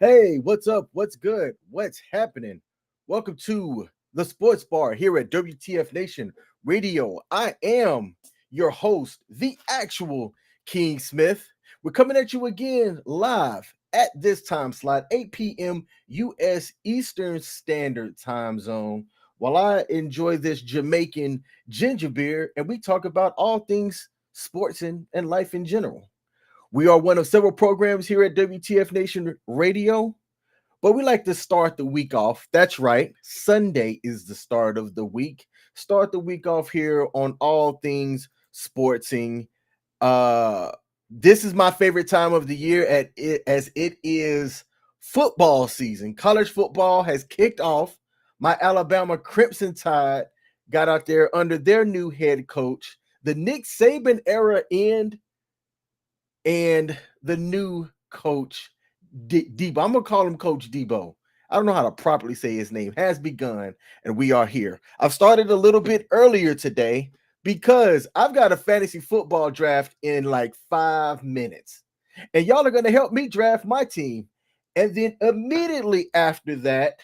Hey, what's up? What's good? What's happening? Welcome to the Sports Bar here at WTF Nation Radio. I am your host, the actual King Smith. We're coming at you again live at this time slot, 8 p.m. U.S. Eastern Standard Time Zone, while I enjoy this Jamaican ginger beer and we talk about all things sports and life in general. We are one of several programs here at WTF Nation Radio, but we like to start the week off. That's right. Sunday is the start of the week. Start the week off here on all things sportsing. Uh, this is my favorite time of the year as it is football season. College football has kicked off. My Alabama Crimson Tide got out there under their new head coach. The Nick Saban era and the new coach, Debo. I'm going to call him Coach Debo. I don't know how to properly say his name. Has begun, and we are here. I've started a little bit earlier today because I've got a fantasy football draft in like 5 minutes. And y'all are going to help me draft my team. And then immediately after that,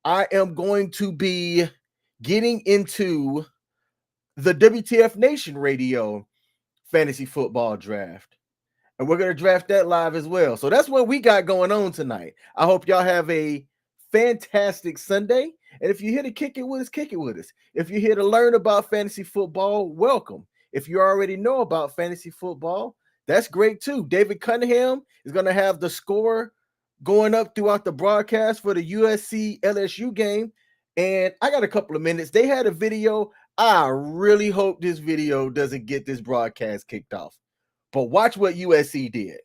I am going to be getting into the WTF Nation Radio fantasy football draft. And we're going to draft that live as well. So that's what we got going on tonight. I hope y'all have a fantastic Sunday. And if you're here to kick it with us, kick it with us. If you're here to learn about fantasy football, welcome. If you already know about fantasy football, that's great too. David Cunningham is going to have the score going up throughout the broadcast for the USC LSU game. And I got a couple of minutes. They had a video. I really hope this video doesn't get this broadcast kicked off. But watch what USC did.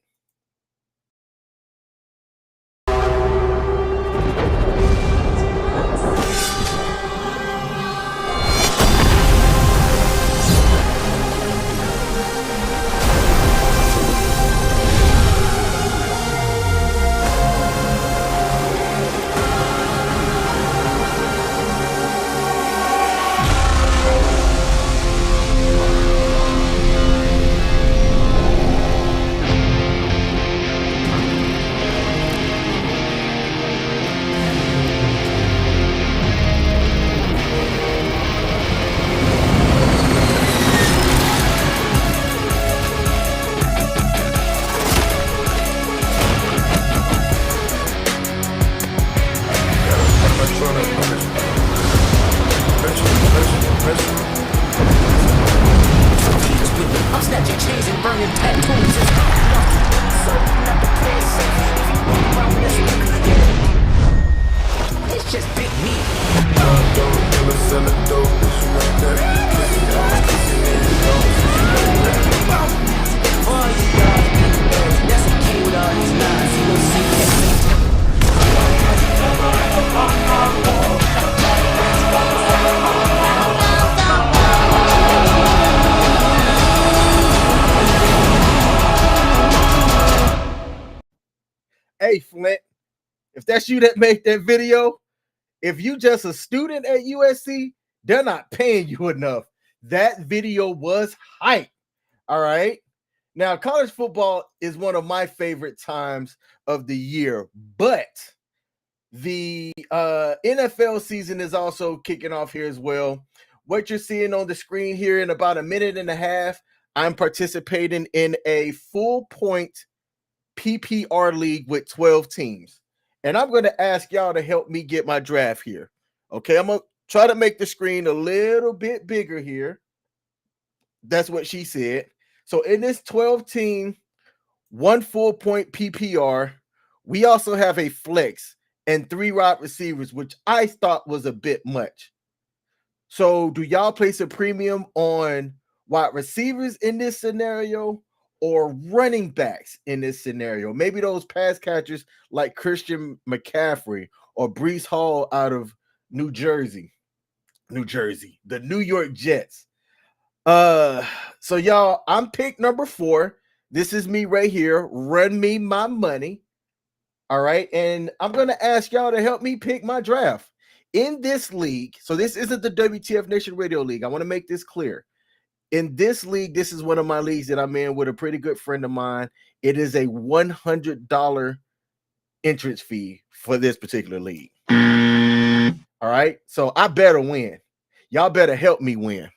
I'm snatching chains and burning tattoos. It's just big meat. All you guys be nerds. That's a kid with all these lines. You don't see that. Hey, Flint, if that's you that made that video, if you just a student at USC, they're not paying you enough. That video was hype. All right. Now, college football is one of my favorite times of the year, but the NFL season is also kicking off here as well. What you're seeing on the screen here in about a minute and a half, I'm participating in a full point PPR league with 12 teams. And I'm going to ask y'all to help me get my draft here. Okay, I'm going to try to make the screen a little bit bigger here. That's what she said. So in this 12 team, one full point PPR, we also have a flex and 3 wide receivers, which I thought was a bit much. So do y'all place a premium on wide receivers in this scenario or running backs in this scenario? Maybe those pass catchers like Christian McCaffrey or Breece Hall out of New Jersey, the New York Jets. So y'all, I'm pick number 4. This is me right here. Run me my money. All right. And I'm going to ask y'all to help me pick my draft in this league. So this isn't the WTF Nation Radio League. I want to make this clear. In this league, this is one of my leagues that I'm in with a pretty good friend of mine. It is a $100 entrance fee for this particular league. All right. So I better win. Y'all better help me win.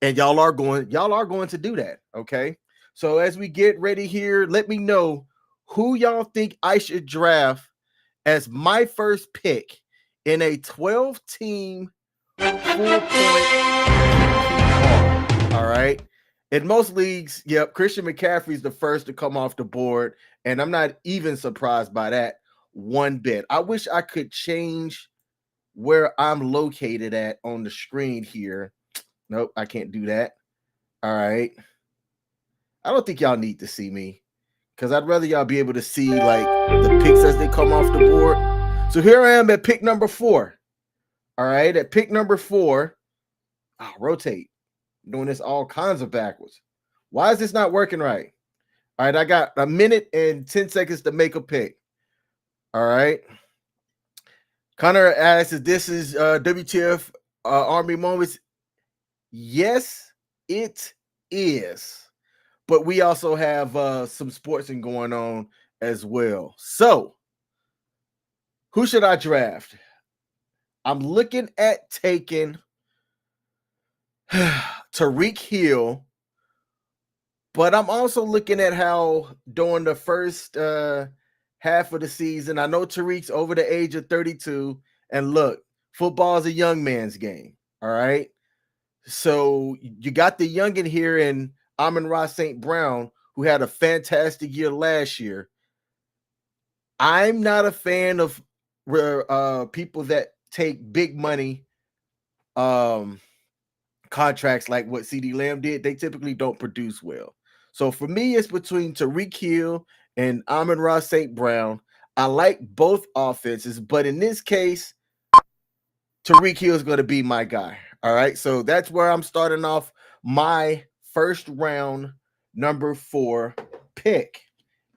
And y'all are going to do that. Okay. So as we get ready here, let me know who y'all think I should draft as my first pick in a 12 team full point PPR. All right. In most leagues, yep, Christian McCaffrey's the first to come off the board. And I'm not even surprised by that one bit. I wish I could change where I'm located at on the screen here. Nope, I can't do that. All right. I don't think y'all need to see me because I'd rather y'all be able to see like the picks as they come off the board. So here I am at pick number 4. All right. At pick number 4, I'll rotate. I'm doing this all kinds of backwards. Why is this not working right? All right. I got a minute and 10 seconds to make a pick. All right. Connor asks if this is WTF Army Moments. Yes, it is. But we also have some sportsing going on as well. So, who should I draft? I'm looking at taking Tyreek Hill, but I'm also looking at how during the first half of the season, I know Tyreek's over the age of 32, and look, football is a young man's game. All right. So you got the youngin here in Amon-Ra St. Brown, who had a fantastic year last year. I'm not a fan of people that take big money contracts like what CeeDee Lamb did. They typically don't produce well. So for me, it's between Tyreek Hill and Amon-Ra St. Brown. I like both offenses, but in this case, Tyreek Hill is going to be my guy. All right. So that's where I'm starting off my first round number 4 pick.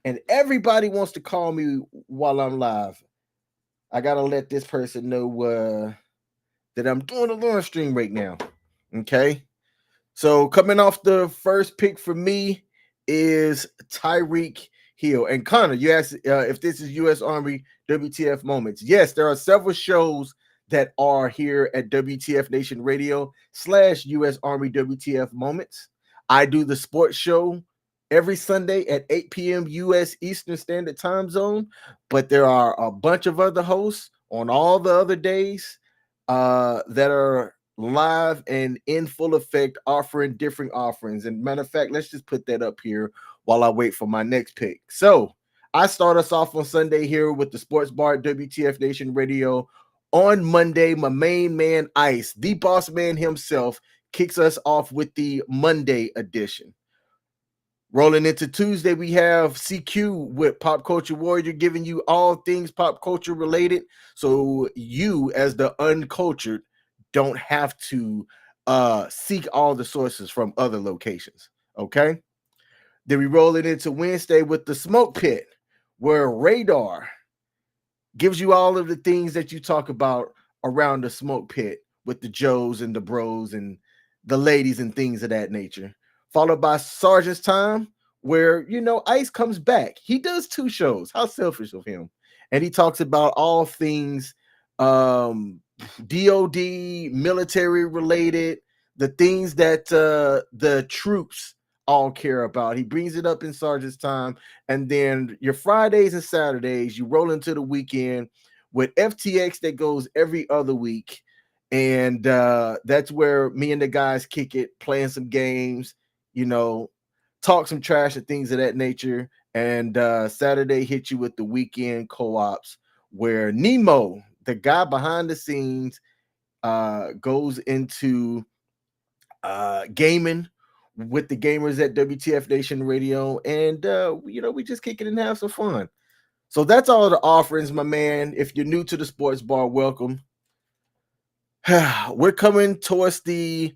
And everybody wants to call me while I'm live. I got to let this person know that I'm doing a live stream right now. Okay. So coming off the first pick for me is Tyreek Hill. And Connor, you asked if this is U.S Army WTF Moments. Yes, there are several shows that are here at WTF Nation Radio / U.S Army WTF Moments. I do the sports show every Sunday at 8 p.m. U.S. Eastern Standard Time Zone, but there are a bunch of other hosts on all the other days that are live and in full effect offering different offerings. And matter of fact, let's just put that up here while I wait for my next pick. So I start us off on Sunday here with the Sports Bar at WTF Nation Radio. On Monday, my main man, Ice, the boss man himself, kicks us off with the Monday edition. Rolling into Tuesday, we have CQ with Pop Culture Warrior, giving you all things pop culture related. So you, as the uncultured, don't have to seek all the sources from other locations. Okay. Then we roll it into Wednesday with the Smoke Pit, where Radar gives you all of the things that you talk about around the smoke pit with the Joes and the bros and the ladies and things of that nature. Followed by Sergeant's Time, where, Ice comes back. He does 2 shows. How selfish of him. And he talks about all things DOD, military related, the things that the troops all care about. He brings it up in Sergeant's Time. And then your Fridays and Saturdays, you roll into the weekend with FTX that goes every other week. And that's where me and the guys kick it, playing some games, talk some trash and things of that nature. And Saturday hit you with the weekend co-ops, where Nemo, the guy behind the scenes, goes into gaming with the gamers at WTF Nation Radio. And, we just kick it and have some fun. So that's all the offerings, my man. If you're new to the sports bar, welcome. We're coming towards the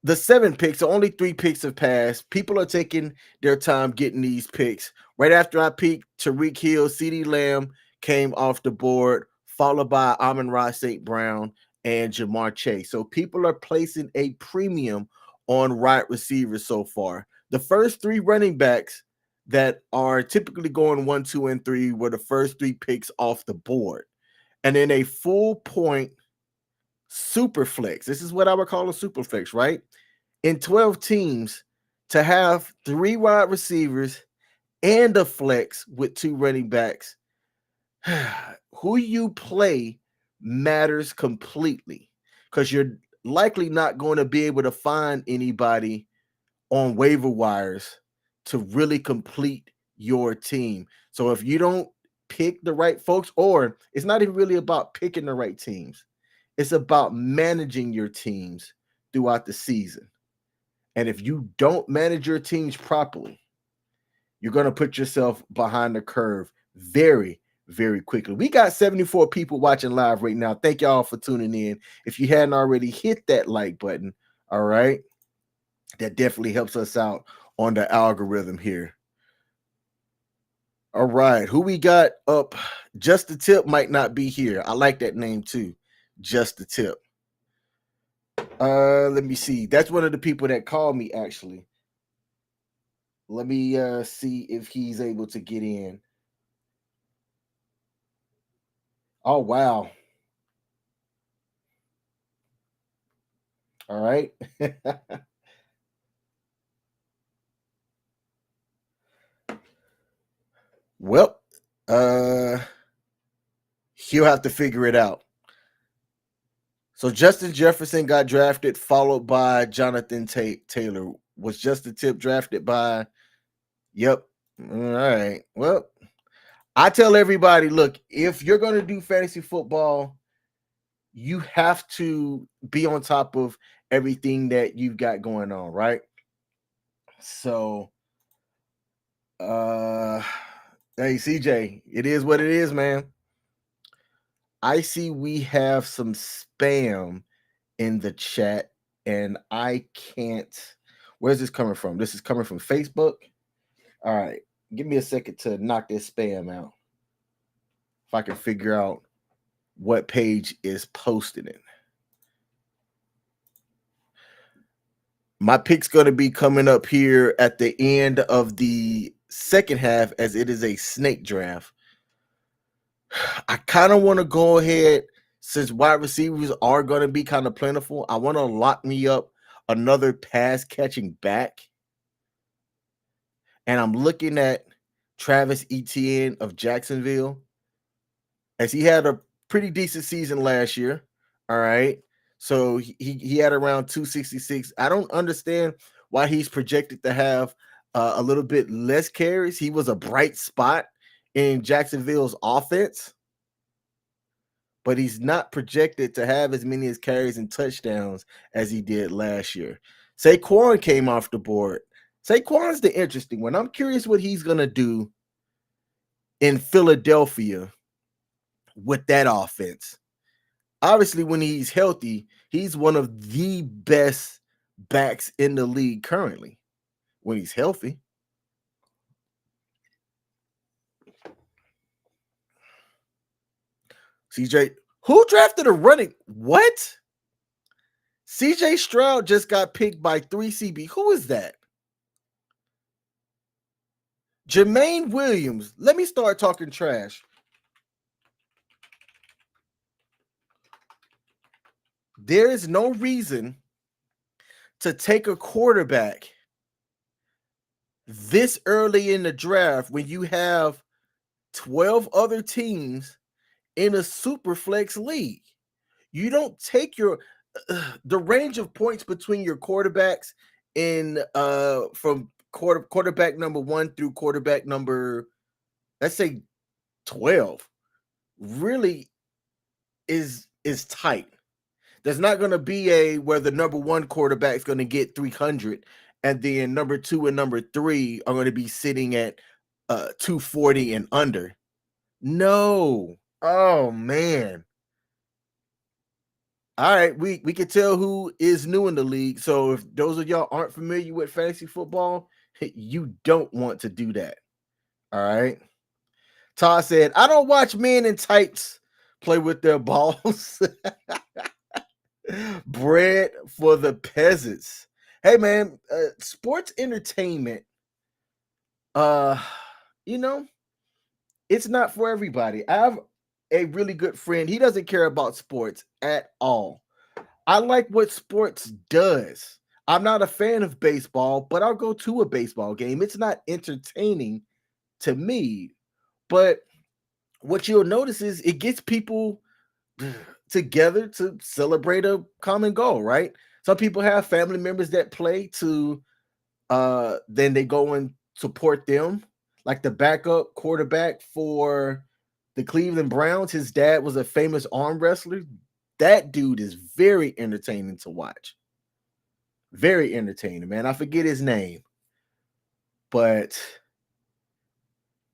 7 picks. So only 3 picks have passed. People are taking their time getting these picks. Right after I picked Tyreek Hill, CeeDee Lamb came off the board, followed by Amon-Ra St. Brown and Jamar Chase. So people are placing a premium on wide receivers so far. The first 3 running backs that are typically going 1, 2, and 3 were the first 3 picks off the board. And then a full point super flex. This is what I would call a super flex, right? In 12 teams, to have 3 wide receivers and a flex with 2 running backs, who you play matters completely, because you're likely not going to be able to find anybody on waiver wires to really complete your team. So if you don't pick the right folks, or it's not even really about picking the right teams, it's about managing your teams throughout the season. And if you don't manage your teams properly, you're going to put yourself behind the curve very, very quickly. We got 74 people watching live right now. Thank y'all for tuning in. If you hadn't already, hit that like button. All right. That definitely helps us out on the algorithm here. All right. Who we got up? Just the Tip might not be here. I like that name too. Just the Tip. Let me see. That's one of the people that called me, actually. Let me see if he's able to get in. Oh, wow. All right. Well, he'll have to figure it out. So Justin Jefferson got drafted, followed by Jonathan Taylor. Was Just the Tip drafted by? Yep. All right. Well, I tell everybody, look, if you're going to do fantasy football, you have to be on top of everything that you've got going on, right? So, hey, CJ, it is what it is, man. I see we have some spam in the chat, and I can't. Where's this coming from? This is coming from Facebook. All right, give me a second to knock this spam out. If I can figure out what page is posting it. My pick's going to be coming up here at the end of the second half, as it is a snake draft. I kind of want to go ahead, since wide receivers are going to be kind of plentiful. I want to lock me up another pass catching back. And I'm looking at Travis Etienne of Jacksonville, as he had a pretty decent season last year. All right. So he had around 266. I don't understand why he's projected to have a little bit less carries. He was a bright spot in Jacksonville's offense, but he's not projected to have as many as carries and touchdowns as he did last year. Saquon came off the board. Saquon's the interesting one. I'm curious what he's going to do in Philadelphia with that offense. Obviously, when he's healthy, he's one of the best backs in the league currently when he's healthy. CJ, who drafted a running? What? CJ Stroud just got picked by 3CB. Who is that? Jermaine Williams. Let me start talking trash. There is no reason to take a quarterback this early in the draft when you have 12 other teams in a super flex league. You don't take the range of points between your quarterbacks in from quarterback number 1 through quarterback number, let's say 12, really is tight. There's not going to be where the number 1 quarterback is going to get 300, and then number 2 and number 3 are going to be sitting at 240 and under. No. Oh, man. All right, we can tell who is new in the league. So if those of y'all aren't familiar with fantasy football, you don't want to do that. All right. Todd said, I don't watch men in tights play with their balls. Bread for the peasants. Hey, man, sports entertainment Uh, you know, it's not for everybody. I have a really good friend. He doesn't care about sports at all. I like what sports does. I'm not a fan of baseball, but I'll go to a baseball game. It's not entertaining to me, but what you'll notice is it gets people together to celebrate a common goal, right? Some people have family members that play to then they go and support them. Like the backup quarterback for the Cleveland Browns, his dad was a famous arm wrestler. That dude is very entertaining to watch. Very entertaining, man. I forget his name, but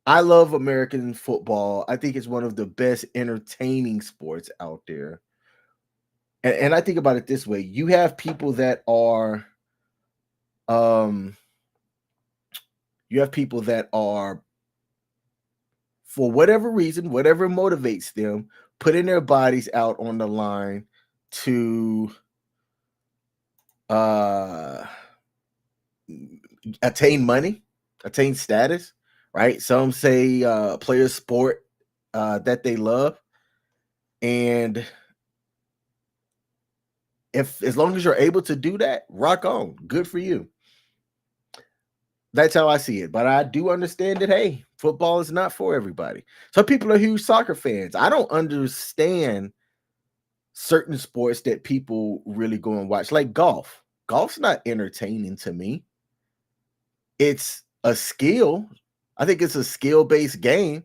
I love American football. I think it's one of the best entertaining sports out there. And I think about it this way: you have people that are, um, you have people that are, for whatever reason, whatever motivates them, putting their bodies out on the line to uh attain money, attain status, right? Some say play a sport that they love. And if as long as you're able to do that, rock on. Good for you. That's how I see it. But I do understand that hey, football is not for everybody. Some people are huge soccer fans. I don't understand certain sports that people really go and watch, like golf. Golf's not entertaining to me. It's a skill. I think it's a skill-based game.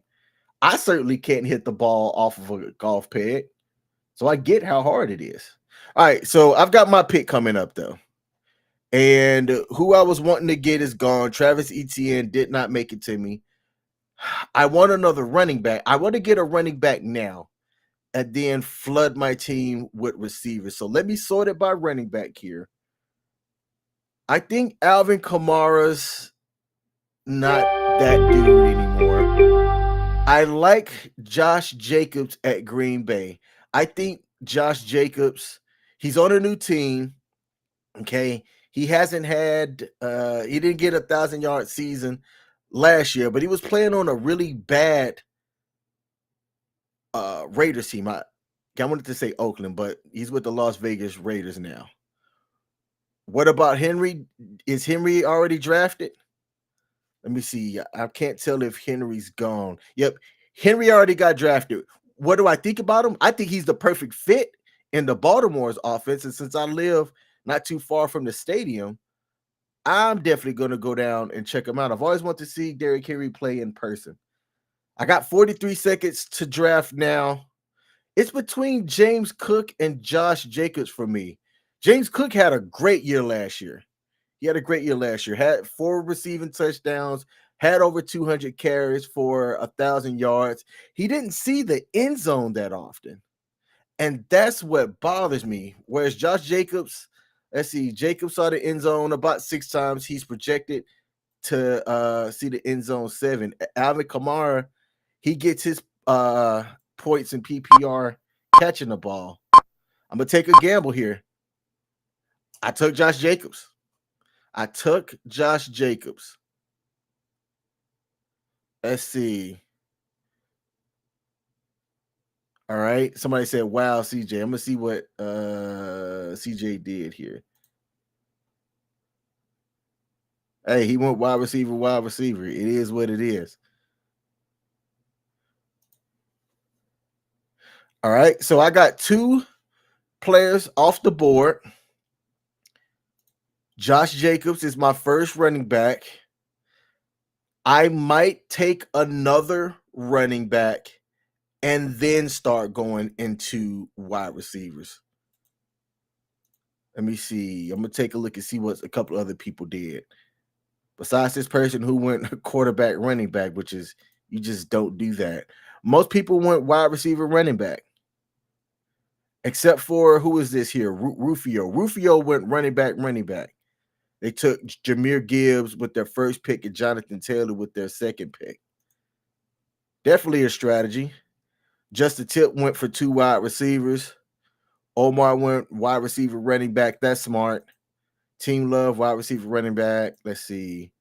I certainly can't hit the ball off of a golf peg. So I get how hard it is. All right, so I've got my pick coming up though. And who I was wanting to get is gone. Travis Etienne did not make it to me. I want another running back. I want to get a running back now and then flood my team with receivers. So let me sort it by running back here. I think Alvin Kamara's not that dude anymore. I like Josh Jacobs at Green Bay. I think Josh Jacobs, he's on a new team. Okay. He hasn't had he didn't get 1,000-yard season last year, but he was playing on a really bad Raiders team. I wanted to say Oakland, but he's with the Las Vegas Raiders now. What about Henry? Is Henry already drafted? Let me see. I can't tell if Henry's gone. Yep. Henry already got drafted. What do I think about him? I think he's the perfect fit in the Baltimore's offense. And since I live not too far from the stadium, I'm definitely going to go down and check him out. I've always wanted to see Derrick Henry play in person. I got 43 seconds to draft now. It's between James Cook and Josh Jacobs for me. James Cook had a great year last year. He had a great year last year. Had 4 receiving touchdowns, had over 200 carries for 1,000 yards. He didn't see the end zone that often. And that's what bothers me. Whereas Josh Jacobs, let's see, Jacobs saw the end zone about 6 times. He's projected to see the end zone 7. Alvin Kamara, he gets his points in PPR catching the ball. I'm going to take a gamble here. I took Josh Jacobs. Let's see. All right. Somebody said, wow, CJ. I'm going to see what CJ did here. Hey, he went wide receiver, wide receiver. It is what it is. All right. So I got 2 players off the board. Josh Jacobs is my first running back. I might take another running back and then start going into wide receivers. Let me see. I'm going to take a look and see what a couple other people did. Besides this person who went quarterback, running back, which is, you just don't do that. Most people went wide receiver, running back. Except for, who is this here? Rufio. Rufio went running back, running back. They took Jahmyr Gibbs with their first pick and Jonathan Taylor with their second pick. Definitely a strategy. Justin Tip went for 2 wide receivers. Omar went wide receiver, running back. That's smart. Team Love, wide receiver, running back. Let's see.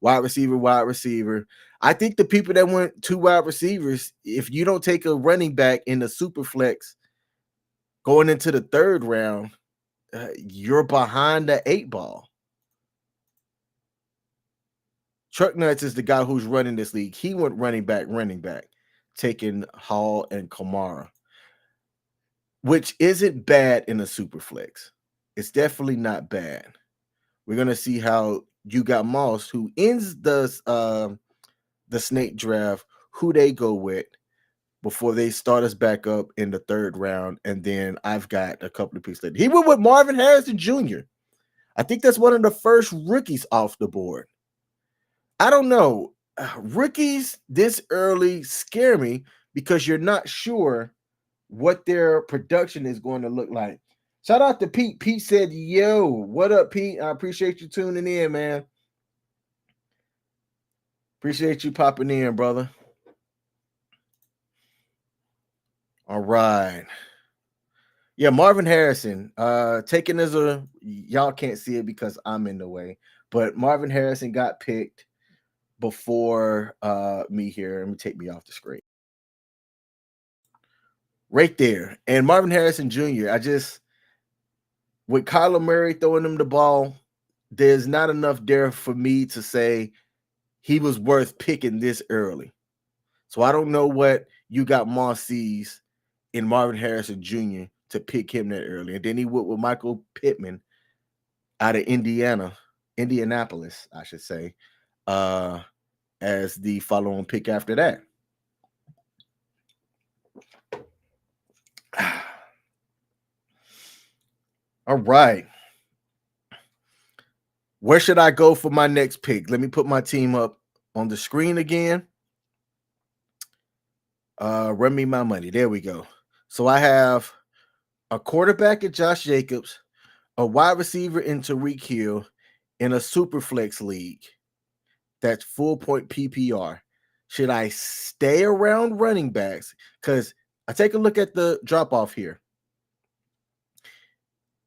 wide receiver. I think the people that went 2 wide receivers, if you don't take a running back in the super flex going into the 3rd round, you're behind the 8 ball. Truck Nuts is the guy who's running this league. He went running back, taking Hall and Kamara, which isn't bad in a super flex. It's definitely not bad. We're gonna see how you got Moss, who ends the snake draft, who they go with before they start us back up in the 3rd round. And then I've got a couple of picks later. He went with Marvin Harrison Jr. I think that's one of the first rookies off the board. I don't know. Rookies this early scare me because you're not sure what their production is going to look like. Shout out to Pete. Pete said, yo, what up, Pete? I appreciate you tuning in, man. Appreciate you popping in, brother. All right. Yeah, Marvin Harrison. Taken as a, y'all can't see it because I'm in the way, but Marvin Harrison got picked before me here. Let me take me off the screen. Right there. And Marvin Harrison Jr., with Kyler Murray throwing him the ball, there's not enough there for me to say he was worth picking this early. So I don't know what you got Moss sees in Marvin Harrison Jr. to pick him that early. And then he went with Michael Pittman out of Indianapolis, I should say, as the follow-on pick after that. All right. Where should I go for my next pick? Let me put my team up on the screen again. Run me my money. There we go. So I have a quarterback at Josh Jacobs, a wide receiver in Tyreek Hill, in a super flex league. That's full point PPR. Should I stay around running backs? Because I take a look at the drop off here.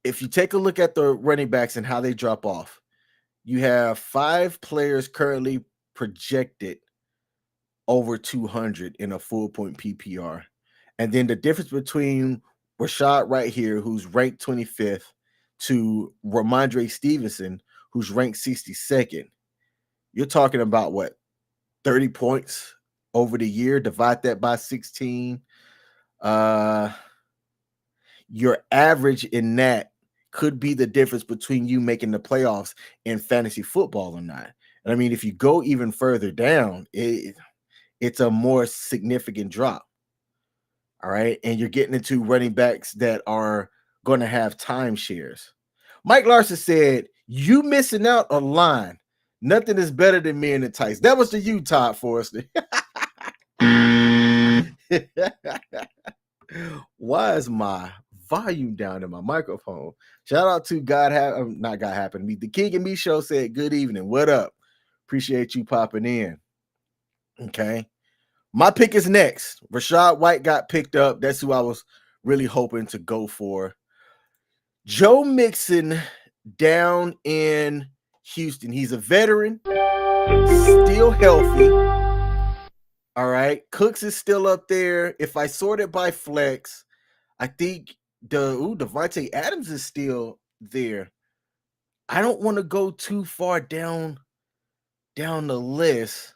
If you take a look at the running backs and how they drop off, you have 5 players currently projected over 200 in a full point PPR. And then the difference between Rashad right here, who's ranked 25th, to Ramondre Stevenson, who's ranked 62nd, you're talking about what, 30 points over the year? Divide that by 16. Your average in that could be the difference between you making the playoffs in fantasy football or not. And I mean, if you go even further down, it's a more significant drop. All right. And you're getting into running backs that are going to have timeshares. Mike Larson said, you missing out a line. Nothing is better than me and the Tights. That was the you, Todd Forrester. Why is my volume down in my microphone? Shout out to not God Happen to Me. The King and Me Show said, good evening. What up? Appreciate you popping in. Okay. My pick is next. Rashad White got picked up. That's who I was really hoping to go for. Joe Mixon down in Houston. He's a veteran, still healthy. All right. Cooks is still up there. If I sort it by flex, I think Devontae Adams is still there. I don't want to go too far down the list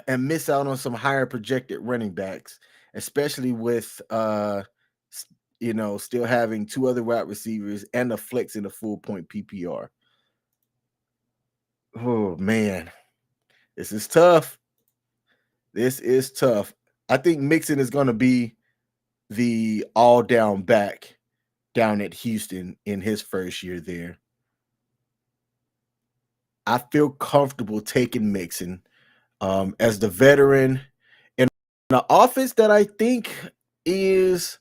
and miss out on some higher projected running backs, especially with still having 2 other wide receivers and a flex in the full point PPR. Oh man, this is tough. I think Mixon is going to be the all down back down at Houston in his first year there. I feel comfortable taking Mixon as the veteran in an offense that I think is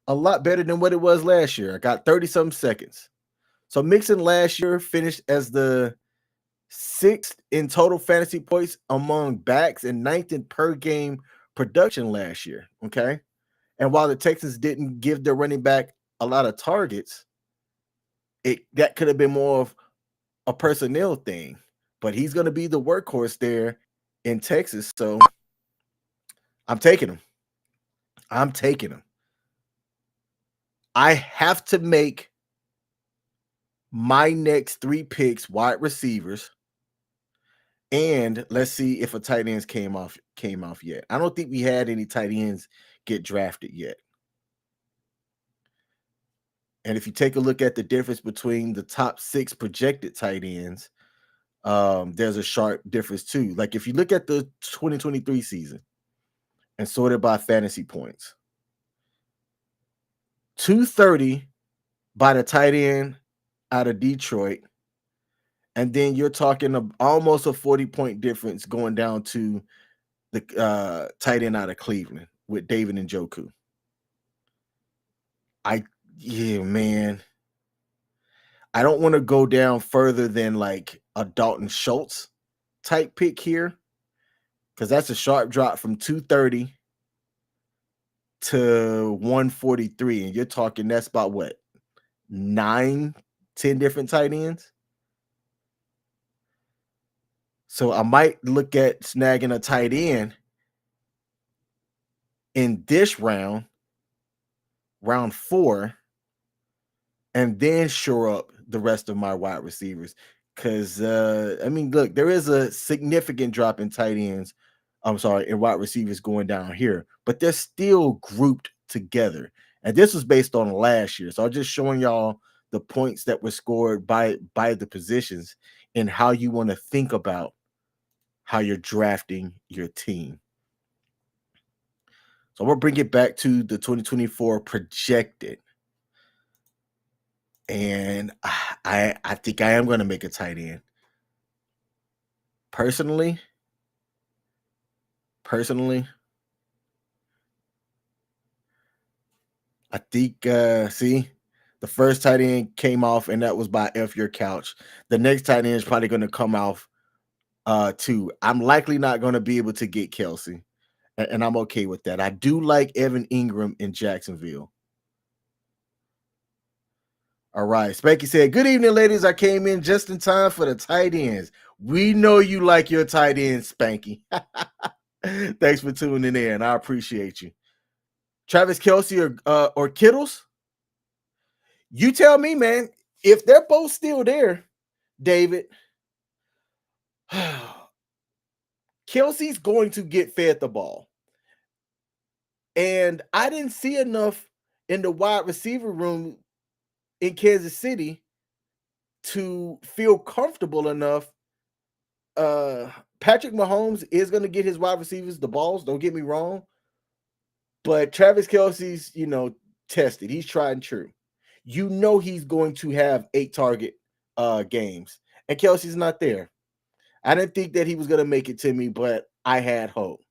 a lot better than what it was last year. I got 30-something seconds. So Mixon last year finished as the 6th in total fantasy points among backs and 9th in per game production last year. Okay. And while the Texans didn't give their running back a lot of targets, that could have been more of a personnel thing, but he's going to be the workhorse there in Texas. So I'm taking him. I'm taking him. I have to make my next 3 picks wide receivers. And let's see if a tight ends came off yet. I don't think we had any tight ends get drafted yet. And if you take a look at the difference between the top 6 projected tight ends, there's a sharp difference too. Like if you look at the 2023 season and sort it by fantasy points, 230 by the tight end out of Detroit, and then you're talking almost a 40-point difference going down to the tight end out of Cleveland with David Njoku. Yeah, man. I don't want to go down further than like a Dalton Schultz type pick here, because that's a sharp drop from 230 to 143. And you're talking that's about what, 9-10 different tight ends. So I might look at snagging a tight end in this round 4, and then shore up the rest of my wide receivers. Because, I mean, look, there is a significant drop in tight ends. In wide receivers going down here, but they're still grouped together. And this was based on last year. So I'm just showing y'all the points that were scored by the positions and how you want to think about how you're drafting your team. So I'm going to bring it back to the 2024 projected. And I think I am going to make a tight end. Personally, I think, see, the first tight end came off, and that was by F Your Couch. The next tight end is probably going to come off too. I'm likely not going to be able to get Kelsey, and I'm okay with that. I do like Evan Ingram in Jacksonville. All right. Spanky said, good evening, ladies. I came in just in time for the tight ends. We know you like your tight ends, Spanky. Thanks for tuning in. I appreciate you. Travis Kelce or Kittles? You tell me, man. If they're both still there, David, Kelsey's going to get fed the ball. And I didn't see enough in the wide receiver room in Kansas City to feel comfortable enough. Patrick Mahomes is going to get his wide receivers the balls. Don't get me wrong. But Travis Kelce's, tested. He's tried and true. He's going to have 8 target games. And Kelsey's not there. I didn't think that he was going to make it to me, but I had hope.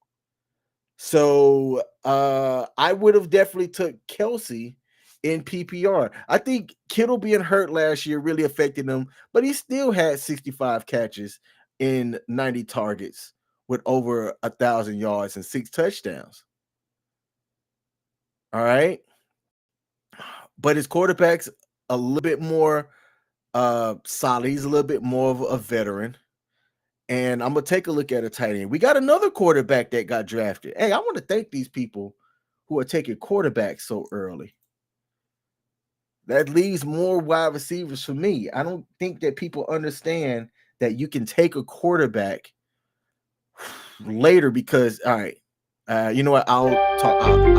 So I would have definitely took Kelsey in PPR. I think Kittle being hurt last year really affected him, but he still had 65 catches in 90 targets with over 1,000 yards and 6 touchdowns. All right. But his quarterback's a little bit more solid. He's a little bit more of a veteran. And I'm going to take a look at a tight end. We got another quarterback that got drafted. Hey, I want to thank these people who are taking quarterbacks so early. That leaves more wide receivers for me. I don't think that people understand that you can take a quarterback later because, all right, you know what? I'll talk about it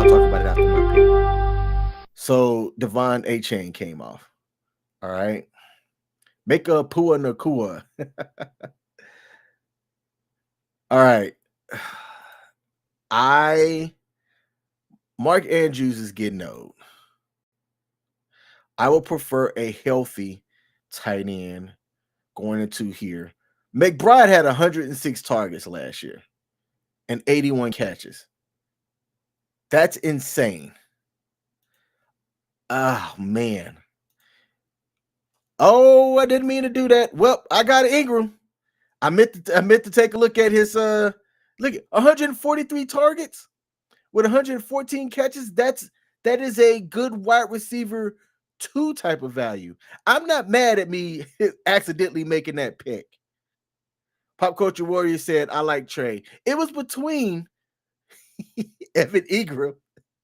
after my pick. So Devon A-Chain came off. All right. Make a Pua Nakua. All right. Mark Andrews is getting old. I will prefer a healthy tight end going into here. McBride had 106 targets last year and 81 catches. That's insane. Oh, man. Oh, I didn't mean to do that. Well, I got Ingram. I meant to take a look at his look at 143 targets with 114 catches. That is a good wide receiver 2 type of value. I'm not mad at me accidentally making that pick. Pop Culture Warrior said, I like Trey. It was between Evan Ingram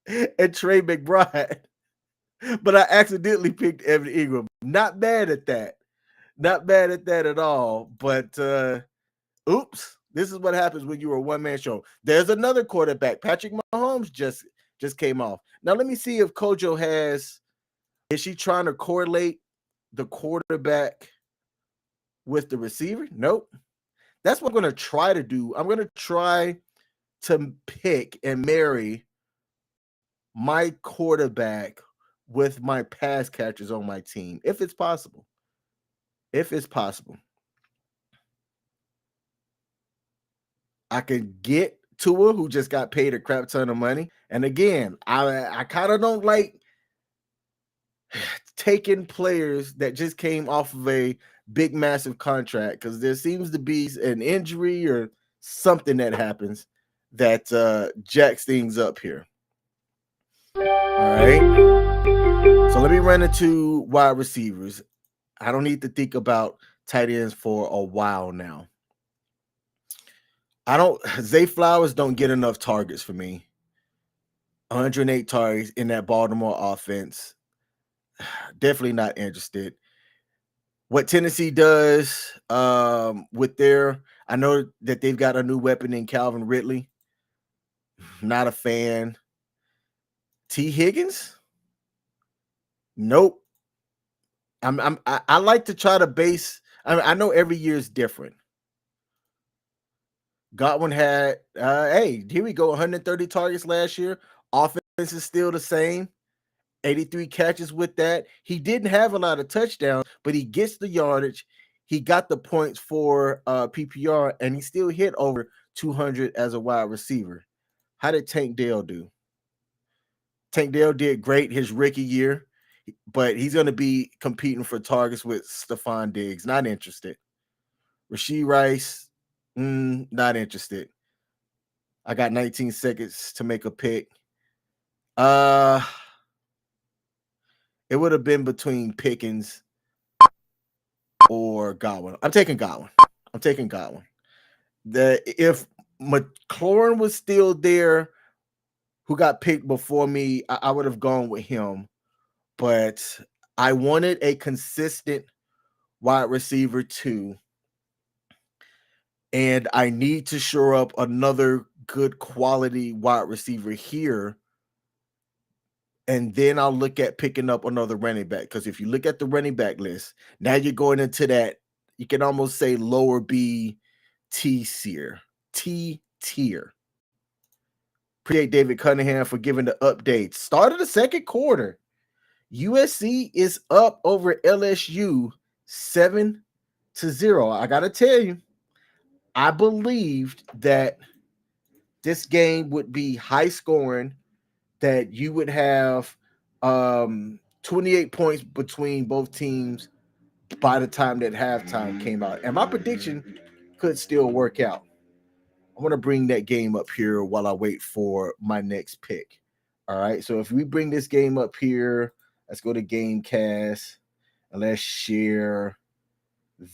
and Trey McBride, but I accidentally picked Evan Ingram. Not mad at that. Not mad at that at all. But oops, this is what happens when you're a one-man show. There's another quarterback. Patrick Mahomes just came off. Now let me see if Kojo is she trying to correlate the quarterback with the receiver? Nope. That's what I'm going to try to do. I'm going to try to pick and marry my quarterback with my pass catchers on my team, if it's possible. If it's possible. I could get Tua, who just got paid a crap ton of money. And again, I kind of don't like taking players that just came off of a big, massive contract because there seems to be an injury or something that happens that jacks things up here. All right. So let me run into wide receivers. I don't need to think about tight ends for a while now. Zay Flowers don't get enough targets for me. 108 targets in that Baltimore offense. Definitely not interested. What Tennessee does with I know that they've got a new weapon in Calvin Ridley. Not a fan. T. Higgins? Nope. I like to try to base. I know every year is different. Godwin had, here we go, 130 targets last year. Offense is still the same. 83 catches with that. He didn't have a lot of touchdowns, but he gets the yardage. He got the points for PPR, and he still hit over 200 as a wide receiver. How did Tank Dell do? Tank Dell did great his rookie year, but he's going to be competing for targets with Stephon Diggs. Not interested. Rashee Rice, not interested. I got 19 seconds to make a pick. It would have been between Pickens or Godwin. I'm taking Godwin. If McLaurin was still there, who got picked before me, I would have gone with him. But I wanted a consistent wide receiver too. And I need to shore up another good quality wide receiver here. And then I'll look at picking up another running back. Because if you look at the running back list, now you're going into that, you can almost say lower B T tier. Appreciate David Cunningham for giving the update. Start of the second quarter. USC is up over LSU 7-0. I got to tell you, I believed that this game would be high scoring, that you would have 28 points between both teams by the time that halftime came out. And my prediction could still work out. I want to bring that game up here while I wait for my next pick. All right. So if we bring this game up here, let's go to Gamecast and let's share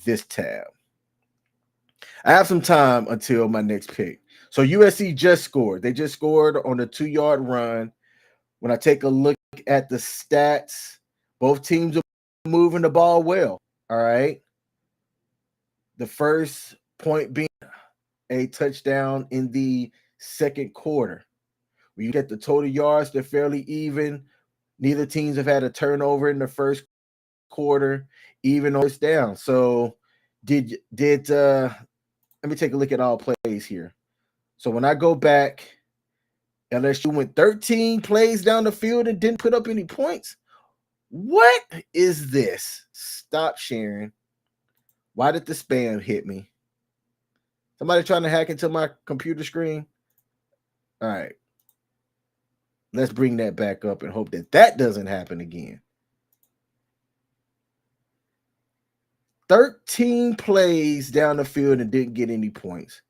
this tab. I have some time until my next pick. So USC just scored. They just scored on a 2-yard run. When I take a look at the stats, both teams are moving the ball well. All right. The first point being a touchdown in the second quarter. When you get the total yards, they're fairly even. Neither teams have had a turnover in the first quarter, even on first down. So let me take a look at all plays here. So when I go back, LSU went 13 plays down the field and didn't put up any points. What is this? Stop sharing. Why did the spam hit me? Somebody trying to hack into my computer screen? All right. Let's bring that back up and hope that doesn't happen again. 13 plays down the field and didn't get any points,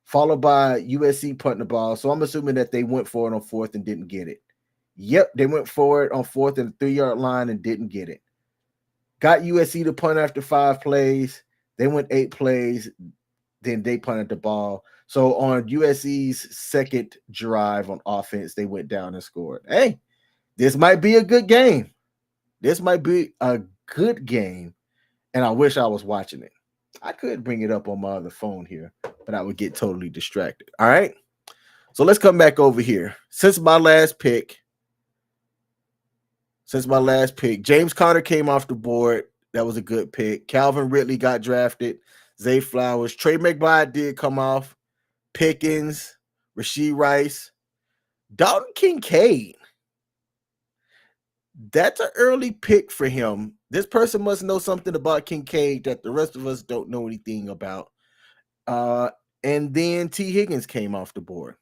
followed by USC punting the ball. So I'm assuming that they went for it on fourth and didn't get it. Yep, they went forward on 4th and 3-yard line and didn't get it. Got USC to punt after 5 plays. They went 8 plays. Then they punted the ball. So on USC's second drive on offense, they went down and scored. Hey, this might be a good game. This might be a good game. And I wish I was watching it. I could bring it up on my other phone here, but I would get totally distracted. All right. So let's come back over here. Since my last pick, James Conner came off the board. That was a good pick. Calvin Ridley got drafted. Zay Flowers. Trey McBride did come off. Pickens, Rashee Rice, Dalton Kincaid. That's an early pick for him. This person must know something about Kincaid that the rest of us don't know anything about. And then T. Higgins came off the board.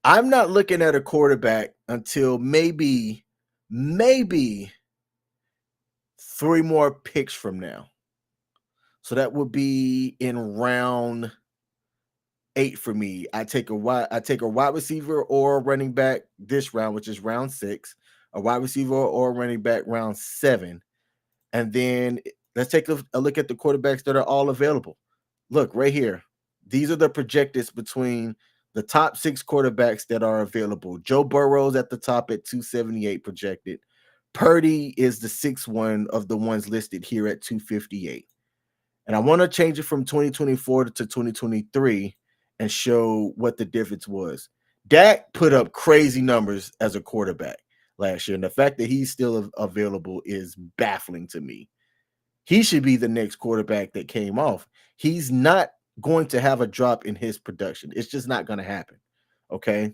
I'm not looking at a quarterback until maybe 3 more picks from now. So that would be in round 8 for me. I take a wide receiver or a running back this round, which is round 6, a wide receiver or a running back round 7. And then let's take a look at the quarterbacks that are all available. Look right here. These are the projected between the top 6 quarterbacks that are available. Joe Burrow's at the top at 278 projected. Purdy is the 6th one of the ones listed here at 258. And I want to change it from 2024 to 2023 and show what the difference was. Dak put up crazy numbers as a quarterback last year. And the fact that he's still available is baffling to me. He should be the next quarterback that came off. He's not going to have a drop in his production. It's just not going to happen. Okay.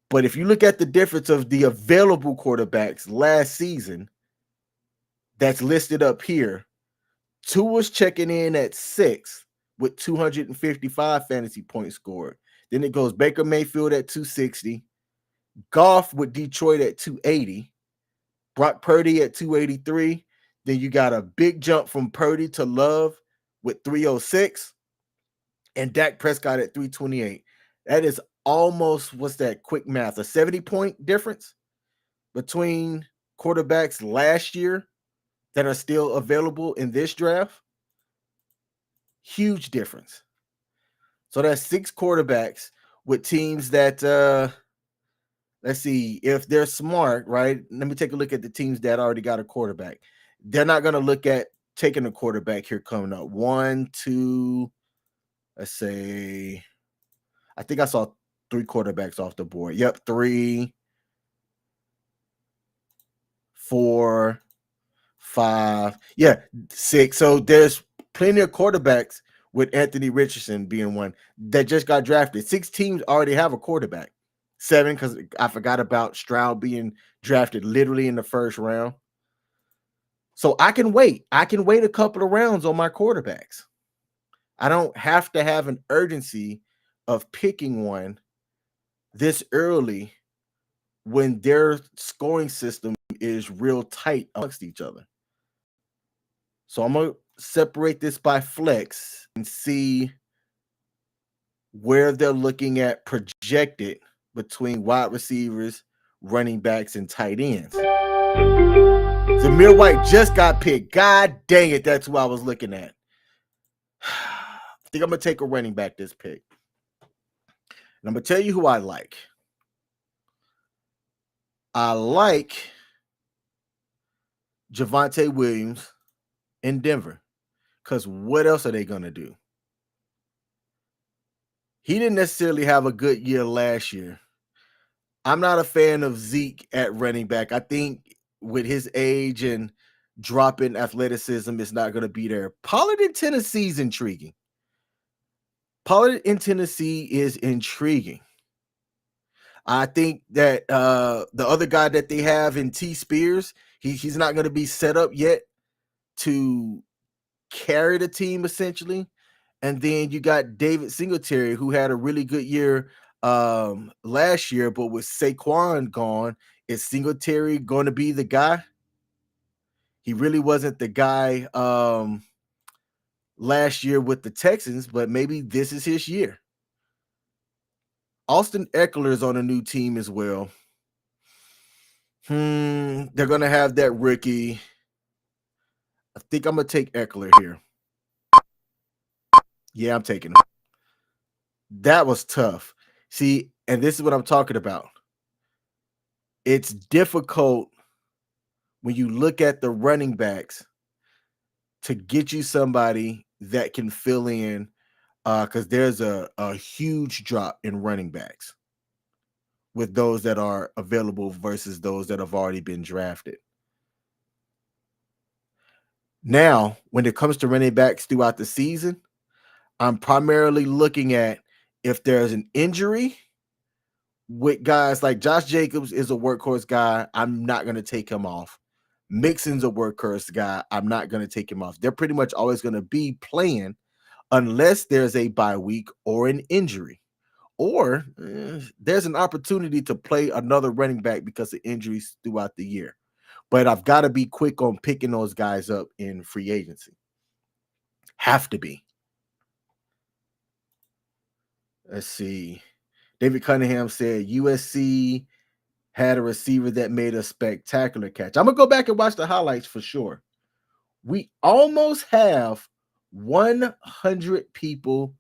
But if you look at the difference of the available quarterbacks last season that's listed up here, Tua's checking in at 6 with 255 fantasy points scored. Then it goes Baker Mayfield at 260, Goff with Detroit at 280, Brock Purdy at 283. Then you got a big jump from Purdy to Love with 306, and Dak Prescott at 328. That is almost, what's that quick math, a 70-point difference between quarterbacks last year that are still available in this draft. Huge difference. So that's 6 quarterbacks with teams that let's see if they're smart, right? Let me take a look at the teams that already got a quarterback. They're not going to look at taking a quarterback here coming up. 1, 2, let's say, I think I saw 3 quarterbacks off the board. Yep, 3, 4, 5, 6. So there's plenty of quarterbacks with Anthony Richardson being one that just got drafted. 6 teams already have a quarterback. 7, because I forgot about Stroud being drafted literally in the first round. So I can wait. I can wait a couple of rounds on my quarterbacks. I don't have to have an urgency of picking one this early when their scoring system is real tight amongst each other. So I'm going to separate this by flex and see where they're looking at projected between wide receivers, running backs, and tight ends. Zamir White just got picked. God dang it, that's who I was looking at. I think I'm going to take a running back this pick. And I'm going to tell you who I like. I like Javonte Williams in Denver. Because what else are they going to do? He didn't necessarily have a good year last year. I'm not a fan of Zeke at running back. I think with his age and dropping athleticism, it's not going to be there. Pollard in Tennessee is intriguing. I think that the other guy that they have in T. Spears, he's not going to be set up yet to carry the team, essentially. And then you got David Singletary, who had a really good year last year, but with Saquon gone, is Singletary going to be the guy? He really wasn't the guy last year with the Texans, but maybe this is his year. Austin Eckler is on a new team as well. They're going to have that rookie. I think I'm going to take Eckler here. Yeah, I'm taking him. That was tough. See, and this is what I'm talking about. It's difficult when you look at the running backs to get you somebody that can fill in because there's a huge drop in running backs with those that are available versus those that have already been drafted. Now, when it comes to running backs throughout the season, I'm primarily looking at if there's an injury with guys like Josh Jacobs is a workhorse guy. I'm not going to take him off. Mixon's a workhorse guy. I'm not going to take him off. They're pretty much always going to be playing unless there's a bye week or an injury. Or there's an opportunity to play another running back because of injuries throughout the year. But I've got to be quick on picking those guys up in free agency. Have to be. Let's see. David Cunningham said USC had a receiver that made a spectacular catch. I'm going to go back and watch the highlights for sure. We almost have 100 people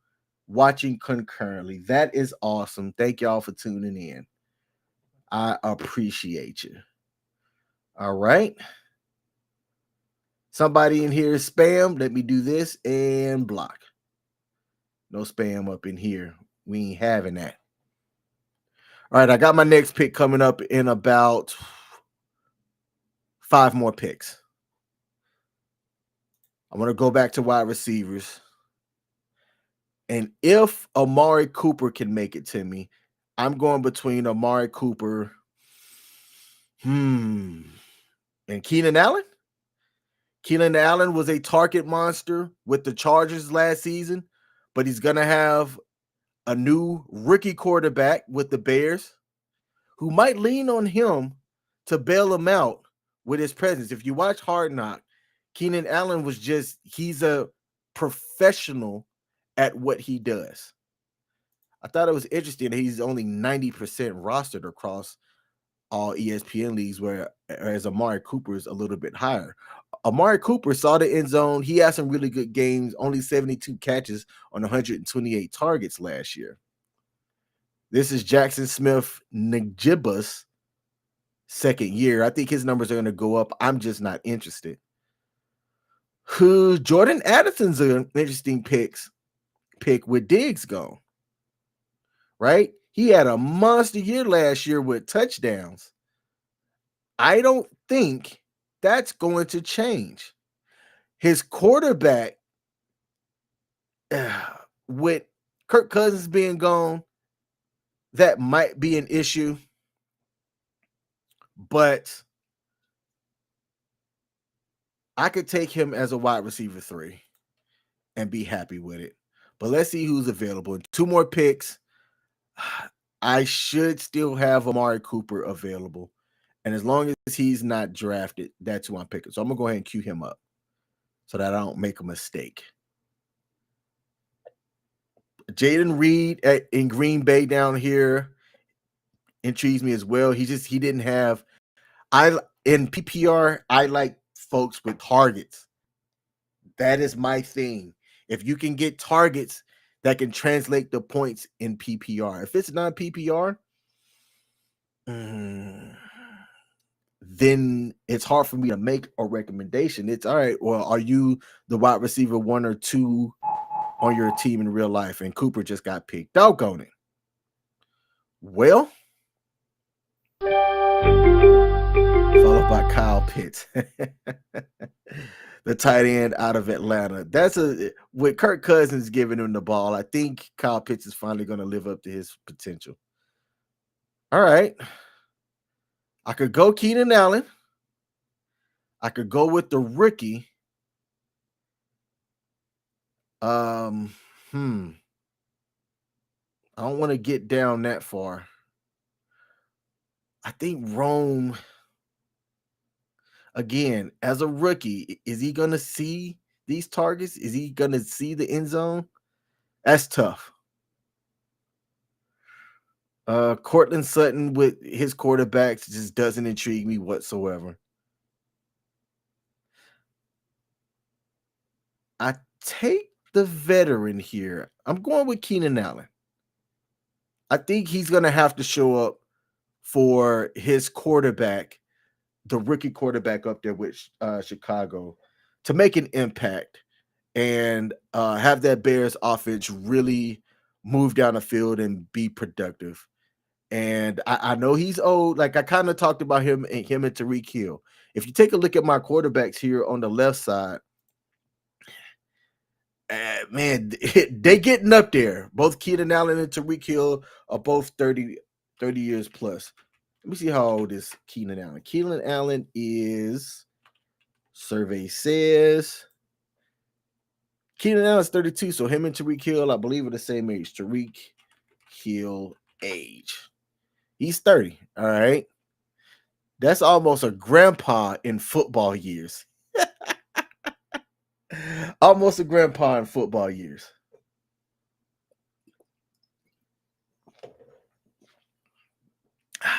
watching concurrently. That is awesome. Thank y'all for tuning in. I appreciate you. All right. Somebody in here is spam. Let me do this and block. No spam up in here. We ain't having that. All right. I got my next pick coming up in about 5 more picks. I'm going to go back to wide receivers. And if Amari Cooper can make it to me, I'm going between Amari Cooper and Keenan Allen. Keenan Allen was a target monster with the Chargers last season, but he's going to have a new rookie quarterback with the Bears who might lean on him to bail him out with his presence. If you watch Hard Knock, Keenan Allen he's a professional at what he does. I thought it was interesting that he's only 90% rostered across all ESPN leagues, whereas Amari Cooper is a little bit higher. Amari Cooper saw the end zone. He had some really good games, only 72 catches on 128 targets last year. This is Jackson Smith-Njigba's second year. I think his numbers are going to go up. I'm just not interested. Jordan Addison's an interesting pick with Diggs gone. Right? He had a monster year last year with touchdowns. I don't think that's going to change. His quarterback, with Kirk Cousins being gone, that might be an issue. But I could take him as a wide receiver 3 and be happy with it. But let's see who's available. 2 more picks. I should still have Amari Cooper available. And as long as he's not drafted, that's who I'm picking. So I'm going to go ahead and cue him up so that I don't make a mistake. Jaden Reed in Green Bay down here intrigues me as well. He didn't have in PPR, I like folks with targets. That is my thing. If you can get targets that can translate the points in PPR. If it's not PPR, then it's hard for me to make a recommendation. It's all right. Well, are you the wide receiver 1 or 2 on your team in real life? And Cooper just got picked. Doggone it. Well, followed by Kyle Pitts, the tight end out of Atlanta. With Kirk Cousins giving him the ball, I think Kyle Pitts is finally going to live up to his potential. All right. I could go Keenan Allen. I could go with the rookie. I don't want to get down that far. I think Rome, again, as a rookie, is he going to see these targets? Is he going to see the end zone? That's tough. Cortland Sutton with his quarterbacks just doesn't intrigue me whatsoever. I take the veteran here. I'm going with Keenan Allen. I think he's going to have to show up for his quarterback, the rookie quarterback up there with Chicago, to make an impact and have that Bears offense really move down the field and be productive. And I know he's old. Like I kind of talked about him and Tyreek Hill. If you take a look at my quarterbacks here on the left side, man, they getting up there. Both Keenan Allen and Tyreek Hill are both 30 years plus. Let me see how old is Keenan Allen. Keenan Allen is, survey says, Keenan Allen's 32, so him and Tyreek Hill, I believe, are the same age. Tyreek Hill age. He's 30, all right? That's almost a grandpa in football years. Almost a grandpa in football years.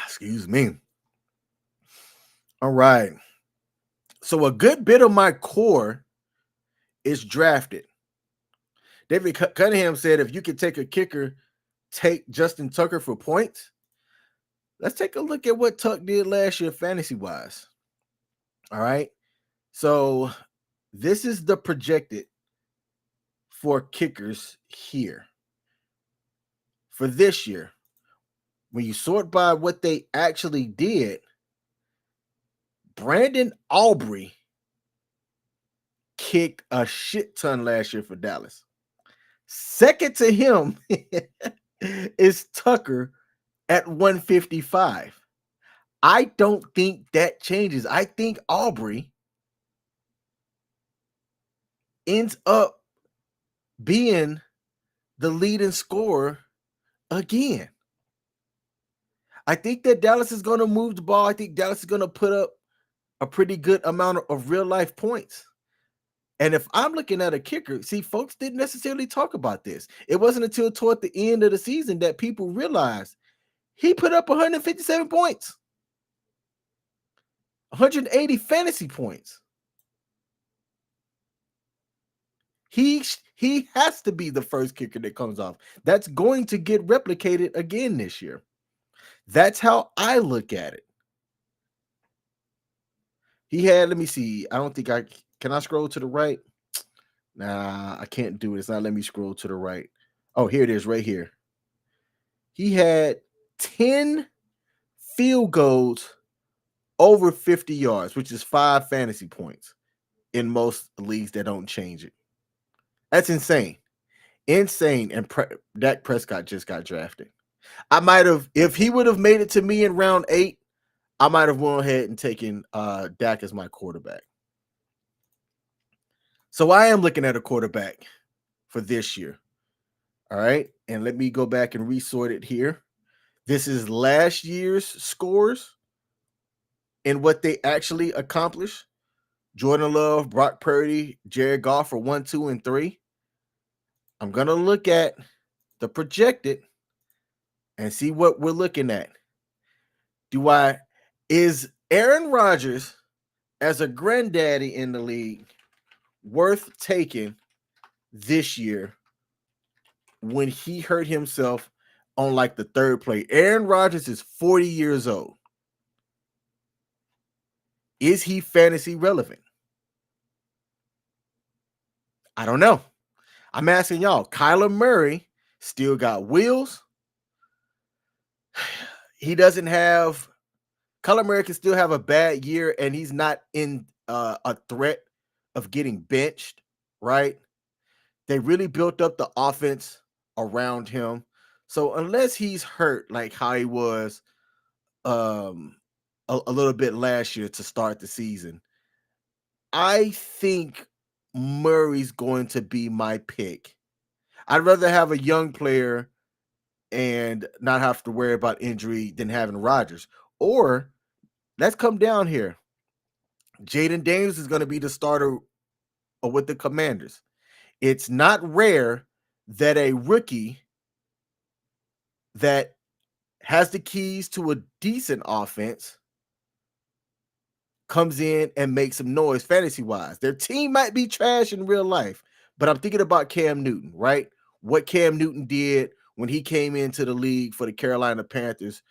Excuse me. All right. So a good bit of my core is drafted. David Cunningham said, if you could take a kicker, take Justin Tucker for points. Let's take a look at what Tuck did last year fantasy-wise. All right. So this is the projected for kickers here. For this year, when you sort by what they actually did, Brandon Aubrey kicked a shit ton last year for Dallas. Second to him is Tucker at 155. I don't think that changes. I think Aubrey ends up being the leading scorer again. I think that Dallas is going to move the ball. I think Dallas is going to put up a pretty good amount of real life points. And if I'm looking at a kicker, see, folks didn't necessarily talk about this. It wasn't until toward the end of the season that people realized he put up 157 points, 180 fantasy points. He has to be the first kicker that comes off. That's going to get replicated again this year. That's how I look at it. He had, let me see. I don't think can I scroll to the right? Nah, I can't do it. It's not letting me scroll to the right. Oh, here it is right here. He had 10 field goals over 50 yards, which is 5 fantasy points in most leagues that don't change it. That's insane. Insane. And Dak Prescott just got drafted. I might have, if he would have made it to me in round 8, I might have went ahead and taken Dak as my quarterback. So I am looking at a quarterback for this year. All right. And let me go back and resort it here. This is last year's scores and what they actually accomplished. Jordan Love, Brock Purdy, Jared Goff are 1, 2, and 3. I'm going to look at the projected and see what we're looking at. Is Aaron Rodgers as a granddaddy in the league worth taking this year when he hurt himself on like the third play? Aaron Rodgers is 40 years old. Is he fantasy relevant? I don't know. I'm asking y'all. Kyler Murray still got wheels. He doesn't have, Kyler Murray can still have a bad year and he's not in a threat of getting benched, right? They really built up the offense around him. So unless he's hurt like how he was a little bit last year to start the season, I think Murray's going to be my pick. I'd rather have a young player and not have to worry about injury than having Rodgers. Or let's come down here. Jaden Daniels is going to be the starter with the Commanders. It's not rare that a rookie that has the keys to a decent offense, comes in and makes some noise fantasy-wise. Their team might be trash in real life, but I'm thinking about Cam Newton, right? What Cam Newton did when he came into the league for the Carolina Panthers,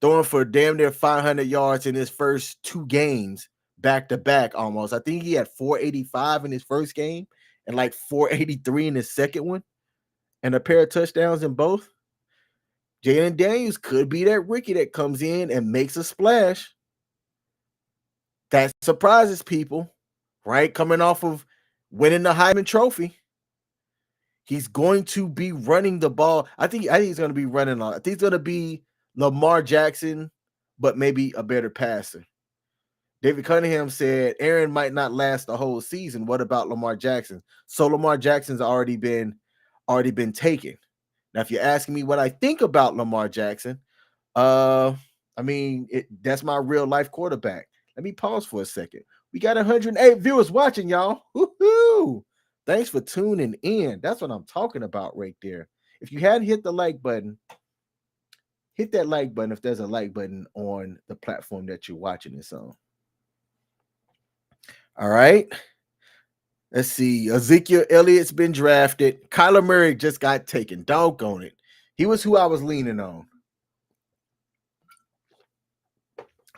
throwing for damn near 500 yards in his first 2 games back to back almost. I think he had 485 in his first game and like 483 in his second one, and a pair of touchdowns in both. Jalen Daniels could be that rookie that comes in and makes a splash that surprises people, right? Coming off of winning the Heisman Trophy. He's going to be running the ball. I think he's going to be running on. I think he's going to be Lamar Jackson, but maybe a better passer. David Cunningham said Aaron might not last the whole season. What about Lamar Jackson? So Lamar Jackson's already been taken. Now, if you're asking me what I think about Lamar Jackson, I mean, that's my real life quarterback. Let me pause for a second. We got 108 viewers watching, y'all. Woo-hoo! Thanks for tuning in. That's what I'm talking about right there. If you hadn't hit the like button, hit that like button if there's a like button on the platform that you're watching this on. All right. Let's see. Ezekiel Elliott's been drafted. Kyler Murray just got taken. Doggone it. He was who I was leaning on.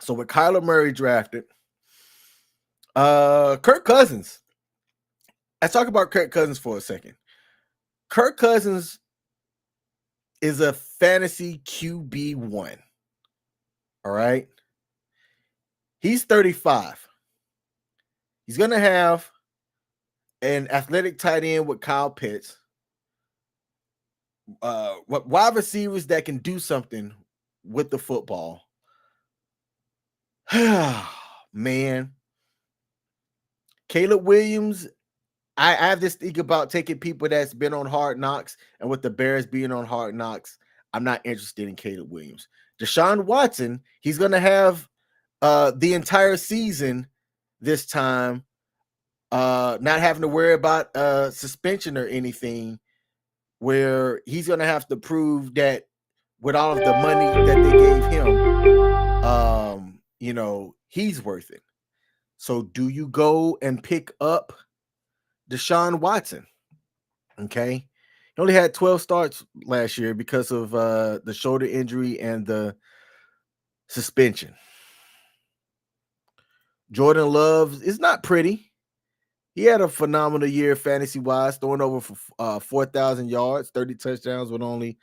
So with Kyler Murray drafted, Kirk Cousins. Let's talk about Kirk Cousins for a second. Kirk Cousins is a fantasy QB1. All right. He's 35. He's going to have an athletic tight end with Kyle Pitts. Wide receivers that can do something with the football. Man. Caleb Williams, I have this thing about taking people that's been on Hard Knocks, and with the Bears being on Hard Knocks, I'm not interested in Caleb Williams. Deshaun Watson, he's going to have the entire season this time, not having to worry about suspension or anything, where he's going to have to prove that with all of the money that they gave him, he's worth it. So do you go and pick up Deshaun Watson? Okay. He only had 12 starts last year because of the shoulder injury and the suspension. Jordan Love is not pretty. He had a phenomenal year fantasy-wise, throwing over for 4,000 yards, 30 touchdowns with only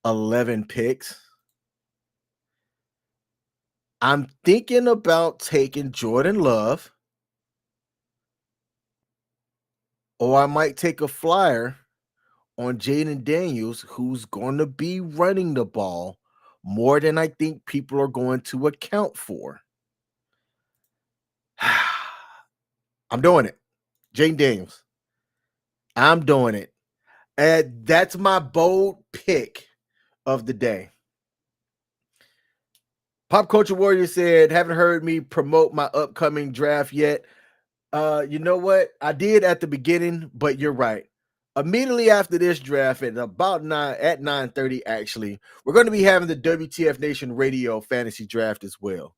11 picks. I'm thinking about taking Jordan Love, or I might take a flyer on Jaden Daniels, who's going to be running the ball more than I think people are going to account for. I'm doing it. Jaden Daniels. I'm doing it. And that's my bold pick of the day. Pop Culture Warrior said, haven't heard me promote my upcoming draft yet. You know what? I did at the beginning, but you're right. Immediately after this draft, at about 9:30, actually, we're going to be having the WTF Nation Radio Fantasy Draft as well.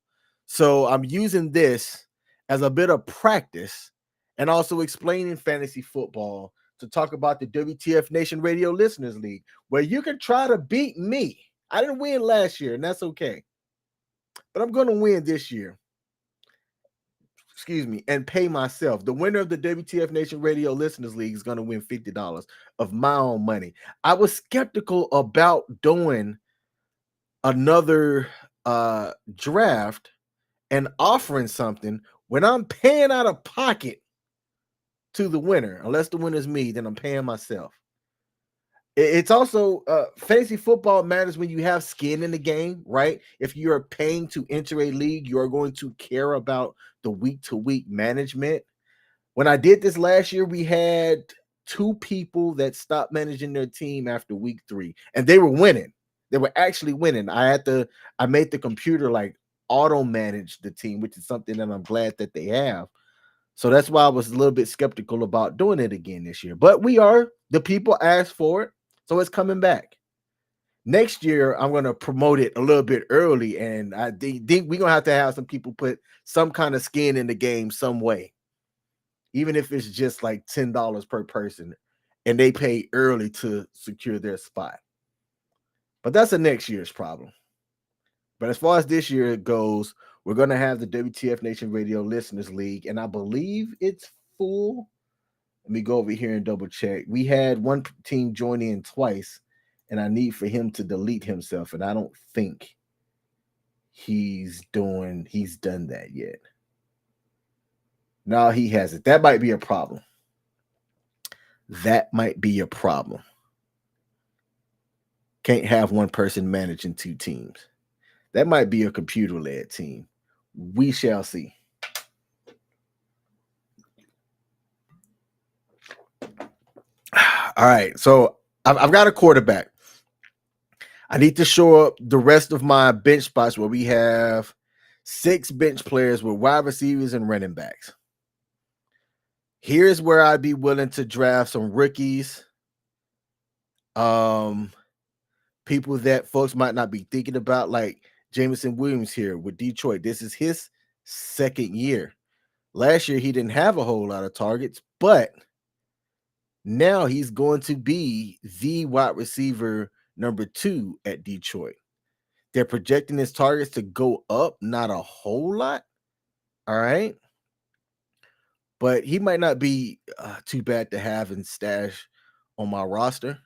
So I'm using this as a bit of practice and also explaining fantasy football to talk about the WTF Nation Radio Listeners League, where you can try to beat me. I didn't win last year, and that's okay. But I'm going to win this year. And pay myself. The winner of the WTF Nation Radio Listeners League is going to win $50 of my own money. I was skeptical about doing another draft and offering something when I'm paying out of pocket to the winner. Unless the winner's me, then I'm paying myself. It's also fantasy football matters when you have skin in the game, right? If you're paying to enter a league, you are going to care about the week-to-week management. When I did this last year, we had 2 people that stopped managing their team after week 3, and they were winning. They were actually winning. I made the computer like auto manage the team, which is something that I'm glad that they have. So that's why I was a little bit skeptical about doing it again this year. But the people asked for it, so it's coming back. Next year, I'm gonna promote it a little bit early, and I think we're gonna have some people put some kind of skin in the game some way, even if it's just like $10 per person, and they pay early to secure their spot. But that's a next year's problem. But as far as this year goes, we're gonna have the WTF Nation Radio Listeners League, and I believe it's full. Let me go over here and double check. We had one team join in twice, and I need for him to delete himself, and I don't think he's done that yet. No, he hasn't. That might be a problem. That might be a problem. Can't have one person managing two teams. That might be a computer-led team. We shall see. All right, so I've got a quarterback. I need to show up the rest of my bench spots where we have 6 bench players with wide receivers and running backs. Here's where I'd be willing to draft some rookies, people that folks might not be thinking about, like Jameson Williams here with Detroit. This is his second year. Last year, he didn't have a whole lot of targets, but now he's going to be the wide receiver number 2 at Detroit. They're projecting his targets to go up, not a whole lot. All right. But he might not be too bad to have and stash on my roster.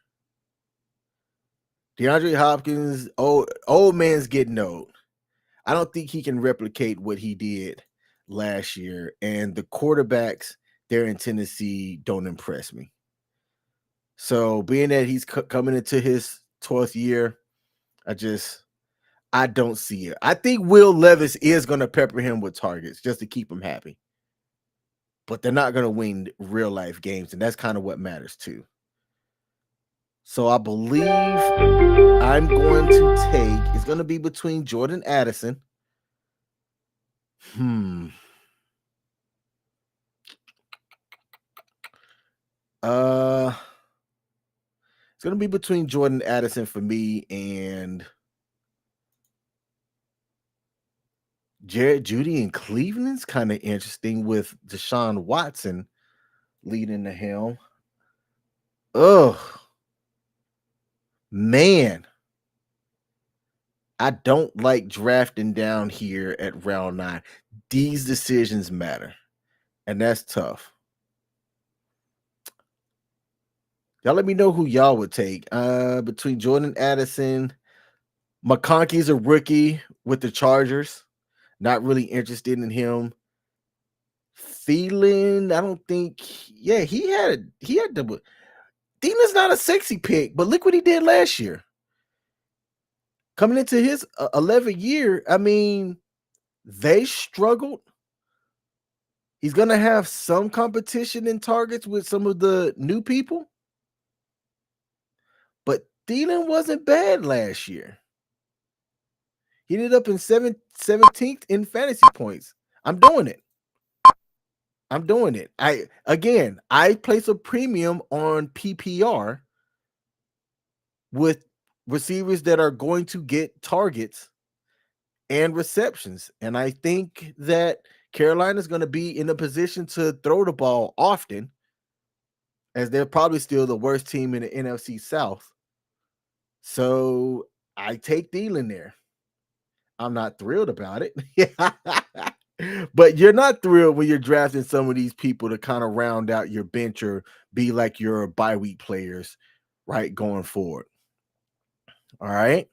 DeAndre Hopkins, old man's getting old. I don't think he can replicate what he did last year. And the quarterbacks there in Tennessee don't impress me. So being that he's coming into his 12th year, I don't see it. I think Will Levis is going to pepper him with targets just to keep him happy. But they're not going to win real life games, and that's kind of what matters too. So I believe I'm going to take, it's going to be between Jordan Addison. It's going to be between Jordan Addison for me and Jared Judy in Cleveland's kind of interesting with Deshaun Watson leading the helm. Oh, man. I don't like drafting down here at round 9. These decisions matter, and that's tough. Y'all let me know who y'all would take. Between Jordan Addison, McConkey's a rookie with the Chargers. Not really interested in him. Thielen, I don't think. Yeah, he had the. Thielen's not a sexy pick, but look what he did last year. Coming into his 11th year, I mean, they struggled. He's going to have some competition in targets with some of the new people. But Thielen wasn't bad last year. He ended up in 17th in fantasy points. I'm doing it. I place a premium on PPR with receivers that are going to get targets and receptions. And I think that Carolina is going to be in a position to throw the ball often, as they're probably still the worst team in the NFC South. So I take Thielen there. I'm not thrilled about it. But you're not thrilled when you're drafting some of these people to kind of round out your bench or be like your bye week players, right, going forward. All right.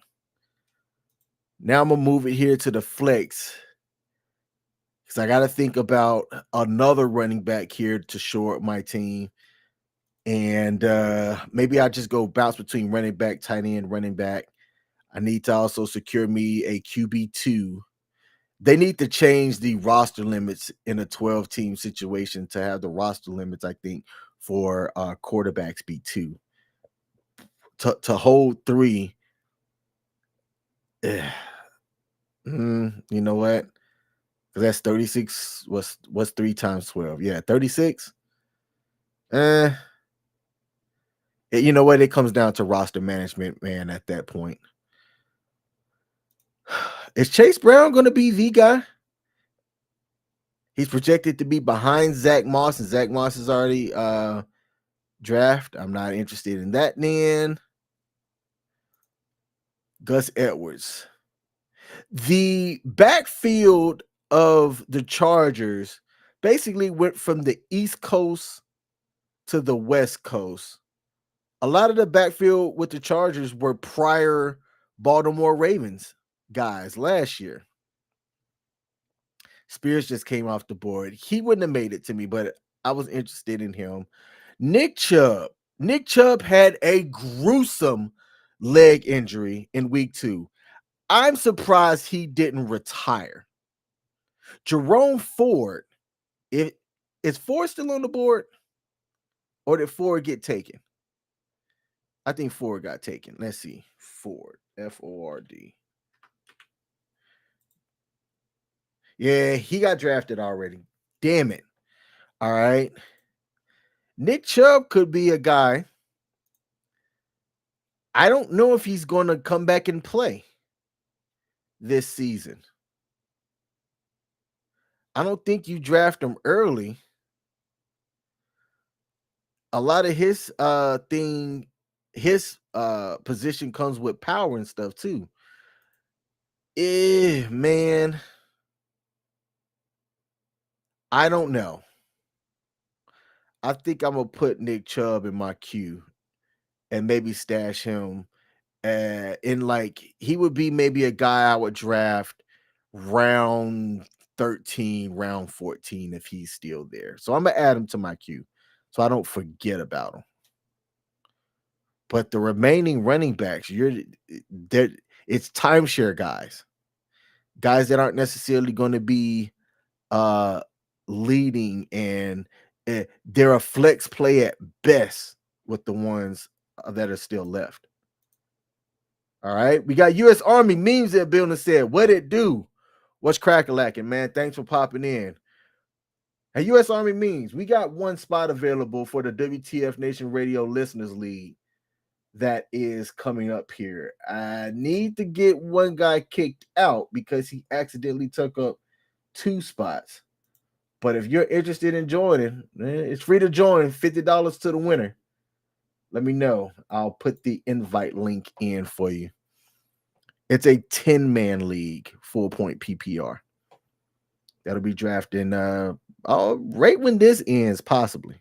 Now I'm going to move it here to the flex, because I got to think about another running back here to shore up my team. And maybe I'll just go bounce between running back, tight end, running back. I need to also secure me a QB2. They need to change the roster limits in a 12-team situation to have the roster limits, I think, for quarterbacks be 2. To hold 3. You know what? Because that's 36. What's 3 times 12? Yeah, 36. You know what? It comes down to roster management, man, at that point. Is Chase Brown going to be the guy? He's projected to be behind Zach Moss, and Zach Moss is already draft. I'm not interested in that. Then Gus Edwards. The backfield of the Chargers basically went from the East Coast to the West Coast. A lot of the backfield with the Chargers were prior Baltimore Ravens guys last year. Spears just came off the board. He wouldn't have made it to me, but I was interested in him. Nick Chubb. Nick Chubb had a gruesome leg injury in week 2. I'm surprised he didn't retire. Jerome Ford. Is Ford still on the board? Or did Ford get taken? I think Ford got taken. Let's see. Ford. Ford. Yeah, he got drafted already. Damn it. All right. Nick Chubb could be a guy. I don't know if he's going to come back and play this season. I don't think you draft him early. A lot of his position comes with power and stuff too. Man, I don't know. I think I'm gonna put Nick Chubb in my queue and maybe stash him. He would be maybe a guy I would draft round 13, round 14 if he's still there. So I'm gonna add him to my queue so I don't forget about him. But the remaining running backs, it's timeshare guys that aren't necessarily going to be leading, and they're a flex play at best with the ones that are still left. All right, we got U.S. Army memes that building said, "What it do? What's crack-a-lacking, man? Thanks for popping in." Hey, U.S. Army memes, we got one spot available for the WTF Nation Radio Listeners League that is coming up here. I need to get one guy kicked out because he accidentally took up 2 spots. But if you're interested in joining, it's free to join. $50 to the winner. Let me know. I'll put the invite link in for you. It's a 10-man league, full point PPR. That'll be drafting right when this ends, possibly.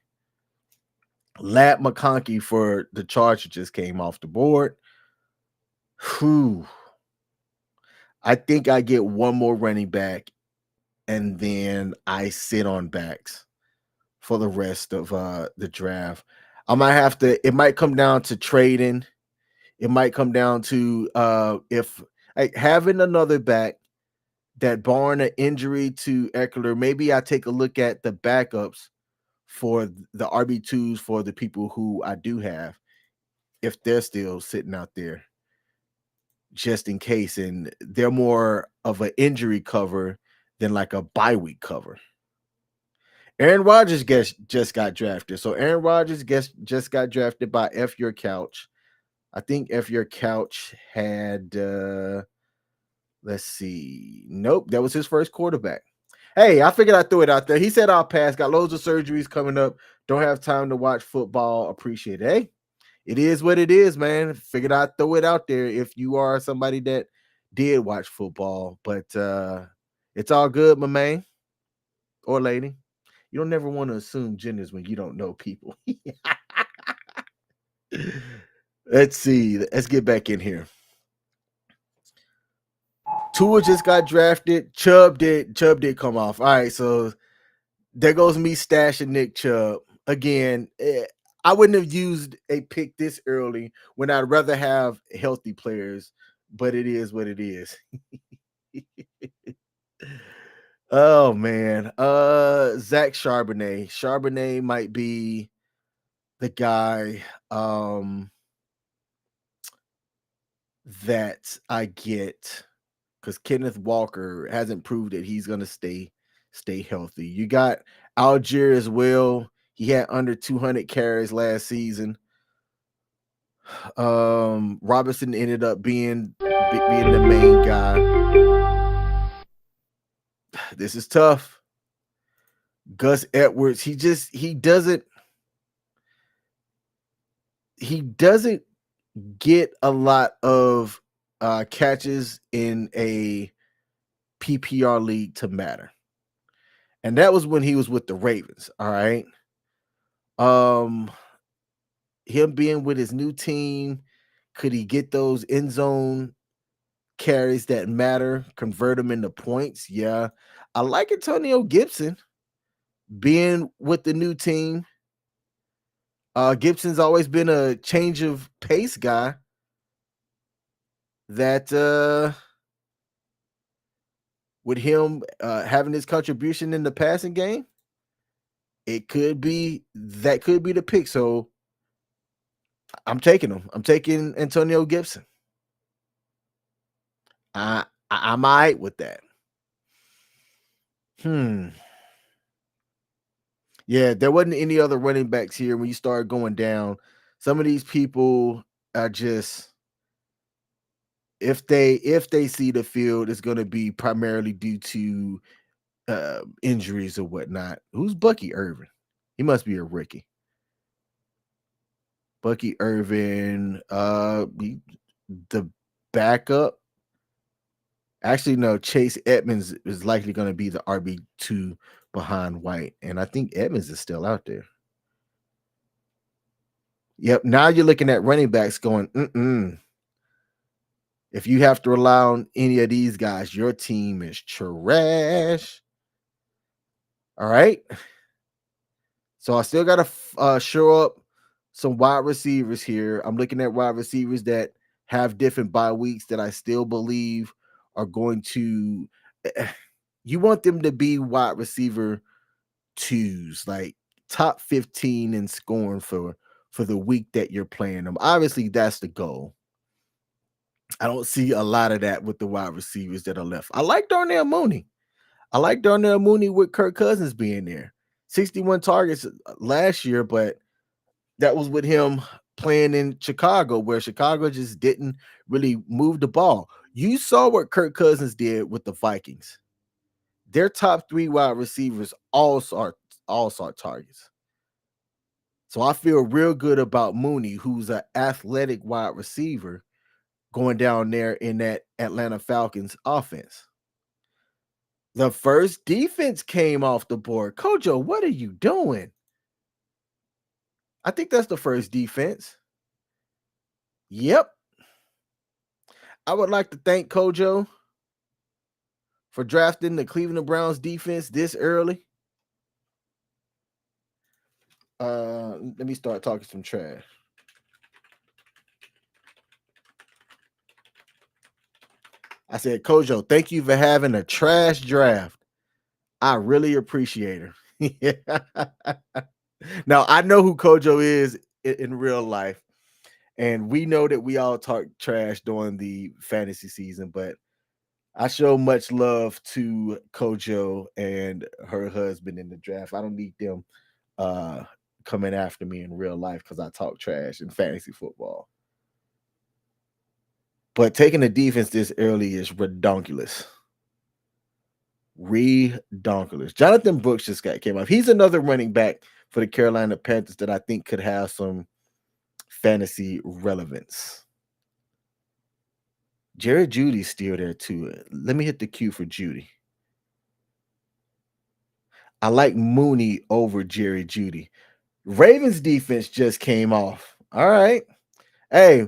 Lab McConkey for the Chargers just came off the board. Whew. I think I get one more running back, and then I sit on backs for the rest of the draft. I might have to. It might come down to trading. It might come down to if having another back that, barring an injury to Eckler, maybe I take a look at the backups for the RB2s for the people who I do have, if they're still sitting out there, just in case. And they're more of an injury cover than like a bye week cover. Aaron Rodgers just got drafted. So Aaron Rodgers just got drafted by F Your Couch. I think F Your Couch had let's see. Nope, that was his first quarterback. Hey, I figured I threw it out there. He said I'll pass. Got loads of surgeries coming up. Don't have time to watch football. Appreciate it. Hey, it is what it is, man. Figured I'd throw it out there if you are somebody that did watch football. But it's all good, my man or lady. You don't never want to assume genders when you don't know people. Let's see. Let's get back in here. Tua just got drafted. Chubb did come off. All right, so there goes me stashing Nick Chubb. Again, I wouldn't have used a pick this early when I'd rather have healthy players, but it is what it is. Oh man. Zach Charbonnet. Charbonnet might be the guy that I get, because Kenneth Walker hasn't proved that he's gonna stay healthy. You got Algier as well. He had under 200 carries last season. Robinson ended up being the main guy. This is tough. Gus Edwards, he doesn't get a lot of catches in a PPR league to matter. And that was when he was with the Ravens. All right. Um, him being with his new team, could he get those end zone carries that matter, convert them into points? Yeah. I like Antonio Gibson being with the new team. Gibson's always been a change of pace guy that with him having his contribution in the passing game, it could be the pick. So I'm taking him. I'm taking Antonio Gibson. I'm all right with that. Yeah, there wasn't any other running backs here when you start going down. Some of these people are just if they see the field, it's going to be primarily due to injuries or whatnot. Who's Bucky Irvin? He must be a rookie. Bucky Irvin, the backup. Actually, no, Chase Edmonds is likely going to be the RB2 behind White. And I think Edmonds is still out there. Yep. Now you're looking at running backs going, if you have to rely on any of these guys, your team is trash. All right. So I still got to show up some wide receivers here. I'm looking at wide receivers that have different bye weeks that I still believe are going to. You want them to be wide receiver twos, like top 15 in scoring for the week that you're playing them. Obviously, that's the goal. I don't see a lot of that with the wide receivers that are left. I like Darnell Mooney. With Kirk Cousins being there. 61 targets last year, but that was with him playing in Chicago, where Chicago just didn't really move the ball. You saw what Kirk Cousins did with the Vikings. Their top 3 wide receivers all saw targets. So I feel real good about Mooney, who's an athletic wide receiver, going down there in that Atlanta Falcons offense. The first defense came off the board. Kojo, what are you doing? I think that's the first defense. Yep. I would like to thank Kojo for drafting the Cleveland Browns defense this early. Let me start talking some trash. I said, Kojo, thank you for having a trash draft. I really appreciate it. Now, I know who Kojo is in real life, and we know that we all talk trash during the fantasy season, but I show much love to Kojo and her husband in the draft. I don't need them coming after me in real life because I talk trash in fantasy football. But taking the defense this early is redonkulous. Jonathan Brooks just came up. He's another running back for the Carolina Panthers that I think could have some fantasy relevance. Jerry Jeudy's still there too. Let me hit the cue for Jeudy. I like Mooney over Jerry Jeudy. Ravens defense just came off. All right. Hey,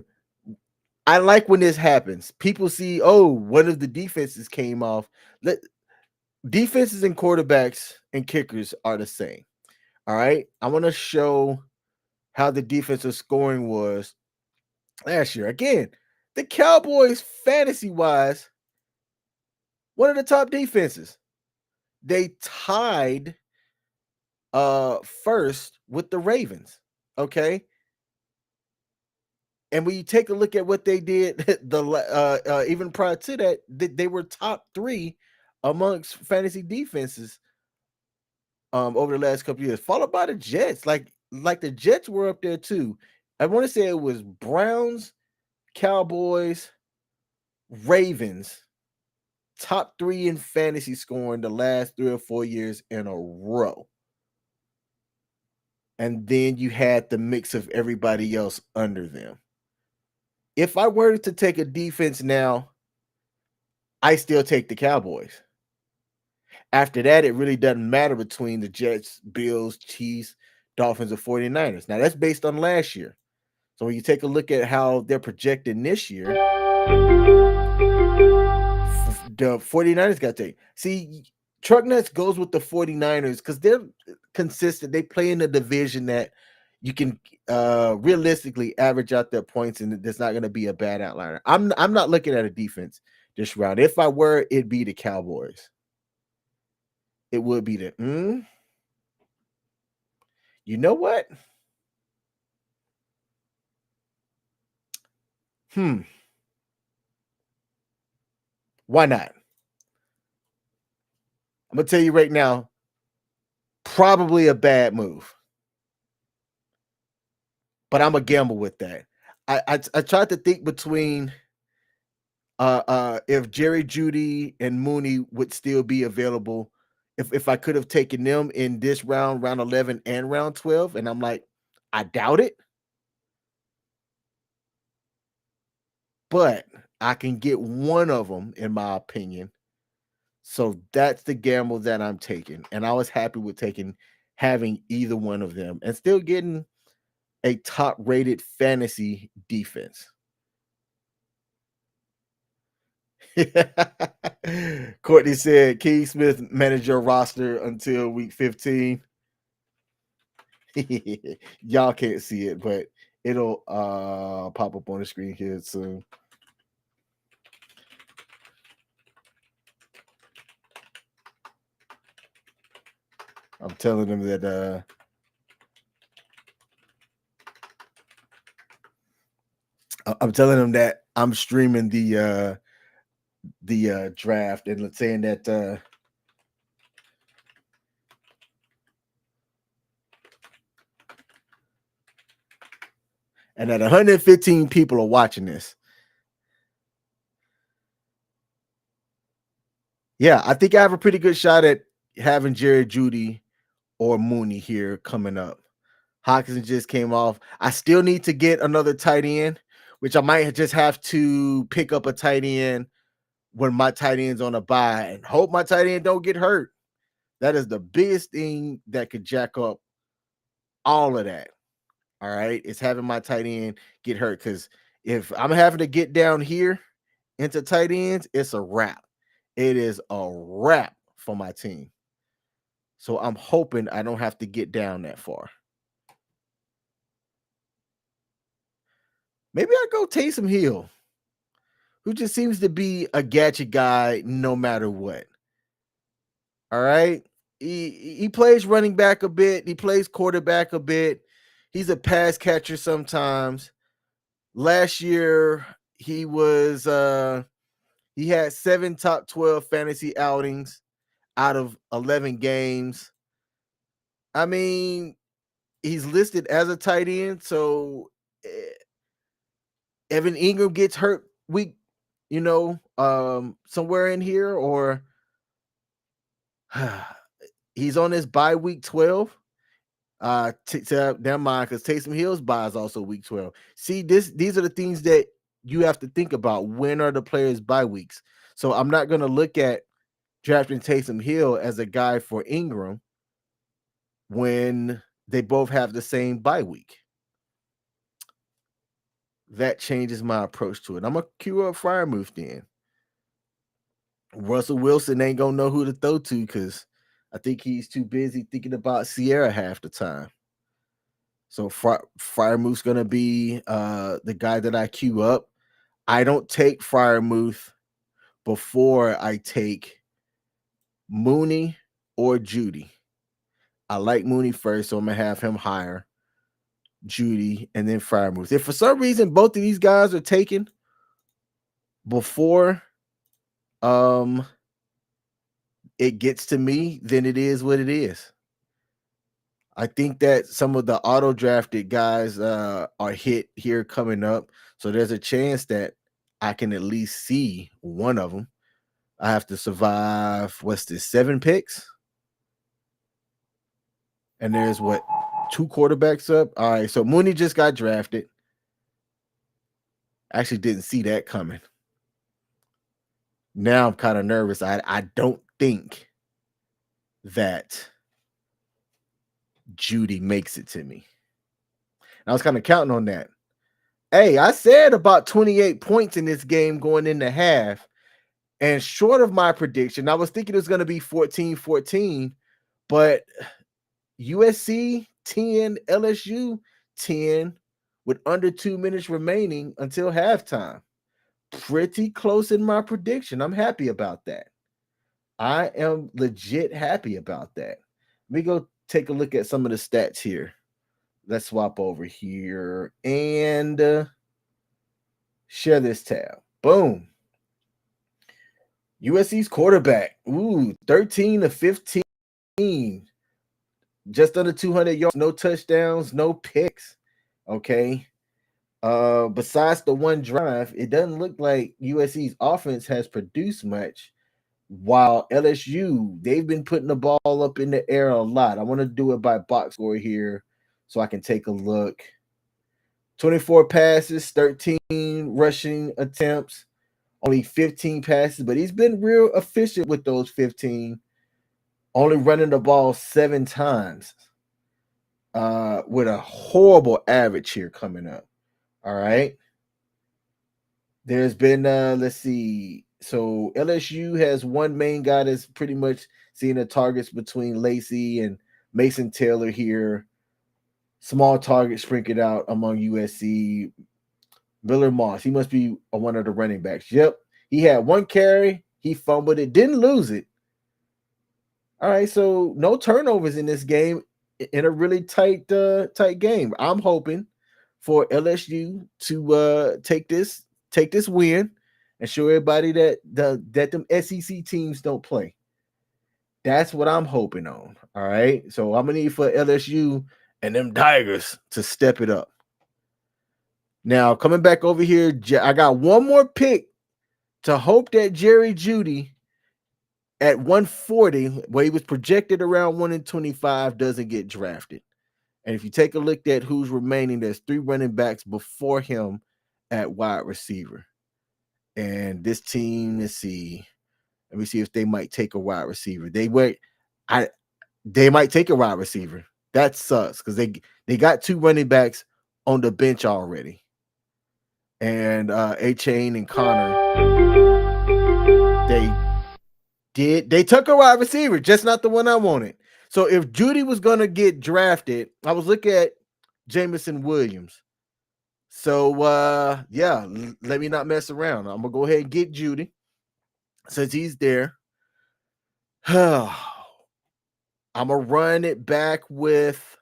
I like when this happens. People see, one of the defenses came off. Defenses and quarterbacks and kickers are the same. All right. I want to show how the defensive scoring was last year. Again, the Cowboys, fantasy-wise, one of the top defenses. They tied first with the Ravens. Okay. And when you take a look at what they did, even prior to that, they were top 3 amongst fantasy defenses over the last couple of years, followed by the Jets. Like the Jets were up there too. I want to say it was Browns, Cowboys, Ravens, top 3 in fantasy scoring the last 3 or 4 years in a row. And then you had the mix of everybody else under them. If I were to take a defense now, I still take the Cowboys. After that, it really doesn't matter between the Jets, Bills, Chiefs, Dolphins, or 49ers. Now, that's based on last year. So when you take a look at how they're projecting this year, the 49ers got to take. See, Truck Nuts goes with the 49ers because they're consistent. They play in a division that you can realistically average out their points, and there's not going to be a bad outliner. I'm not looking at a defense this round. If I were, it'd be the Cowboys. It would be the you know what? Why not? I'm gonna tell you right now, probably a bad move, but I'm a gamble with that. I tried to think between if Jerry Judy and Mooney would still be available, if I could have taken them in this round 11 and round 12, and I'm like, I doubt it, but I can get one of them in my opinion. So that's the gamble that I'm taking, and I was happy with having either one of them and still getting a top rated fantasy defense. Courtney said Keith Smith managed your roster until week 15. Y'all can't see it, but it'll pop up on the screen here soon. I'm telling them that I'm streaming the draft and saying that and that 115 people are watching this. Yeah, I think I have a pretty good shot at having Jerry Judy or Mooney here coming up. Hawkinson just came off. I still need to get another tight end, which I might just have to pick up a tight end when my tight end's on a bye and hope my tight end don't get hurt. That is the biggest thing that could jack up all of that. All right. It's having my tight end get hurt. Because if I'm having to get down here into tight ends, it's a wrap. It is a wrap for my team. So I'm hoping I don't have to get down that far. Maybe I go Taysom Hill, who just seems to be a gadget guy no matter what. All right. He plays running back a bit. He plays quarterback a bit. He's a pass catcher sometimes. Last year, he was he had 7 top 12 fantasy outings out of 11 games. I mean, he's listed as a tight end, so Evan Ingram gets hurt week, somewhere in here, or he's on his bye week 12. Never mind, because Taysom Hill's bye is also week 12. See, these are the things that you have to think about. When are the players' bye weeks? So I'm not going to look at drafting Taysom Hill as a guy for Ingram when they both have the same bye week. That changes my approach to it. I'm going to queue up Freiermuth then. Russell Wilson ain't going to know who to throw to because I think he's too busy thinking about Sierra half the time. So Freiermuth's going to be the guy that I queue up. I don't take Freiermuth before I take Mooney or Judy. I like Mooney first, so I'm going to have him higher. Judy, and then Freiermuth. If for some reason both of these guys are taken before it gets to me, then it is what it is. I think that some of the auto drafted guys are hit here coming up. So there's a chance that I can at least see one of them. I have to survive, what's this, 7 picks? And there's what, 2 quarterbacks up? All right, so Mooney just got drafted. I actually didn't see that coming. Now I'm kind of nervous. I don't think that Judy makes it to me. I was kind of counting on that. Hey, I said about 28 points in this game going into half. And short of my prediction, I was thinking it was going to be 14-14, but USC 10, LSU 10 with under 2 minutes remaining until halftime. Pretty close in my prediction. I'm happy about that. I am legit happy about that. Let me go take a look at some of the stats here. Let's swap over here and share this tab. Boom. USC's quarterback. 13 of 15. Just under 200 yards, no touchdowns, no picks. Okay. Besides the one drive, it doesn't look like USC's offense has produced much. While LSU, they've been putting the ball up in the air a lot. I want to do it by box score here so I can take a look. 24 passes, 13 rushing attempts, only 15 passes, but he's been real efficient with those 15. Only running the ball 7 times. With a horrible average here coming up. All right. There's been let's see. So LSU has one main guy that's pretty much seeing the targets between Lacey and Mason Taylor here. Small target sprinkled out among USC. Miller Moss, he must be one of the running backs. Yep. He had 1 carry. He fumbled it, didn't lose it. All right, so no turnovers in this game in a really tight game. I'm hoping for LSU to take this win and show everybody that them SEC teams don't play. That's what I'm hoping on. All right. So I'm gonna need for LSU and them Tigers to step it up. Now coming back over here, I got one more pick to hope that Jerry Jeudy at 140, where he was projected around 125, doesn't get drafted. And if you take a look at who's remaining, there's 3 running backs before him at wide receiver. And this team, let's see. Let me see if they might take a wide receiver. They might take a wide receiver. That sucks because they got 2 running backs on the bench already. And A-Chain and Connor, they took a wide receiver, just not the one I wanted. So if Judy was going to get drafted, I was looking at Jameson Williams. So, yeah, let me not mess around. I'm going to go ahead and get Judy since he's there. I'm going to run it back with,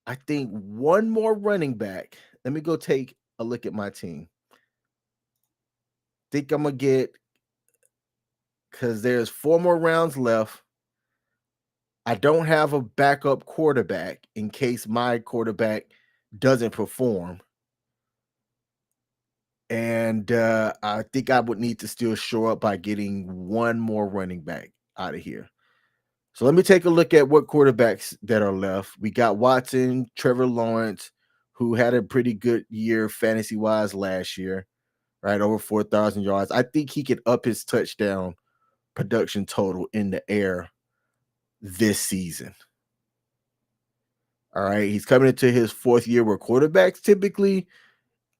I think, one more running back. Let me go take a look at my team. Think I'm going to get, because there's 4 more rounds left. I don't have a backup quarterback in case my quarterback doesn't perform. And I think I would need to still shore up by getting one more running back out of here. So let me take a look at what quarterbacks that are left. We got Watson, Trevor Lawrence, who had a pretty good year fantasy-wise last year, right? Over 4,000 yards. I think he could up his touchdown production total in the air this season. All right. He's coming into his 4th year where quarterbacks typically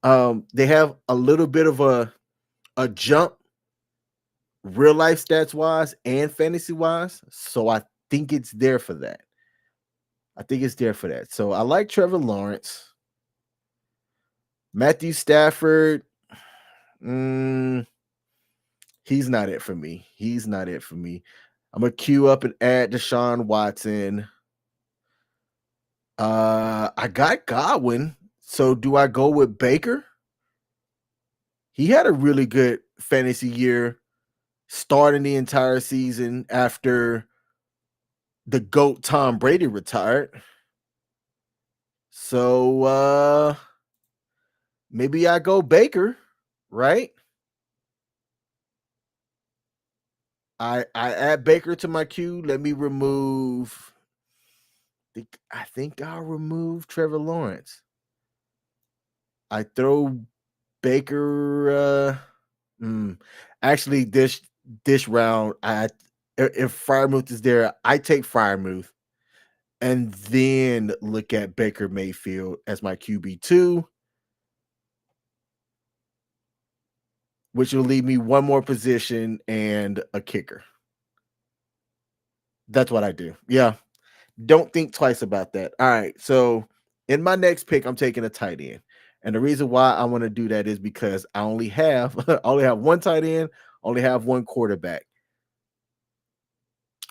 they have a little bit of a jump real life stats wise and fantasy wise. So I think it's there for that. So I like Trevor Lawrence. Matthew Stafford. He's not it for me. I'm going to queue up and add Deshaun Watson. I got Godwin. So do I go with Baker? He had a really good fantasy year starting the entire season after the GOAT Tom Brady retired. So maybe I go Baker, right? I add Baker to my queue. Let me remove. I think I'll remove Trevor Lawrence. I throw Baker. Actually, this round, if Freiermuth is there, I take Freiermuth, and then look at Baker Mayfield as my QB2, which will leave me one more position and a kicker. That's what I do. Yeah. Don't think twice about that. All right. So in my next pick, I'm taking a tight end. And the reason why I want to do that is because I only have one tight end, only have one quarterback.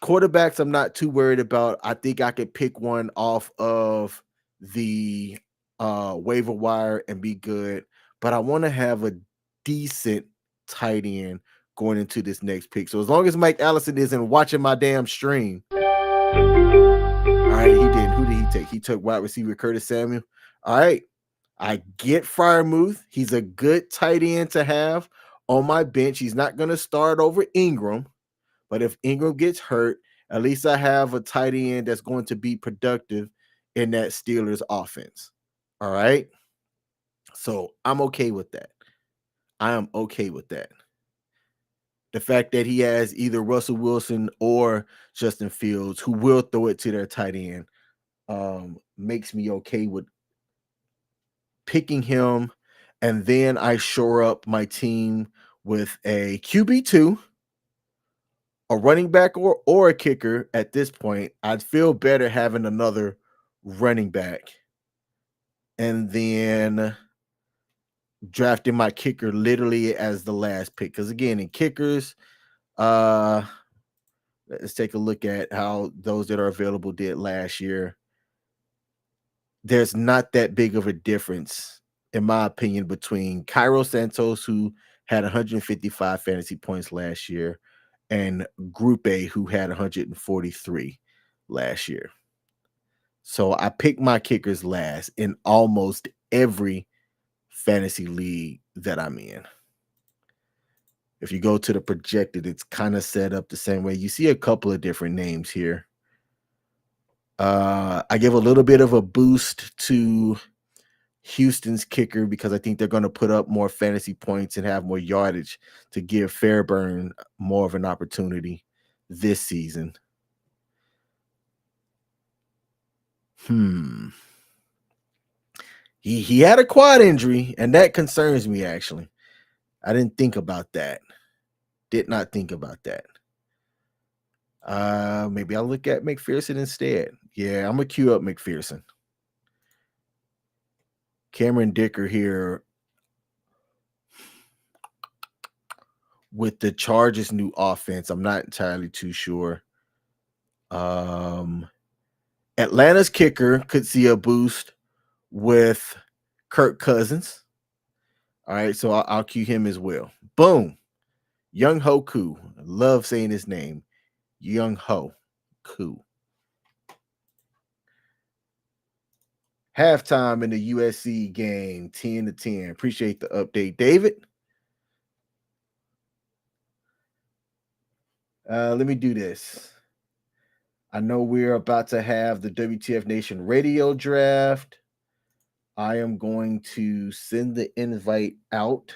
Quarterbacks, I'm not too worried about. I think I could pick one off of the waiver wire and be good. But I want to have a decent tight end going into this next pick. So as long as Mike Allison isn't watching my damn stream. All right, he did. Who did he take? He took wide receiver Curtis Samuel. All right. I get Freiermuth. He's a good tight end to have on my bench. He's not going to start over Ingram. But if Ingram gets hurt, at least I have a tight end that's going to be productive in that Steelers offense. All right. So I'm okay with that. I am okay with that. The fact that he has either Russell Wilson or Justin Fields, who will throw it to their tight end, makes me okay with picking him. And then I shore up my team with a QB2, a running back or a kicker. At this point, I'd feel better having another running back and then drafting my kicker literally as the last pick. Because again, in kickers, let's take a look at how those that are available did last year. There's not that big of a difference, in my opinion, between Cairo Santos, who had 155 fantasy points last year, and Group A, who had 143 last year. So I picked my kickers last in almost every fantasy league that I'm in. If you go to the projected, it's kind of set up the same way. You see a couple of different names here. I give a little bit of a boost to Houston's kicker because I think they're going to put up more fantasy points and have more yardage to give Fairburn more of an opportunity this season. He had a quad injury, and that concerns me, actually. I didn't think about that. Did not think about that. Maybe I'll look at McPherson instead. Yeah, I'm going to queue up McPherson. Cameron Dicker here with the Chargers' new offense. I'm not entirely too sure. Atlanta's kicker could see a boost with Kirk Cousins. All right, so I'll cue him as well. Boom. Young Ho Koo. I love saying his name. Young Ho Koo. Halftime in the USC game, 10-10. Appreciate the update, David. Let me do this. I know we're about to have the WTF Nation radio draft. I am going to send the invite out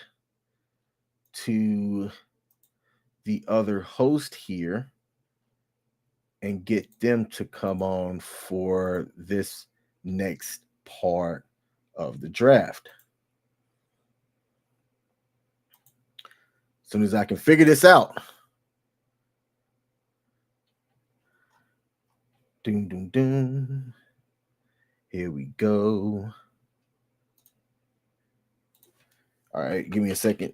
to the other host here and get them to come on for this next part of the draft. As soon as I can figure this out. Doom, doom, doom. Here we go. All right, give me a second.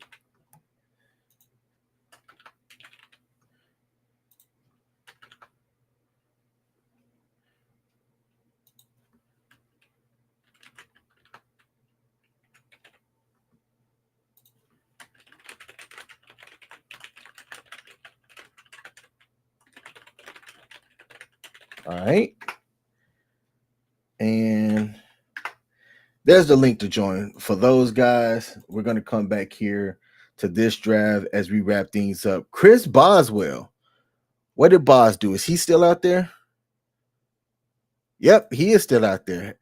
All right. And there's the link to join. For those guys, we're going to come back here to this draft as we wrap things up. Chris Boswell. What did Bos do? Is he still out there? Yep, he is still out there.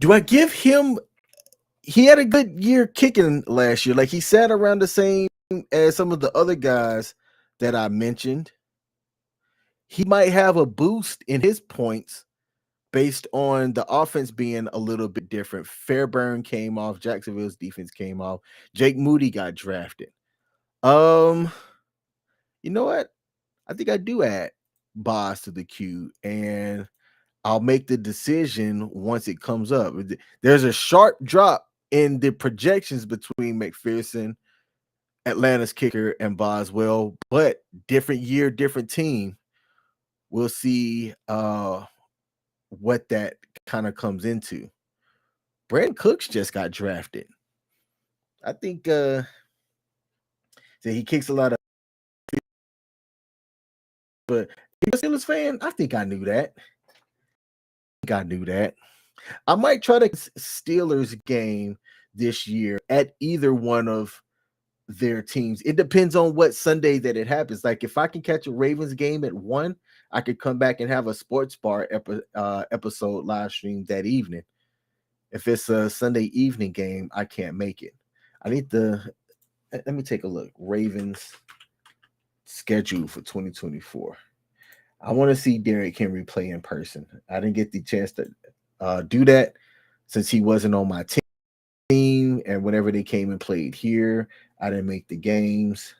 Do I give him? He had a good year kicking last year. Like, he sat around the same as some of the other guys that I mentioned. He might have a boost in his points based on the offense being a little bit different. Fairburn came off, Jacksonville's defense came off. Jake Moody got drafted. You know what? I think I do add Boss to the queue, and I'll make the decision once it comes up. There's a sharp drop in the projections between McPherson, Atlanta's kicker, and Boswell, but different year, different team. We'll see what that kind of comes into. Brandon Cooks just got drafted. I think so he kicks a lot of, but if you're a Steelers fan, I think I knew that. I might try the Steelers game this year at either one of their teams. It depends on what Sunday that it happens. Like, if I can catch a Ravens game at 1, I could come back and have a sports bar episode live stream that evening. If it's a Sunday evening game, I can't make it. I need to let me take a look. Ravens schedule for 2024. I want to see Derrick Henry play in person. I didn't get the chance to do that since he wasn't on my team, and whenever they came and played here, I didn't make the games.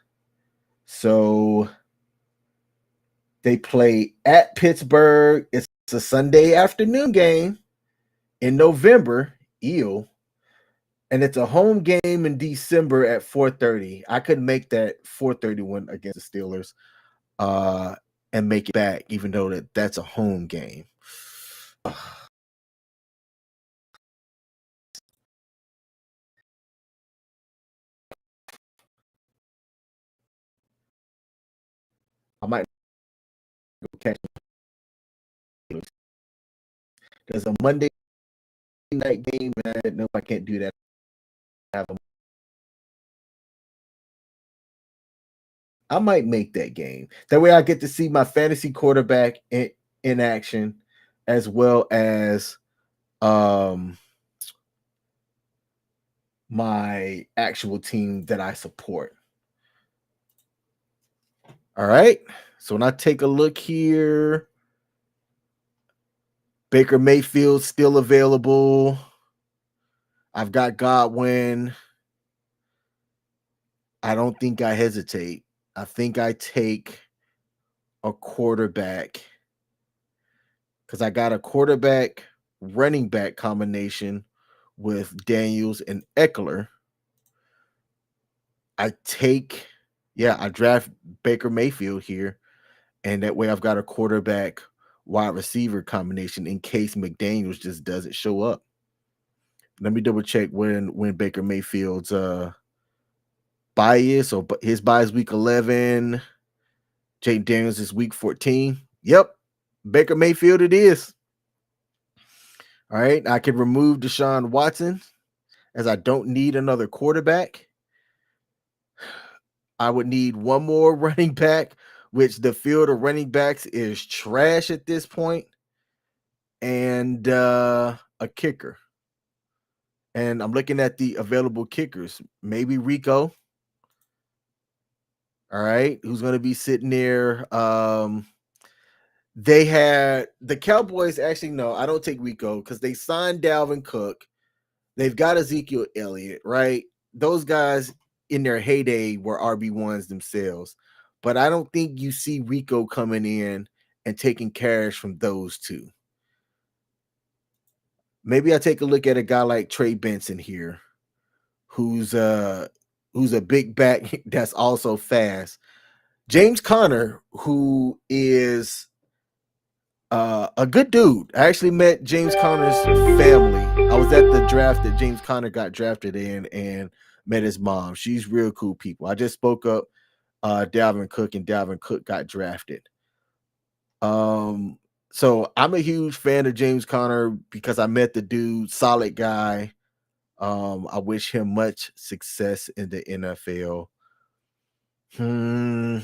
So they play at Pittsburgh. It's a Sunday afternoon game in November. And it's a home game in December at 4:30. I couldn't make that 4:30 one against the Steelers and make it back, even though that's a home game. I might go catch them. There's a Monday night game, and I didn't know if I can't do that. I might make that game. That way I get to see my fantasy quarterback in action, as well as my actual team that I support. All right. So when I take a look here, Baker Mayfield still available. I've got Godwin. I don't think I hesitate. I think I take a quarterback because I got a quarterback running back combination with Daniels and Eckler. I draft Baker Mayfield here, and that way I've got a quarterback wide receiver combination in case McDaniels just doesn't show up. Let me double check when Baker Mayfield's bye is. So his bye is week 11. Jake Daniels is week 14. Yep, Baker Mayfield it is. All right, I can remove Deshaun Watson as I don't need another quarterback. I would need one more running back, which the field of running backs is trash at this point, and a kicker. And I'm looking at the available kickers. Maybe Rico. All right, who's going to be sitting there? They had the Cowboys. Actually, no, I don't take Rico because they signed Dalvin Cook. They've got Ezekiel Elliott, right? Those guys in their heyday were RB1s themselves. But I don't think you see Rico coming in and taking cash from those two. Maybe I take a look at a guy like Trey Benson here, who's a big back that's also fast. James Conner, who is a good dude. I actually met James Conner's family. I was at the draft that James Conner got drafted in and met his mom. She's real cool people. I just spoke up Dalvin Cook, and Dalvin Cook got drafted. So I'm a huge fan of James Conner because I met the dude, solid guy. I wish him much success in the NFL. Hmm.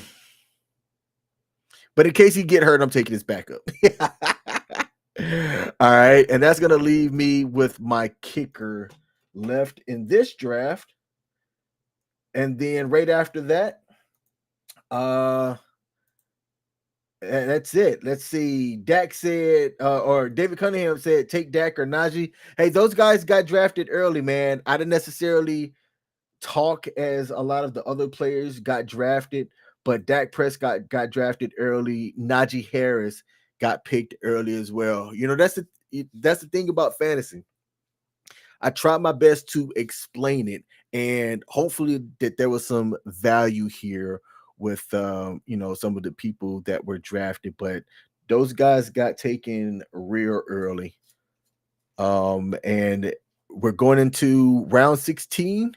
But in case he get hurt, I'm taking his backup. All right, and that's gonna leave me with my kicker left in this draft, and then right after that, uh, that's it. Let's see. Dak said, or David Cunningham said, take Dak or Najee. Hey, those guys got drafted early, man. I didn't necessarily talk as a lot of the other players got drafted, but Dak Prescott got drafted early. Najee Harris got picked early as well. You know, that's the thing about fantasy. I tried my best to explain it, and hopefully that there was some value here with some of the people that were drafted, but those guys got taken real early. And we're going into round 16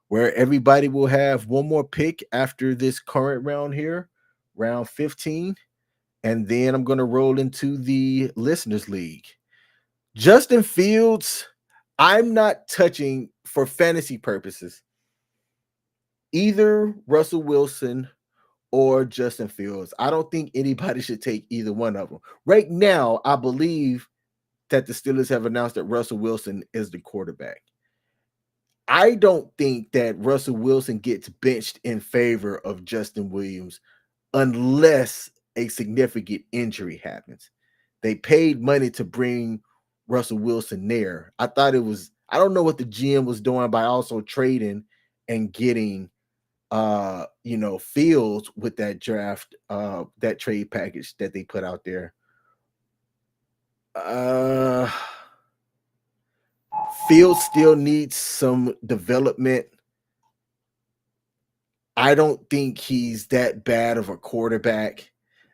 where everybody will have one more pick after this current round here, round 15. And then I'm going to roll into the Listeners League. Justin Fields, I'm not touching for fantasy purposes either Russell Wilson or Justin Fields. I don't think anybody should take either one of them. Right now, I believe that the Steelers have announced that Russell Wilson is the quarterback. I don't think that Russell Wilson gets benched in favor of Justin Williams unless a significant injury happens. They paid money to bring Russell Wilson there. I don't know what the GM was doing by also trading and getting Fields with that draft, that trade package that they put out there. Fields still needs some development. I don't think he's that bad of a quarterback.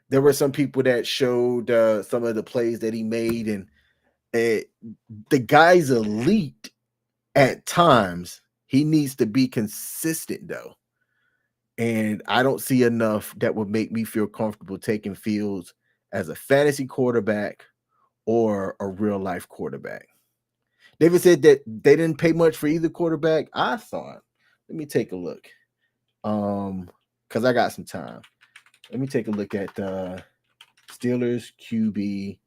There were some people that showed some of the plays that he made, and the guy's elite at times. He needs to be consistent, though. And I don't see enough that would make me feel comfortable taking Fields as a fantasy quarterback or a real life quarterback. David said that they didn't pay much for either quarterback. I thought, let me take a look. Because I got some time. Let me take a look at Steelers QB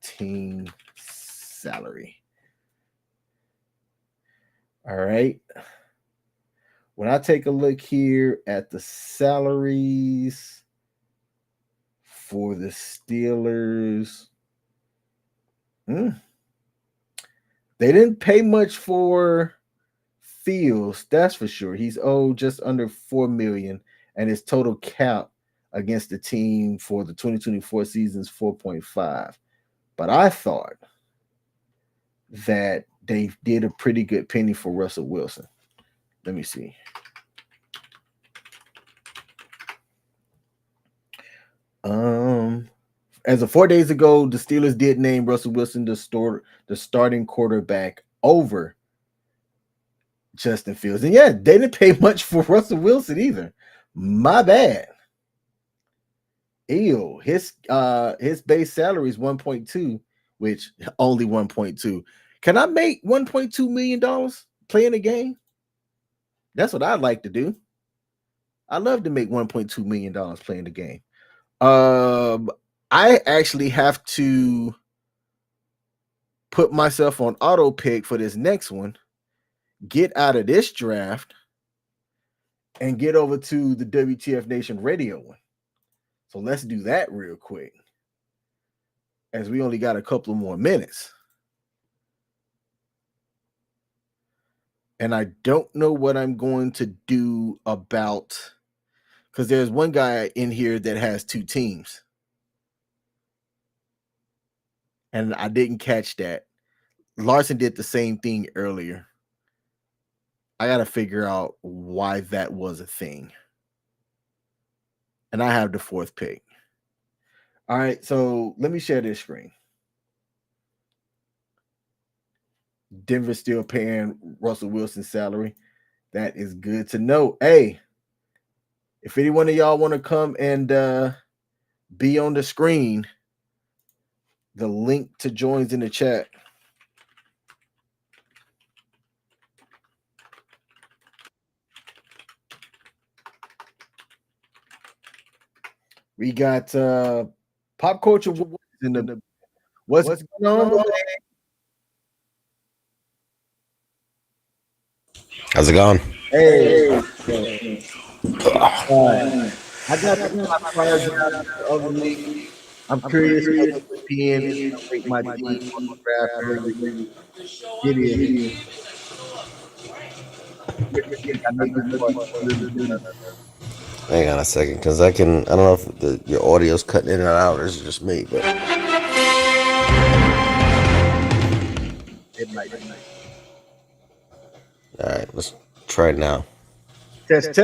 team salary. All right. When I take a look here at the salaries for the Steelers, they didn't pay much for Fields, that's for sure. He's owed just under $4 million, and his total cap against the team for the 2024 season is 4.5. But I thought that they did a pretty good penny for Russell Wilson. Let me see. As of 4 days ago, the Steelers did name Russell Wilson the starting quarterback over Justin Fields. And yeah, they didn't pay much for Russell Wilson either. My bad. Ew. His base salary is 1.2, which only 1.2. Can I make $1.2 million playing a game? That's what I'd like to do. I love to make $1.2 million playing the game. I actually have to put myself on auto pick for this next one, get out of this draft, and get over to the WTF Nation radio one. So let's do that real quick, as we only got a couple more minutes. And I don't know what I'm going to do about, because there's one guy in here that has two teams. And I didn't catch that. Larson did the same thing earlier. I got to figure out why that was a thing. And I have the fourth pick. All right, so let me share this screen. Denver still paying Russell Wilson's salary. That is good to know. Hey, if any one of y'all want to come and be on the screen. The link to joins in the chat. We got pop culture in the what's going on? How's it going? Hey, I got the top prior draft of the league. I'm curious how ESPN is going to rate my team on the draft early. It is. I know you question. Hang on a second, because I don't know if your audio's cutting in and out or is it just me, but. It might be. All right, let's try it now. Test.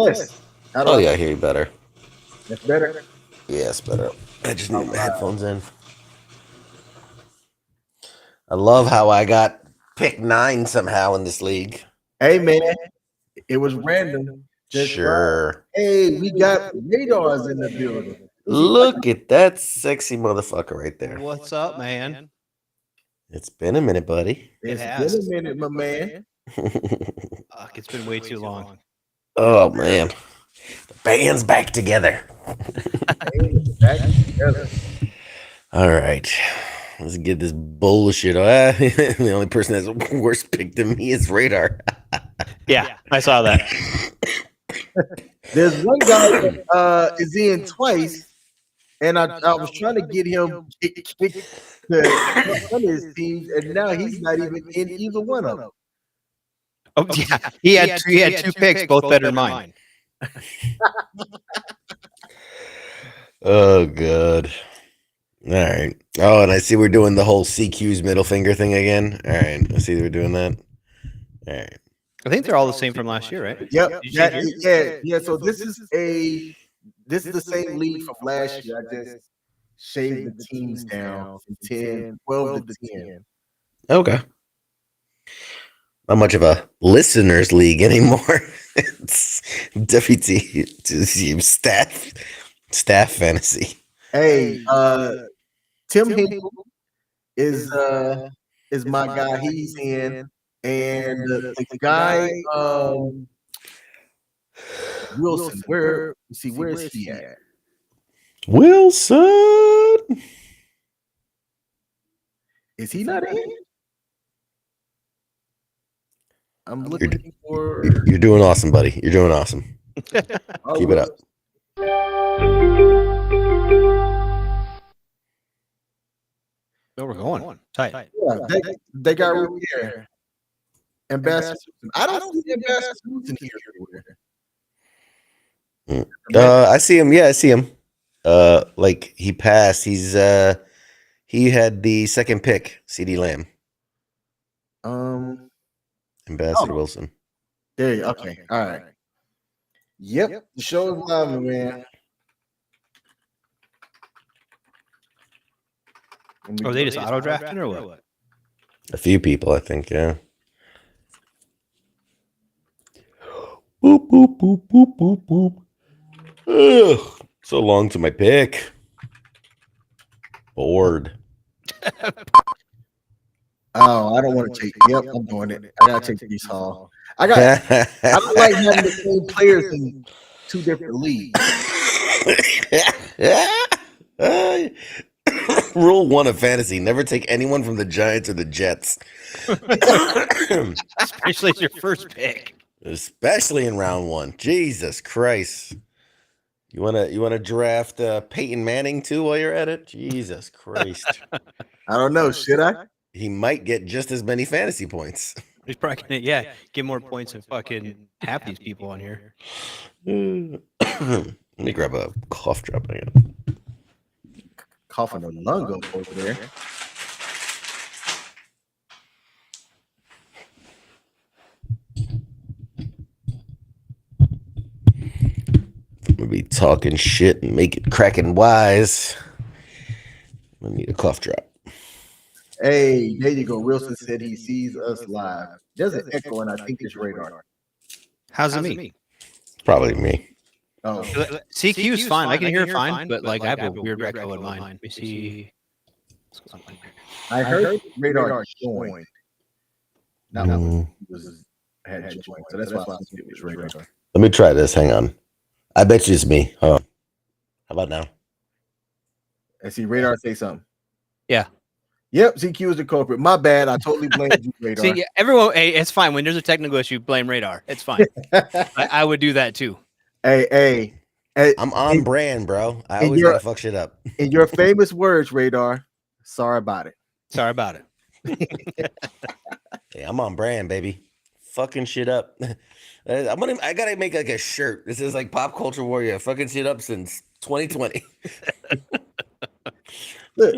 Oh, yeah, I hear you better. That's better? Yeah, it's better. I just need my headphones in. I love how I got pick 9 somehow in this league. Hey, man, it was random. Just sure. Right. Hey, we got radars in the building. Look at that sexy motherfucker right there. What's up, man? It's been a minute, buddy. It's been a minute, my man. It's been way too long. Oh, man. The band's back together. All right. Let's get this bullshit. The only person that's worse pick than me is Radar. Yeah, I saw that. There's one guy that is in twice, and I was trying to get him kicked to one of his teams, and now he's not even in either one of them. Oh yeah, he had two picks, both better than mine. Oh, good. All right. Oh, and I see we're doing the whole CQ's middle finger thing again. All right. I see we're doing that. All right. I think they're all the same from last year, right? Yep. Yeah. So this is the same league from last year. I just shaved the teams down from 12 to 10. Okay. Not much of a listeners league anymore. It's WTF staff fantasy. Hey, Tim Hinkle is my guy. He's in, and the guy Wilson. Where is he at? Wilson. Is he not in? I'm looking for. You're doing awesome, buddy. You're doing awesome. Keep it up. No, we're going. Tight. Yeah, they got right here. Ambassador. I don't see Ambassador in here everywhere. I see him. Yeah, I see him. Like he passed. He had the second pick, CD Lamb. Ambassador Wilson. There you go. Okay. All right. Yep. The show is live, man. Oh, they just auto drafting or what? A few people, I think. Yeah. Boop boop boop boop boop boop. Ugh, so long to my pick. Bored. Oh, I don't want to take. Yep, I'm doing it. I gotta take these Hall. I don't like having the same players in two different leagues. Rule 1 of fantasy: never take anyone from the Giants or the Jets. Especially as your first pick. Especially in round 1. Jesus Christ. You wanna draft Peyton Manning too while you're at it? Jesus Christ. I don't know. Should I? He might get just as many fantasy points. He's probably gonna, get more points than fucking half these people on here. Let me grab a cough drop again. Coughing a lung up over there. I'm gonna be talking shit and cracking wise. I need a cough drop. Hey, there you go. Wilson said he sees us live. There's an echo, and I think it's Radar. How's it me? Probably me. Oh, CQ is fine. I can hear it fine, but like I have a weird echo in mine. Let me see. What's going on here? I heard radar joined. That Mm. was had joined, so that's why I think it was radar. Let me try this. Hang on. I bet you it's me. Hold on. How about now? I see radar say something. Yeah. Yep, CQ is the culprit. My bad. I totally blamed you, radar. See, everyone, hey, it's fine. When there's a technical issue, blame radar. It's fine. I would do that too. Hey, I'm on brand, bro. I in always your- gotta fuck shit up. in your famous words, radar. Sorry about it. Sorry about it. Hey, I'm on brand, baby. Fucking shit up. I gotta make like a shirt. This is like Pop Culture Warrior. Fucking shit up since 2020. Look,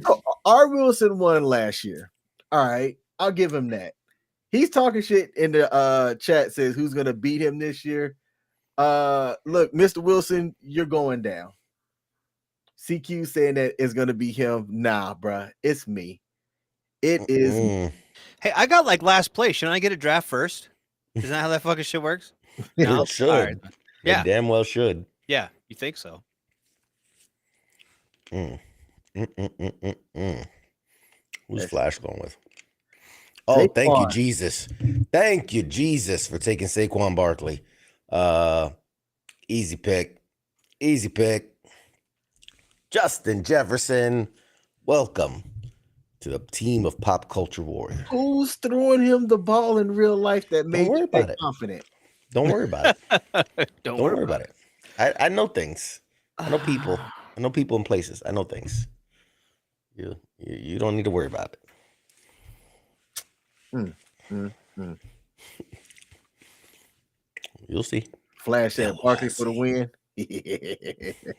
so R. Wilson won last year. All right, I'll give him that. He's talking shit in the chat. Says who's gonna beat him this year. Look, Mr. Wilson, you're going down. CQ saying that it's gonna be him. Nah, bruh, it's me. It is. Mm. Hey, I got like last place. Shouldn't I get a draft first? Isn't that how that fucking shit works? No? It should. All right. Yeah. It damn well should. Yeah, you think so? Mm. Who's Flash going with? Oh, thank you, Saquon. Jesus. Thank you, Jesus, for taking Saquon Barkley. Easy pick. Easy pick. Justin Jefferson. Welcome to the team of Pop Culture Warrior. Who's throwing him the ball in real life that made worry you about that it. confident? Don't worry about it. Don't Don't worry about it. I know things. I know people. I know people and places. I know things. You don't need to worry about it. You'll see. Flash at Barkley for the win.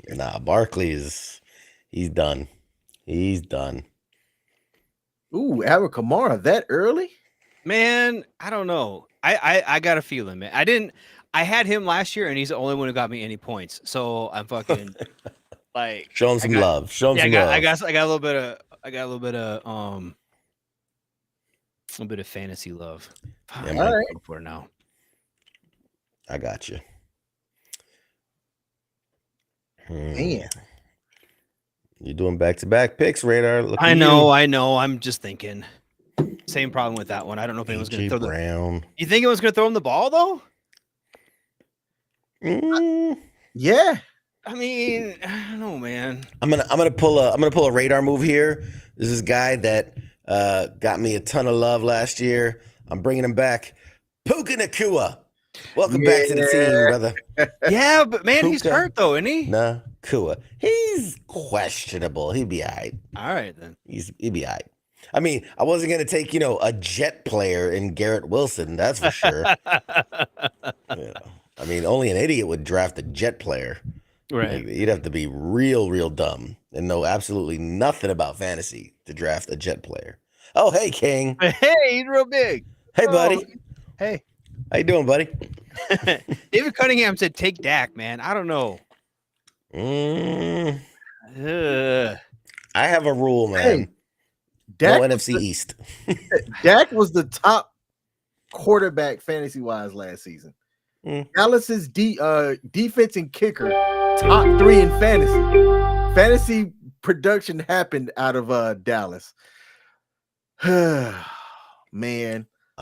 Nah, Barkley he's done. He's done. Ooh, Alvin Kamara that early? Man, I don't know. I got a feeling, man. I had him last year, and he's the only one who got me any points. So I'm fucking like Show him some love. Show him some love. I got a little bit of fantasy love. Yeah, I'm man. gonna go for it now. I got you. Man. You're doing back-to-back picks, Radar. Look I at know. I'm just thinking. Same problem with that one. I don't know if anyone's you. gonna throw Brown. You think anyone's gonna throw him the ball though? Yeah. I mean, I don't know, man. I'm gonna pull a Radar move here. This is a guy that got me a ton of love last year. I'm bringing him back. Puka Nakua. Welcome back to the team, brother. Yeah, but man, he's Puka hurt though, isn't he? Nakua. He's questionable. He'll be all right. All right then. He'll be all right. I mean, I wasn't gonna take a jet player in Garrett Wilson. That's for sure. I mean, only an idiot would draft a jet player. Right. Like, you'd have to be real dumb and know absolutely nothing about fantasy to draft a jet player. Oh, hey, King. Hey, he's real big. Hey, buddy. Hey. How you doing, buddy? David Cunningham said take Dak, man. I don't know. I have a rule, man. Hey, Dak, no NFC East. Dak was the top quarterback fantasy-wise last season. Dallas's defense and kicker, top 3 in fantasy. Fantasy production happened out of Dallas. Man.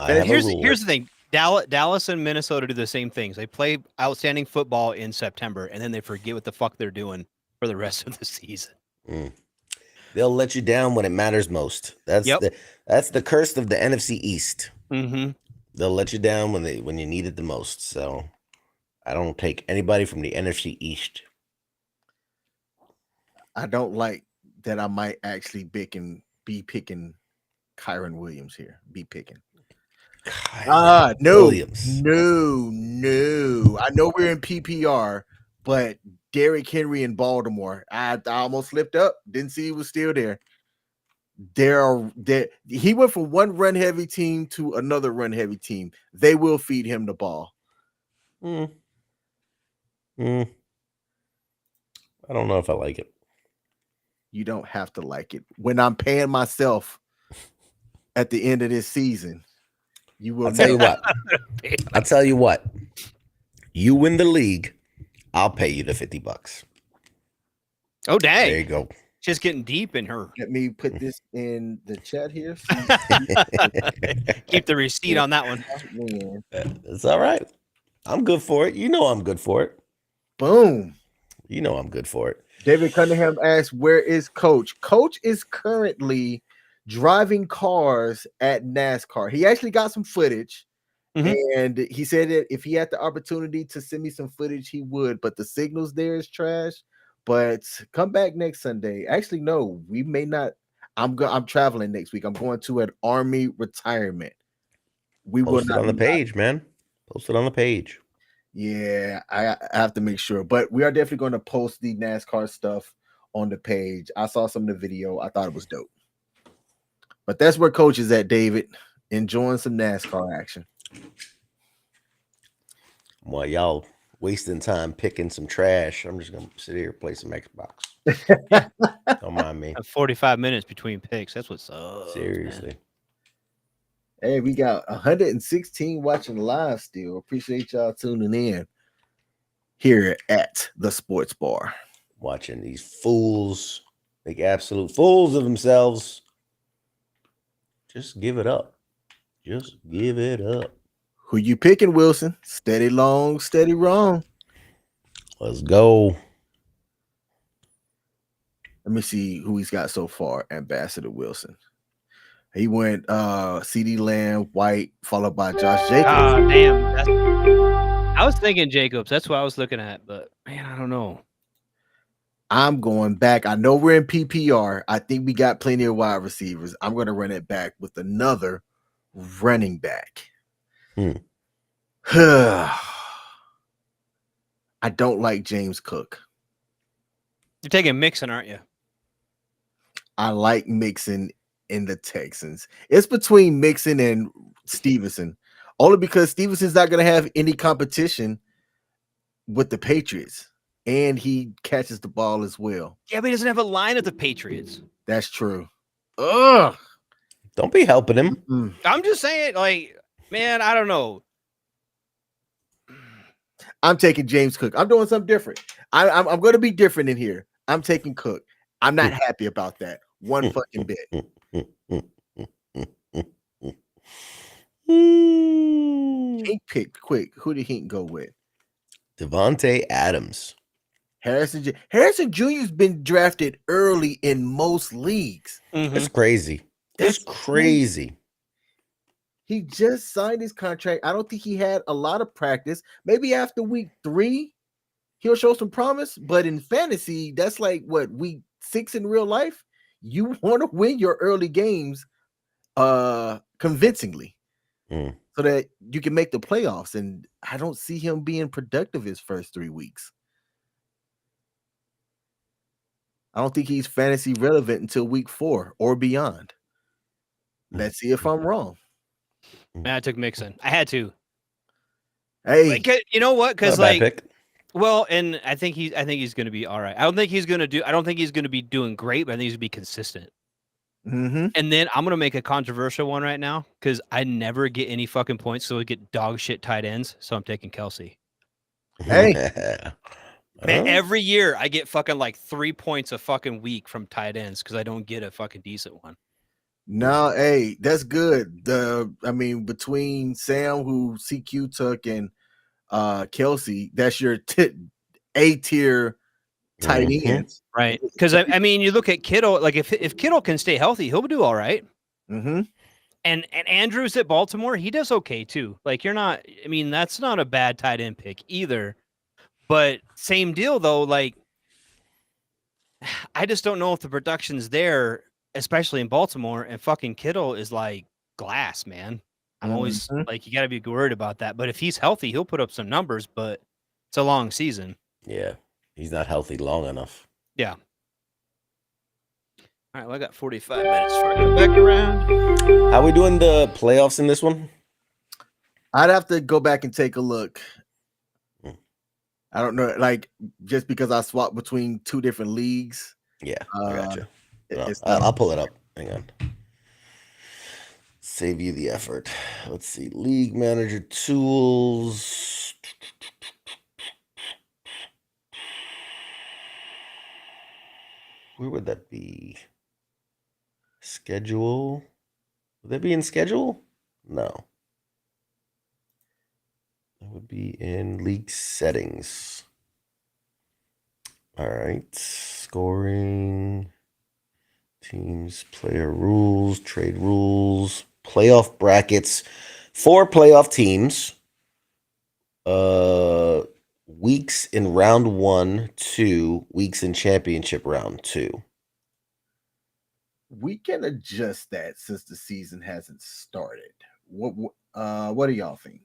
Here's the thing. Dallas and Minnesota do the same things. They play outstanding football in September, and then they forget what the fuck they're doing for the rest of the season. They'll let you down when it matters most. That's the curse of the NFC East. Mm-hmm. They'll let you down when you need it the most. So I don't take anybody from the NFC East. I don't like that I might actually be picking Kyron Williams here. No. Williams. No. I know we're in PPR, but Derrick Henry in Baltimore. I almost slipped up. Didn't see he was still there. He went from one run heavy team to another run heavy team. They will feed him the ball. I don't know if I like it. You don't have to like it. When I'm paying myself at the end of this season, you will. I'll tell you what. You win the league. I'll pay you the $50. Oh, dang. There you go. Just getting deep in her. Let me put this in the chat here. Keep the receipt on that one. Win. It's all right. I'm good for it. You know I'm good for it. Boom. You know I'm good for it. David Cunningham asks, where is Coach? Coach is currently driving cars at NASCAR. He actually got some footage. And he said that if he had the opportunity to send me some footage, he would. But the signals there is trash. But come back next Sunday. Actually, no, we may not. I'm traveling next week. I'm going to an Army retirement. We will Post it not on the be page, man. Post it on the page. Yeah, I have to make sure. But we are definitely going to post the NASCAR stuff on the page. I saw some of the video. I thought it was dope. But that's where Coach is at, David, enjoying some NASCAR action. While y'all wasting time picking some trash, I'm just gonna sit here and play some Xbox. Don't mind me. 45 minutes between picks. That's what's up. Seriously. Man. Hey, we got 116 watching live still. Appreciate y'all tuning in here at the Sports Bar. Watching these fools make absolute fools of themselves. Just give it up. Just give it up. Who you picking, Wilson? Steady long, steady wrong. Let's go. Let me see who he's got so far. Ambassador Wilson. He went CD Lamb, White, followed by Josh Jacobs. Ah, damn. I was thinking Jacobs. That's what I was looking at. But, man, I don't know. I'm going back. I know we're in PPR. I think we got plenty of wide receivers. I'm going to run it back with another running back. I don't like James Cook. You're taking Mixon, aren't you? I like Mixon in the Texans. It's between Mixon and Stevenson, only because Stevenson's not going to have any competition with the Patriots, and he catches the ball as well. Yeah, but he doesn't have a line at the Patriots. That's true. Ugh. Don't be helping him. Mm-mm. I'm just saying, like, man, I don't know. I'm taking James Cook. I'm doing something different. I'm going to be different in here. I'm taking Cook. I'm not happy about that one fucking bit. Hink picked quick. Who did Hink go with? Devontae Adams. Harrison Jr.'s been drafted early in most leagues. That's crazy. That's crazy. He just signed his contract. I don't think he had a lot of practice. Maybe after week 3, he'll show some promise. But in fantasy, that's like what, week 6 in real life? You want to win your early games convincingly so that you can make the playoffs. And I don't see him being productive his first 3 weeks. I don't think he's fantasy relevant until week 4 or beyond. Let's see if I'm wrong. Man, I took Mixon. I had to. Hey, Like, you know what? Because Not a bad like, pick. well, and I think he's going to be all right. I don't think he's going to be doing great, but I think he's going to be consistent. mm-hmm. And then I'm going to make a controversial one right now because I never get any fucking points, so we get dog shit tight ends. So I'm taking Kelsey. Hey. Man, every year I get fucking like 3 points a fucking week from tight ends because I don't get a fucking decent one. No, hey, that's good. Between Sam, who CQ took, and Kelsey, that's your A-tier tight ends. Right. Because I mean, you look at Kittle, like if Kittle can stay healthy, he'll do all right. Mm-hmm. And Andrews at Baltimore, he does okay too. Like that's not a bad tight end pick either. But same deal though, like I just don't know if the production's there, especially in Baltimore, and fucking Kittle is like glass, man. I'm always like, you gotta be worried about that. But if he's healthy, he'll put up some numbers, but it's a long season. Yeah. He's not healthy long enough. Yeah. All right, well, I got 45 minutes before I go back around. How we doing the playoffs in this one? I'd have to go back and take a look. I don't know, like, just because I swapped between 2 different leagues. Yeah, I gotcha. It's I'll pull it up. Hang on. Save you the effort. Let's see. League manager tools. Where would that be? Schedule? Would that be in schedule? No. That would be in league settings. All right. Scoring, teams, player rules, trade rules, playoff brackets. 4 playoff teams. Weeks in round 1, 2, weeks in championship round 2. We can adjust that since the season hasn't started. What do y'all think?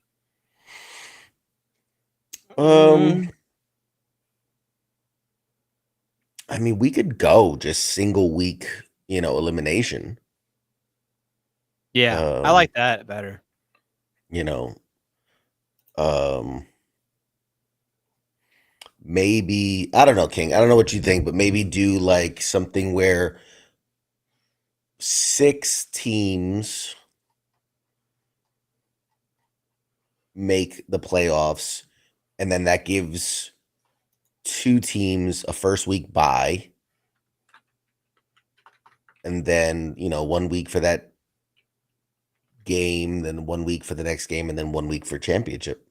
I mean, we could go just single week, elimination. Yeah, I like that better. Maybe, I don't know, King. I don't know what you think, but maybe do like something where 6 teams make the playoffs, and then that gives 2 teams a first week bye. And then, 1 week for that game, then 1 week for the next game, and then 1 week for championship.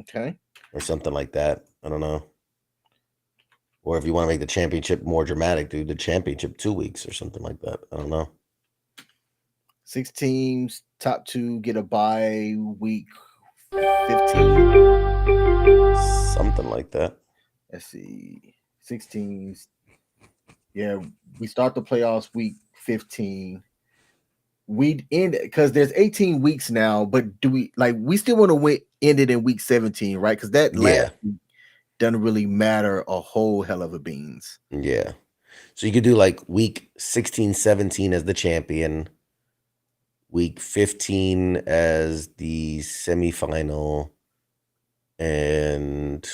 Okay. Or something like that. I don't know. Or if you want to make the championship more dramatic, do the championship 2 weeks or something like that. I don't know. 6 teams, top 2 get a bye week 15. Something like that. Let's see. 6 teams. Yeah, we start the playoffs week 15. We'd end it because there's 18 weeks now, but do we still want to end it in week 17, right? Because that last week doesn't really matter a whole hell of a beans. Yeah. So you could do like week 16, 17 as the champion, week 15 as the semifinal, and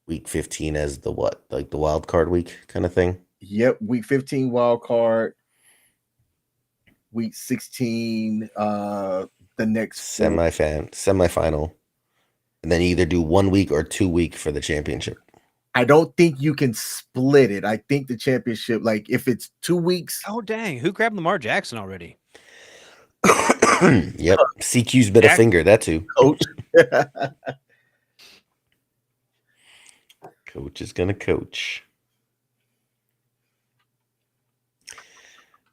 week 15 as the what? Like the wild card week kind of thing? Yep, week 15 wild card. Week 16, the next semifinal, and then you either do 1 week or 2 week for the championship. I don't think you can split it. I think the championship, like if it's 2 weeks. Oh dang! Who grabbed Lamar Jackson already? Yep, CQ's bit a finger. That too. Coach. Coach is gonna coach.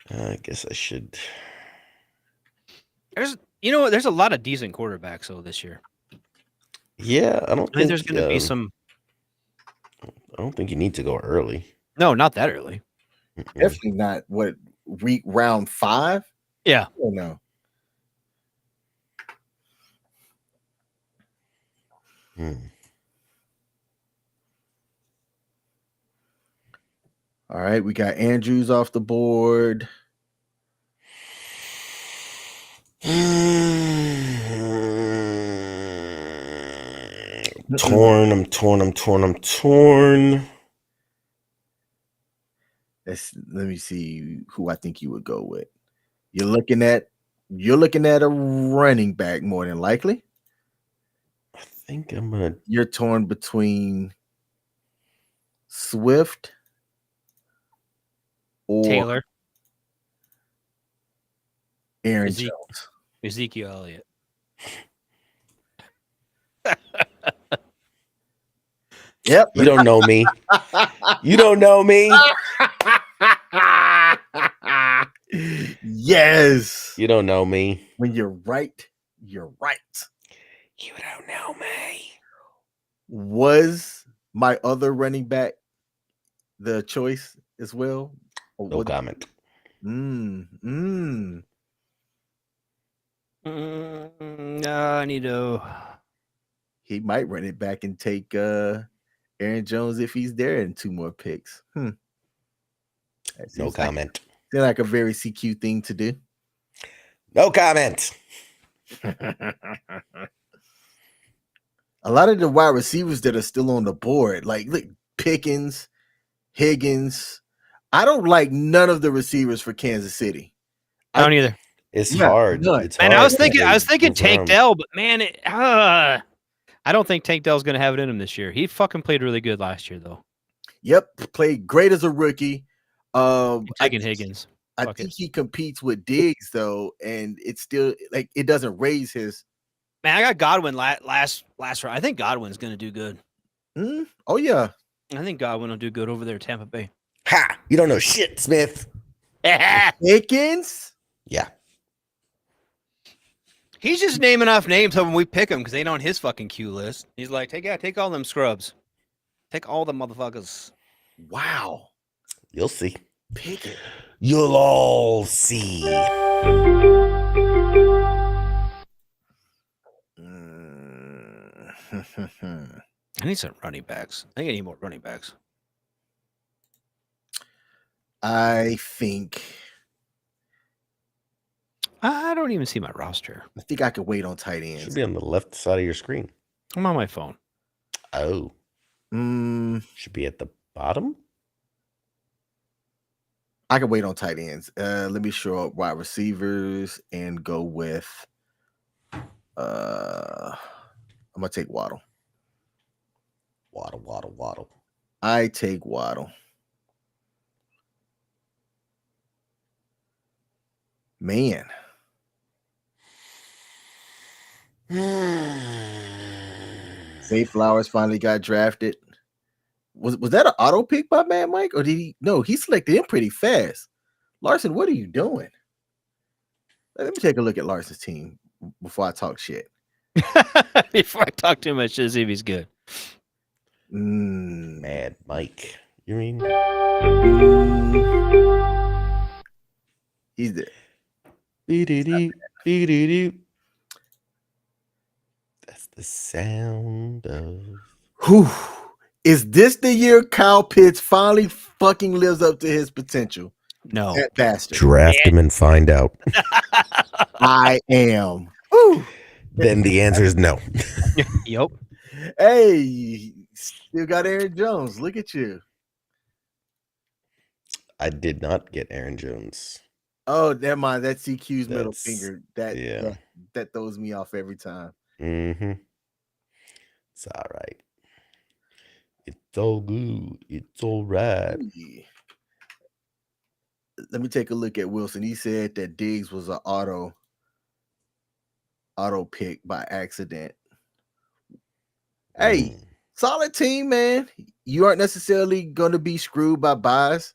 I guess I should. There's a lot of decent quarterbacks though this year. Yeah, I think there's going to be some. I don't think you need to go early. No, not that early. Definitely not. What round 5? Yeah. Oh no. All right, we got Andrews off the board. Torn. I'm torn. Let me see who I think you would go with. You're looking at a running back more than likely. I think I'm gonna. You're torn between Swift or Taylor, Aaron Jones, Ezekiel Elliott. Yep. You don't know me. You don't know me. Yes. You don't know me. When you're right, you're right. You don't know me. Was my other running back the choice as well? No comment. I need to. He might run it back and take Aaron Jones if he's there in 2 more picks. No comment. Seems like a very CQ thing to do. No comment. A lot of the wide receivers that are still on the board, like look, Pickens, Higgins. I don't like none of the receivers for Kansas City. I don't either. It's hard. It's man, hard. I was thinking Tank Dell, but man, I don't think Tank Dell's going to have it in him this year. He fucking played really good last year, though. Yep, played great as a rookie. I Taking think, Higgins. I Fuck think it. he competes with Diggs though, and it's still like it doesn't raise his. Man, I got Godwin last round. I think Godwin's gonna do good. Oh yeah, I think Godwin will do good over there, at Tampa Bay. Ha! You don't know shit, Smith. Higgins. Yeah. He's just naming off names hoping we pick him because they ain't on his fucking queue list. He's like, take all them scrubs. Take all the motherfuckers. Wow, You'll see. Pickett. You'll all see. I need some running backs. I think I need more running backs. I think I don't even see my roster. I could wait on tight ends. Should be on the left side of your screen. I'm on my phone. Oh. Should be at the bottom. I can wait on tight ends. Let me show up wide receivers and go with. I'm gonna take Waddle. Waddle. I take Waddle. Man. Zay Flowers finally got drafted. Was that an auto pick by Mad Mike, or did he? No, he selected him pretty fast. Larson, what are you doing? Let me take a look at Larson's team before I talk shit. Before I talk too much, to see if he's good. Mad Mike. You mean? He's there. That's the sound of. Whew. Is this the year Kyle Pitts finally fucking lives up to his potential? No. That bastard. Draft him and find out. I am. Whew. Then the answer is no. Yep. Hey, still got Aaron Jones. Look at you. I did not get Aaron Jones. Oh, never mind. That's CQ's middle That's- finger. That throws me off every time. Mm-hmm. It's all right. It's all good. It's all right. Yeah. Let me take a look at Wilson. He said that Diggs was an auto pick by accident. Hey, solid team, man. You aren't necessarily going to be screwed by buys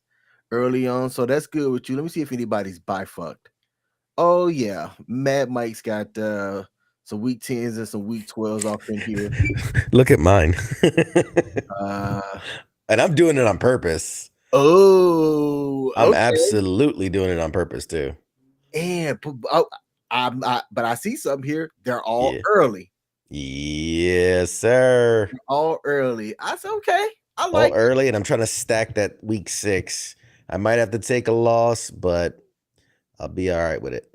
early on, so that's good with you. Let me see if anybody's buy fucked. Oh yeah, Mad Mike's got some week 10s and some week 12s off in here. Look at mine. And I'm doing it on purpose. Oh, I'm okay. absolutely doing it on purpose too. And but I see something here. They're all early. Yes, sir. They're all early. I said, okay. I All like early, and I'm trying to stack that week 6. I might have to take a loss, but I'll be all right with it.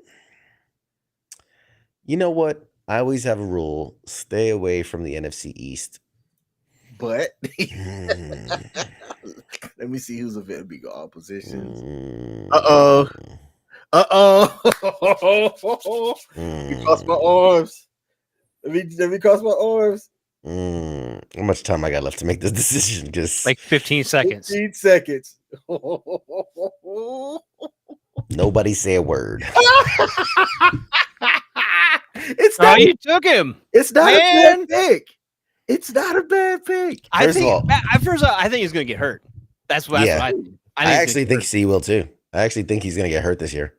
You know what? I always have a rule: stay away from the NFC East. But let me see who's available to all positions. Uh-oh. Let me cross my arms. Let me cross my arms. How much time I got left to make this decision? Just like 15 seconds. 15 seconds. Nobody say a word. It's not. You took him. It's not a bad pick. It's not a bad pick. I think he's going to get hurt. That's what I think. I actually think C will too. I actually think he's going to get hurt this year.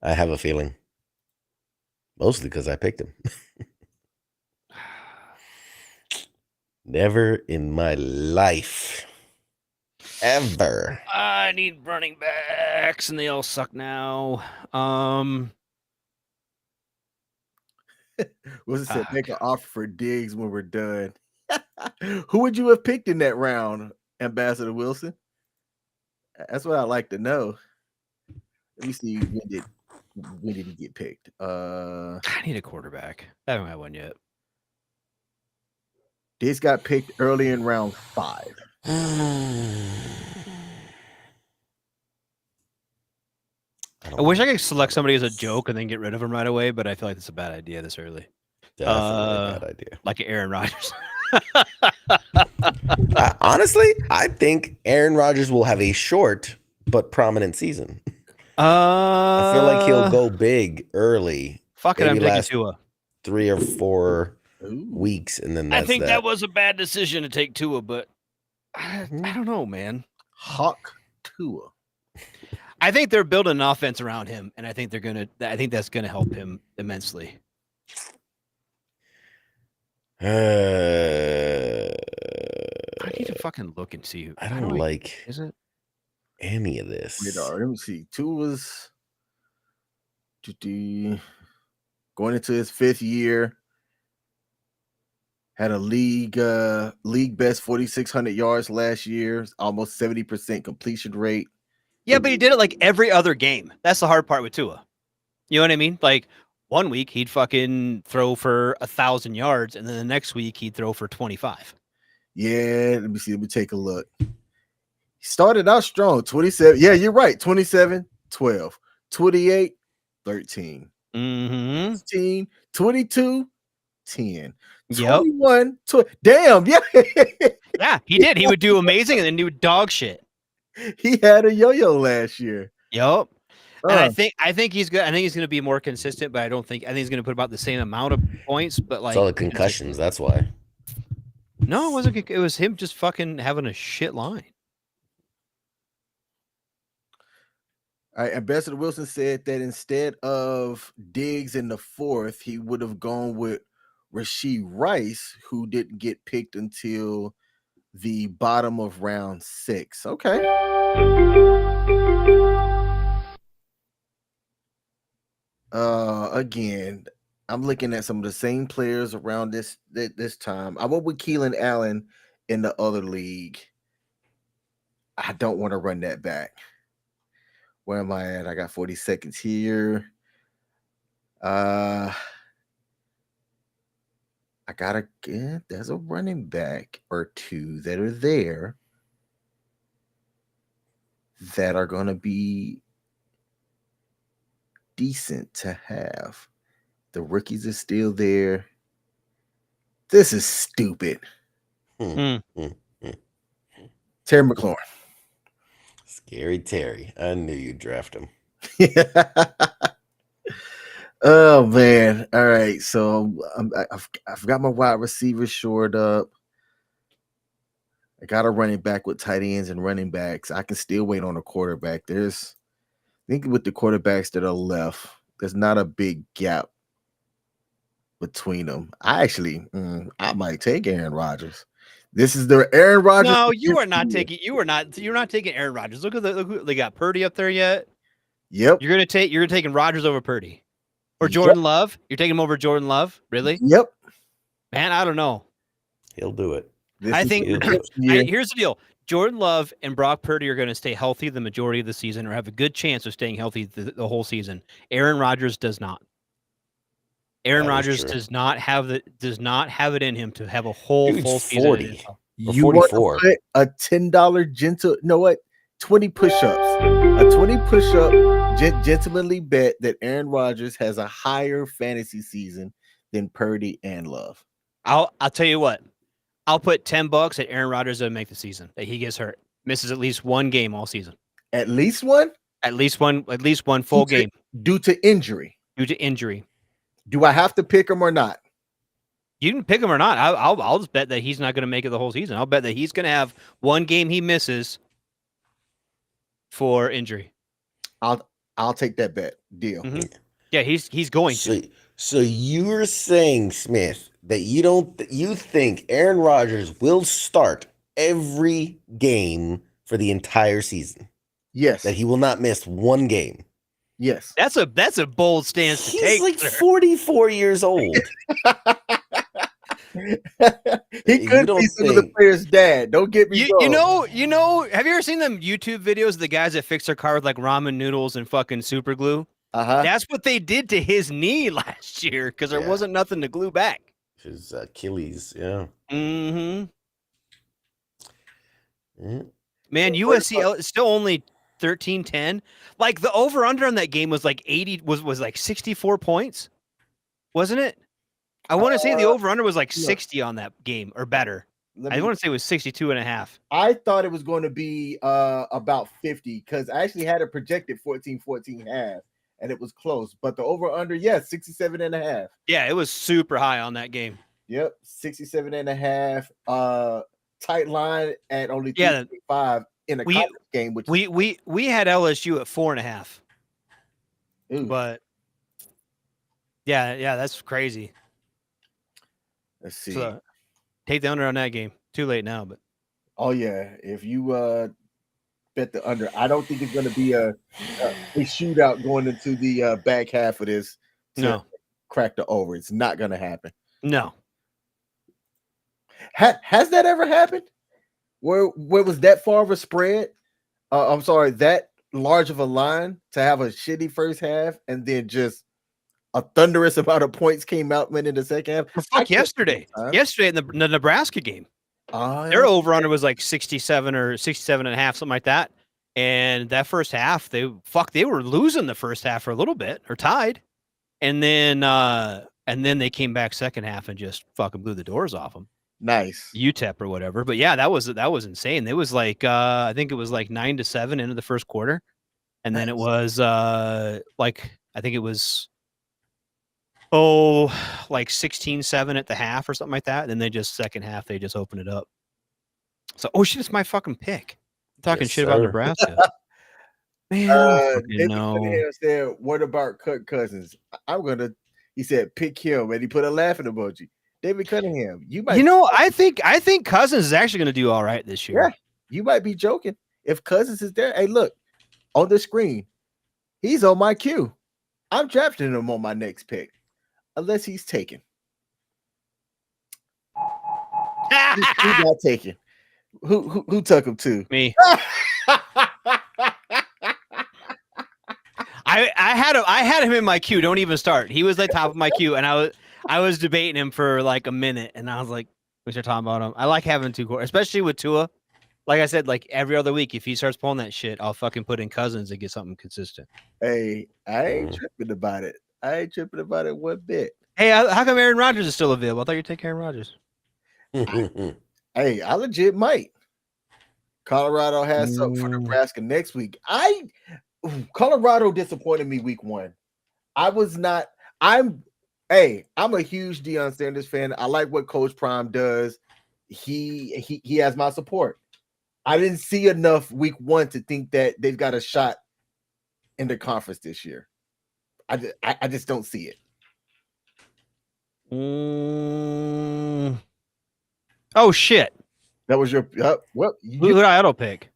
I have a feeling. Mostly because I picked him. Never in my life. Ever. I need running backs, and they all suck now. Was it said make an offer for Diggs when we're done? Who would you have picked in that round, Ambassador Wilson? That's what I'd like to know. Let me see when did he get picked? I need a quarterback. I haven't had one yet. Diggs got picked early in round 5. I wish I could select somebody as a joke and then get rid of him right away, but I feel like that's a bad idea this early. Definitely a bad idea. Like Aaron Rodgers. Honestly, I think Aaron Rodgers will have a short but prominent season. I feel like he'll go big early. Fuck it, maybe I'm taking last Tua. 3 or 4 Ooh. weeks, and then I that's think that was a bad decision to take Tua, but I don't know, man. Hawk Tua. I think they're building an offense around him, and I think that's gonna help him immensely. I need to fucking look and see. I don't like Is it any of this. Radar. Let me see. Tua's going into his 5th year. Had a league best 4,600 yards last year, almost 70% completion rate. Yeah, but he did it like every other game. That's the hard part with Tua. You know what I mean? Like one week he'd fucking throw for 1,000 yards, and then the next week he'd throw for 25. Yeah, let me see. Let me take a look. He started out strong, 27. Yeah, you're right. 27, 12, 28, 13, 16, 22, 10, 21, 20. Damn, yeah. Yeah, he did. He would do amazing and then do dog shit. He had a yo-yo last year. Yep. And I think he's good. I think he's going to be more consistent, but I think he's going to put about the same amount of points. But like, it's all the concussions. That's why. No, it wasn't. It was him just fucking having a shit line. All right, Ambassador Wilson said that instead of Diggs in the 4th, he would have gone with Rashee Rice, who didn't get picked until the bottom of round 6. Okay. Again, I'm looking at some of the same players around this time. I went with Keelan Allen in the other league. I don't want to run that back. Where am I at? I got 40 seconds here. I gotta get. There's a running back or two that are there that are gonna be decent to have. The rookies are still there. This is stupid. Terry McLaurin. Scary Terry. I knew you'd draft him. Oh man! All right, so I've got my wide receivers shored up. I got a running back with tight ends and running backs. I can still wait on a quarterback. I think with the quarterbacks that are left, there's not a big gap between them. I might take Aaron Rodgers. This is their Aaron Rodgers. No, you are not taking. You're not taking Aaron Rodgers. Look who they got Purdy up there yet. Yep. You're taking Rodgers over Purdy, or Jordan Love. You're taking him over Jordan Love, really? Yep. Man, I don't know. He'll do it. I think here's the deal: Jordan Love and Brock Purdy are going to stay healthy the majority of the season, or have a good chance of staying healthy the whole season. Aaron Rodgers does not. Aaron Rodgers does not have it in him to have a full season. 40. You want to put a $10 gentle? You know what? 20 push-ups. A 20 push-up gentlemanly bet that Aaron Rodgers has a higher fantasy season than Purdy and Love. I'll tell you what. I'll put $10 that Aaron Rodgers doesn't make the season. That he gets hurt, misses at least one game all season. At least one. At least one full game due to injury. Do I have to pick him or not? You can pick him or not. I'll just bet that he's not going to make it the whole season. I'll bet that he's going to have one game he misses for injury. I'll take that bet. Deal. Mm-hmm. Yeah, he's going to. So you're saying, Smith, that you think Aaron Rodgers will start every game for the entire season? Yes. That he will not miss one game. Yes. That's a bold stance to take. He's like 44 years old. He could be some of the players' dad. Don't get me wrong. You know, have you ever seen them YouTube videos of the guys that fix their car with like ramen noodles and fucking super glue? That's what they did to his knee last year because there wasn't nothing to glue back. His Achilles, yeah. Mm-hmm. Man, USC is still only 13-10. Like the over-under on that game was like 80, was like 64 points, wasn't it? I want to say the over-under was like 60 on that game or better. Let I me. want to say it was 62.5. I thought it was going to be about 50 because I actually had it projected 14 half, and it was close. But the over under, yes, 67 and a half. Yeah, it was super high on that game. Yep, 67 and a half. Tight line at only Yeah, 3.5 in a we college game, which we had LSU at 4.5. ooh, But yeah, that's crazy. let's see. So take the under on that game. Too late now, but Oh yeah, if you bet the under, I don't think it's going to be a shootout going into the back half of this to no, crack the over. It's not going to happen. no. Has that ever happened? Where was that far of a spread? I'm sorry, that large of a line to have a shitty first half and then just a thunderous amount of points came out in the second half. Well, fuck yesterday in the Nebraska game. Their over under was like 67 or 67 and a half, something like that. And that first half, they were losing the first half for a little bit or tied. And then they came back second half and just fucking blew the doors off them. Nice. UTEP or whatever. But yeah, that was insane. It was like I think it was like 9-7 into the first quarter. And then it was like I think it was like 16-7 at the half or something like that. And then they just second half they just opened it up. So shit, it's my fucking pick. I'm talking shit about Nebraska. Man, David Cunningham said, "What about Kirk Cousins?" He said, "Pick him," and he put a laughing emoji. David Cunningham, I think Cousins is actually going to do all right this year. Yeah, you might be joking. If Cousins is there, hey, look on the screen, he's on my queue. I'm drafting him on my next pick, unless he's taken. He's not taken. Who took him to? Me. I had him in my queue. Don't even start. He was at the top of my queue, and I was debating him for like a minute, and I was like, we should talk about him. I like having two quarterbacks, especially with Tua. Like I said, like every other week, if he starts pulling that shit, I'll fucking put in Cousins and get something consistent. Hey, I ain't tripping about it. I ain't tripping about it one bit. Hey, how come Aaron Rodgers is still available? I thought you'd take Aaron Rodgers. Hey, I legit might. Colorado has something for Nebraska next week. Colorado disappointed me week one. I'm a huge Deion Sanders fan. I like what Coach Prime does. He has my support. I didn't see enough week one to think that they've got a shot in the conference this year. I just don't see it. Oh shit! That was your who did I auto pick?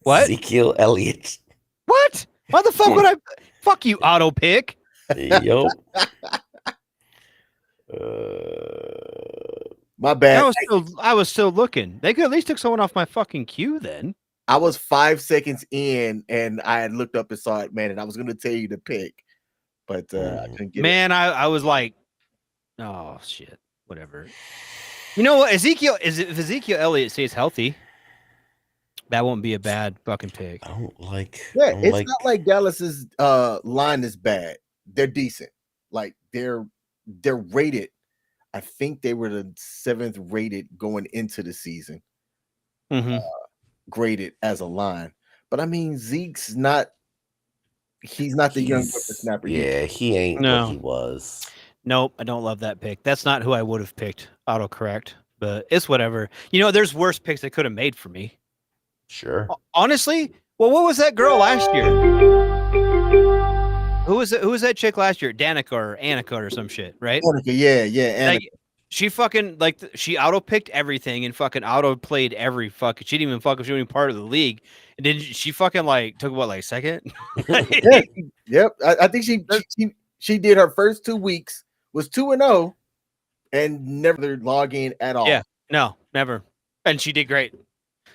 What? Ezekiel Elliott. What? Why the fuck would I? Fuck you, auto pick. Yo. My bad. I was still looking. They could at least took someone off my fucking queue then. I was 5 seconds in and I had looked up and saw it, man, and I was going to tell you to pick, but I couldn't get it. I was like, oh shit, whatever. You know what? If Ezekiel Elliott stays healthy, that won't be a bad fucking pick. It's not like Dallas's line is bad. They're decent. Like they're rated. I think they were the 7th rated going into the season. Graded as a line. But I mean, Zeke's not the young whippersnapper. Yeah, he ain't what he was. Nope, I don't love that pick. That's not who I would have picked. Autocorrect, but it's whatever. You know, there's worse picks they could have made for me. Sure. Honestly, well, what was that girl last year? Who was that chick last year? Annika or some shit, right? Annika, yeah. Like, she fucking she auto picked everything and fucking auto played every fucking. She didn't even fucking she wasn't even part of the league. And then she fucking took what second? Yep. I think she did her first 2 weeks, was 2-0, and never log in at all. Yeah, no, never. And she did great.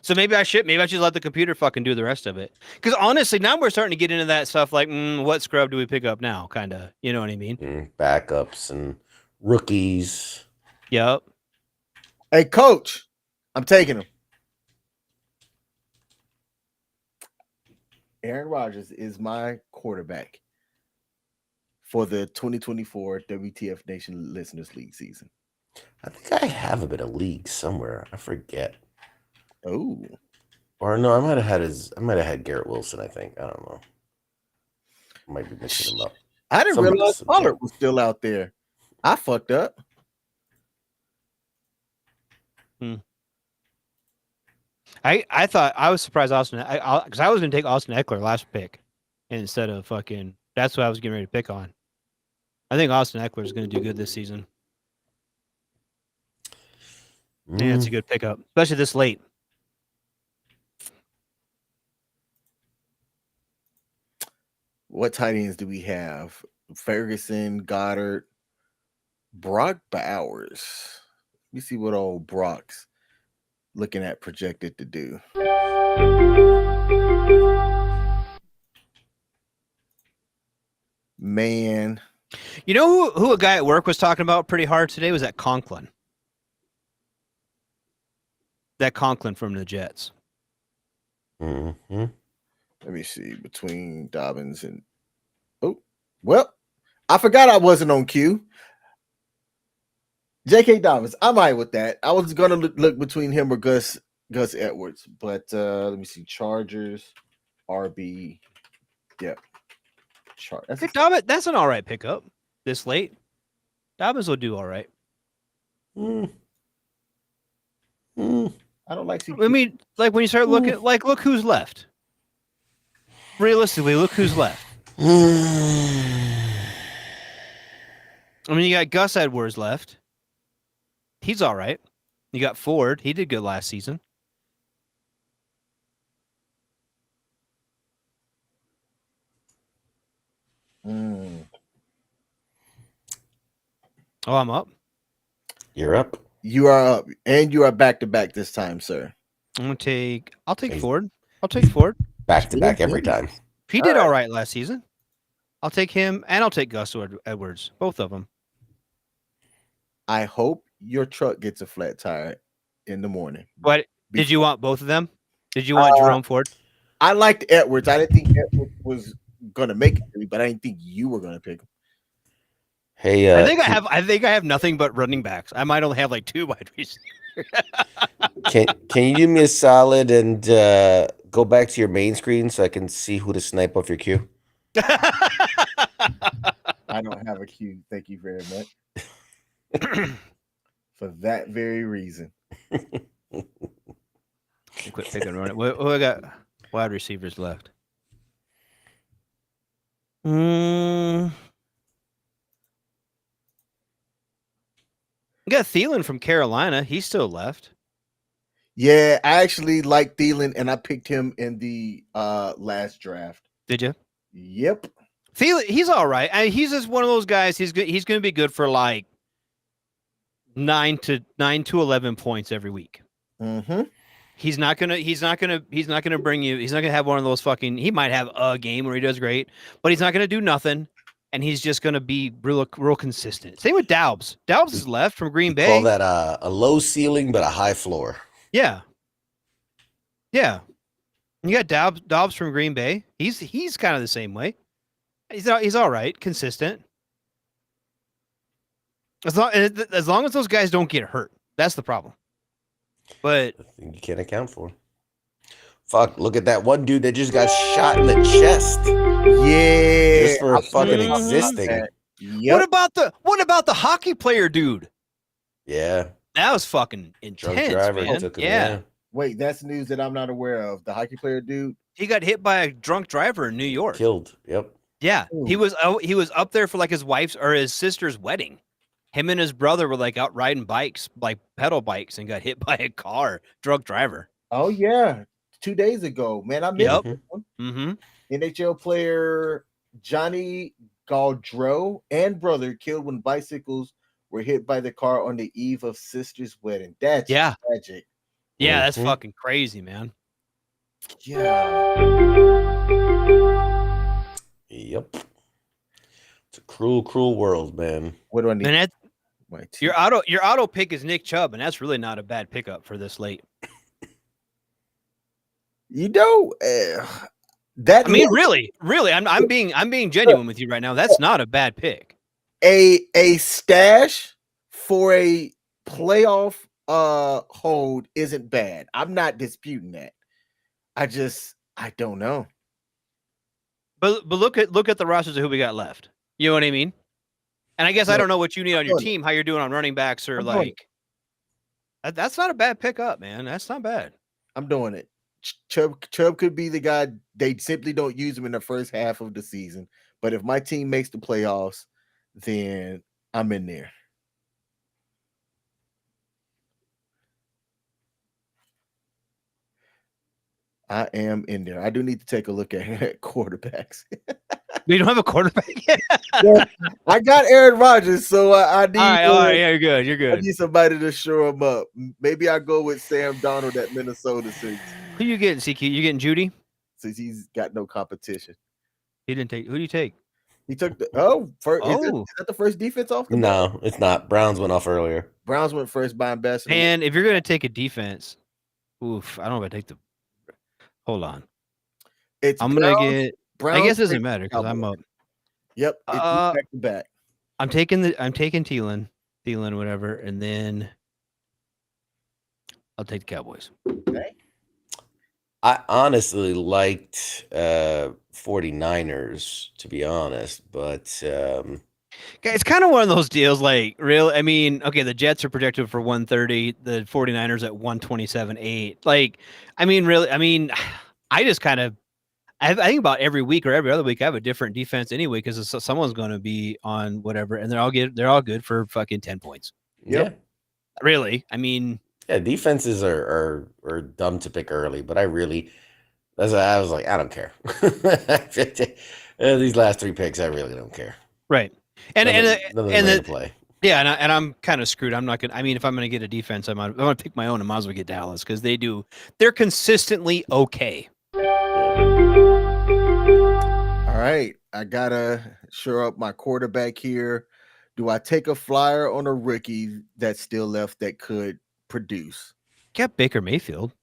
So maybe I should let the computer fucking do the rest of it. Because honestly, now we're starting to get into that stuff like, what scrub do we pick up now? Kind of, you know what I mean? Backups and rookies. Yep. Hey, coach, I'm taking him. Aaron Rodgers is my quarterback for the 2024 WTF Nation Listeners League season. I think I have him in a league somewhere. I forget. Oh, Or no, I might have had Garrett Wilson, I think. I don't know. I might be mixing him up. I didn't realize Pollard was still out there. I fucked up. I thought I was surprised Austin because I was going to take Austin Eckler last pick instead of fucking. That's what I was getting ready to pick on. I think Austin Eckler is going to do good this season. Yeah, it's a good pickup, especially this late. What tight ends do we have? Ferguson, Goddard, Brock Bowers. Let me see what old Brock's looking at projected to do. Man. You know who a guy at work was talking about pretty hard today was that Conklin. That Conklin from the Jets. Mm-hmm. Let me see between Dobbins and well, I forgot I wasn't on cue. J.K. Dobbins, I'm all right with that. I was gonna look between him or Gus Edwards, but let me see. Chargers, RB, yep. Dobbins, that's an all right pickup this late. Dobbins will do all right. I don't like. I mean, like when you start looking, like look who's left. Realistically, look who's left. I mean, you got Gus Edwards left. He's all right. You got Ford. He did good last season. Oh, I'm up. You're up. You are up, and you are back to back this time, sir. I'll take Ford. I'll take Ford. Back to back every time. He did all right last season. I'll take him, and I'll take Gus Edwards. Both of them. I hope your truck gets a flat tire in the morning. What did you want? Both of them? Did you want Jerome Ford? I liked Edwards. I didn't think Edwards was gonna make it, but I didn't think you were gonna pick him. Hey, I think I have nothing but running backs. I might only have like 2 wide receivers. can you do me a solid and go back to your main screen so I can see who to snipe off your queue? I don't have a queue. Thank you very much. For that very reason. Quit picking run it. What I got? Wide receivers left. We got Thielen from Carolina. He's still left. Yeah, I actually like Thielen, and I picked him in the last draft. Did you? Yep. Thielen, he's all right. He's just one of those guys. He's good. He's going to be good for like 9 to 11 points every week. Mm-hmm. He's not gonna bring you. He's not gonna have one of those fucking. He might have a game where he does great, but he's not gonna do nothing, and he's just gonna be real consistent. Same with Daubs. Daubs is left from Green Bay. Call that a low ceiling but a high floor. Yeah. You got Daubs from Green Bay. He's kind of the same way. He's all right, consistent. As long as those guys don't get hurt, that's the problem. But you can't account for. Fuck! Look at that one dude that just got shot in the chest. Yeah, just for fucking existing. Yep. What about the hockey player dude? Yeah, that was fucking intense. Drunk driver man. Took him, yeah. Wait, that's news that I'm not aware of. The hockey player dude. He got hit by a drunk driver in New York. Killed. Yep. Yeah, ooh. He was up there for like his wife's or his sister's wedding. Him and his brother were like out riding bikes, like pedal bikes, and got hit by a car. Drunk driver. Oh yeah, 2 days ago, man. I missed this one. Mm-hmm. NHL player Johnny Gaudreau and brother killed when bicycles were hit by the car on the eve of sister's wedding. That's tragic. Yeah, that's fucking crazy, man. Yeah. Yep. It's a cruel, cruel world, man. What do I need? And your auto pick is Nick Chubb, and that's really not a bad pickup for this late. You know, that. I mean, really, I'm being genuine with you right now. That's not a bad pick. A stash for a playoff hold isn't bad. I'm not disputing that. I don't know. But look at the rosters of who we got left. You know what I mean? And I guess I don't know what you need on your team, how you're doing on running backs or like. That's not a bad pickup, man. That's not bad. I'm doing it. Chubb could be the guy. They simply don't use him in the first half of the season. But if my team makes the playoffs, then I'm in there. I am in there. I do need to take a look at quarterbacks. We don't have a quarterback yet. Yeah, I got Aaron Rodgers, so I need. All right, yeah, you're good. You're good. I need somebody to show him up. Maybe I go with Sam Darnold at Minnesota since. Who you getting, CQ? You getting Judy? Since he's got no competition. He didn't take. Who do you take? He took the first. Is that the first defense off? No, it's not. Browns went off earlier. Browns went first by Ambassador. And if you're gonna take a defense, oof, I don't know if I take the. Hold on. I'm gonna get. Browns, I guess it doesn't matter because I'm up. Yep. Back to back. I'm taking Thielen, whatever, and then I'll take the Cowboys. Okay. I honestly liked 49ers, to be honest, but it's kind of one of those deals like real. I mean, okay, the Jets are projected for 130, the 49ers at 127.8. Like, I mean, really, I mean, I just kind of I think about every week or every other week I have a different defense anyway because someone's going to be on whatever, and they're all good for fucking 10 points. Yeah, really. I mean, yeah, defenses are dumb to pick early, but I was like, I don't care. These last 3 picks, I really don't care. Right, and the play. Yeah, and I'm kind of screwed. I'm not gonna. I mean, if I'm gonna get a defense, I'm gonna pick my own. I might as well get Dallas because they're consistently okay. All right, I gotta shore up my quarterback here. Do I take a flyer on a rookie that's still left that could produce? Get Baker Mayfield.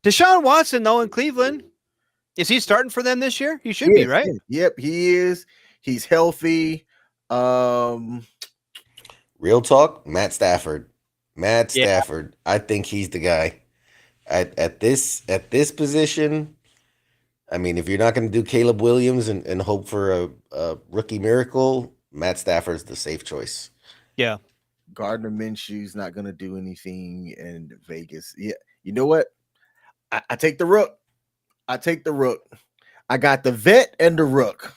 Deshaun Watson, though, in Cleveland, is he starting for them this year? He should be, right? Yep, he is. He's healthy. Real talk, Matt Stafford. Stafford. I think he's the guy. At this position, I mean, if you're not going to do Caleb Williams and hope for a rookie miracle, Matt Stafford's the safe choice. Yeah. Gardner Minshew's not going to do anything in Vegas. Yeah. You know what? I take the rook. I got the vet and the rook.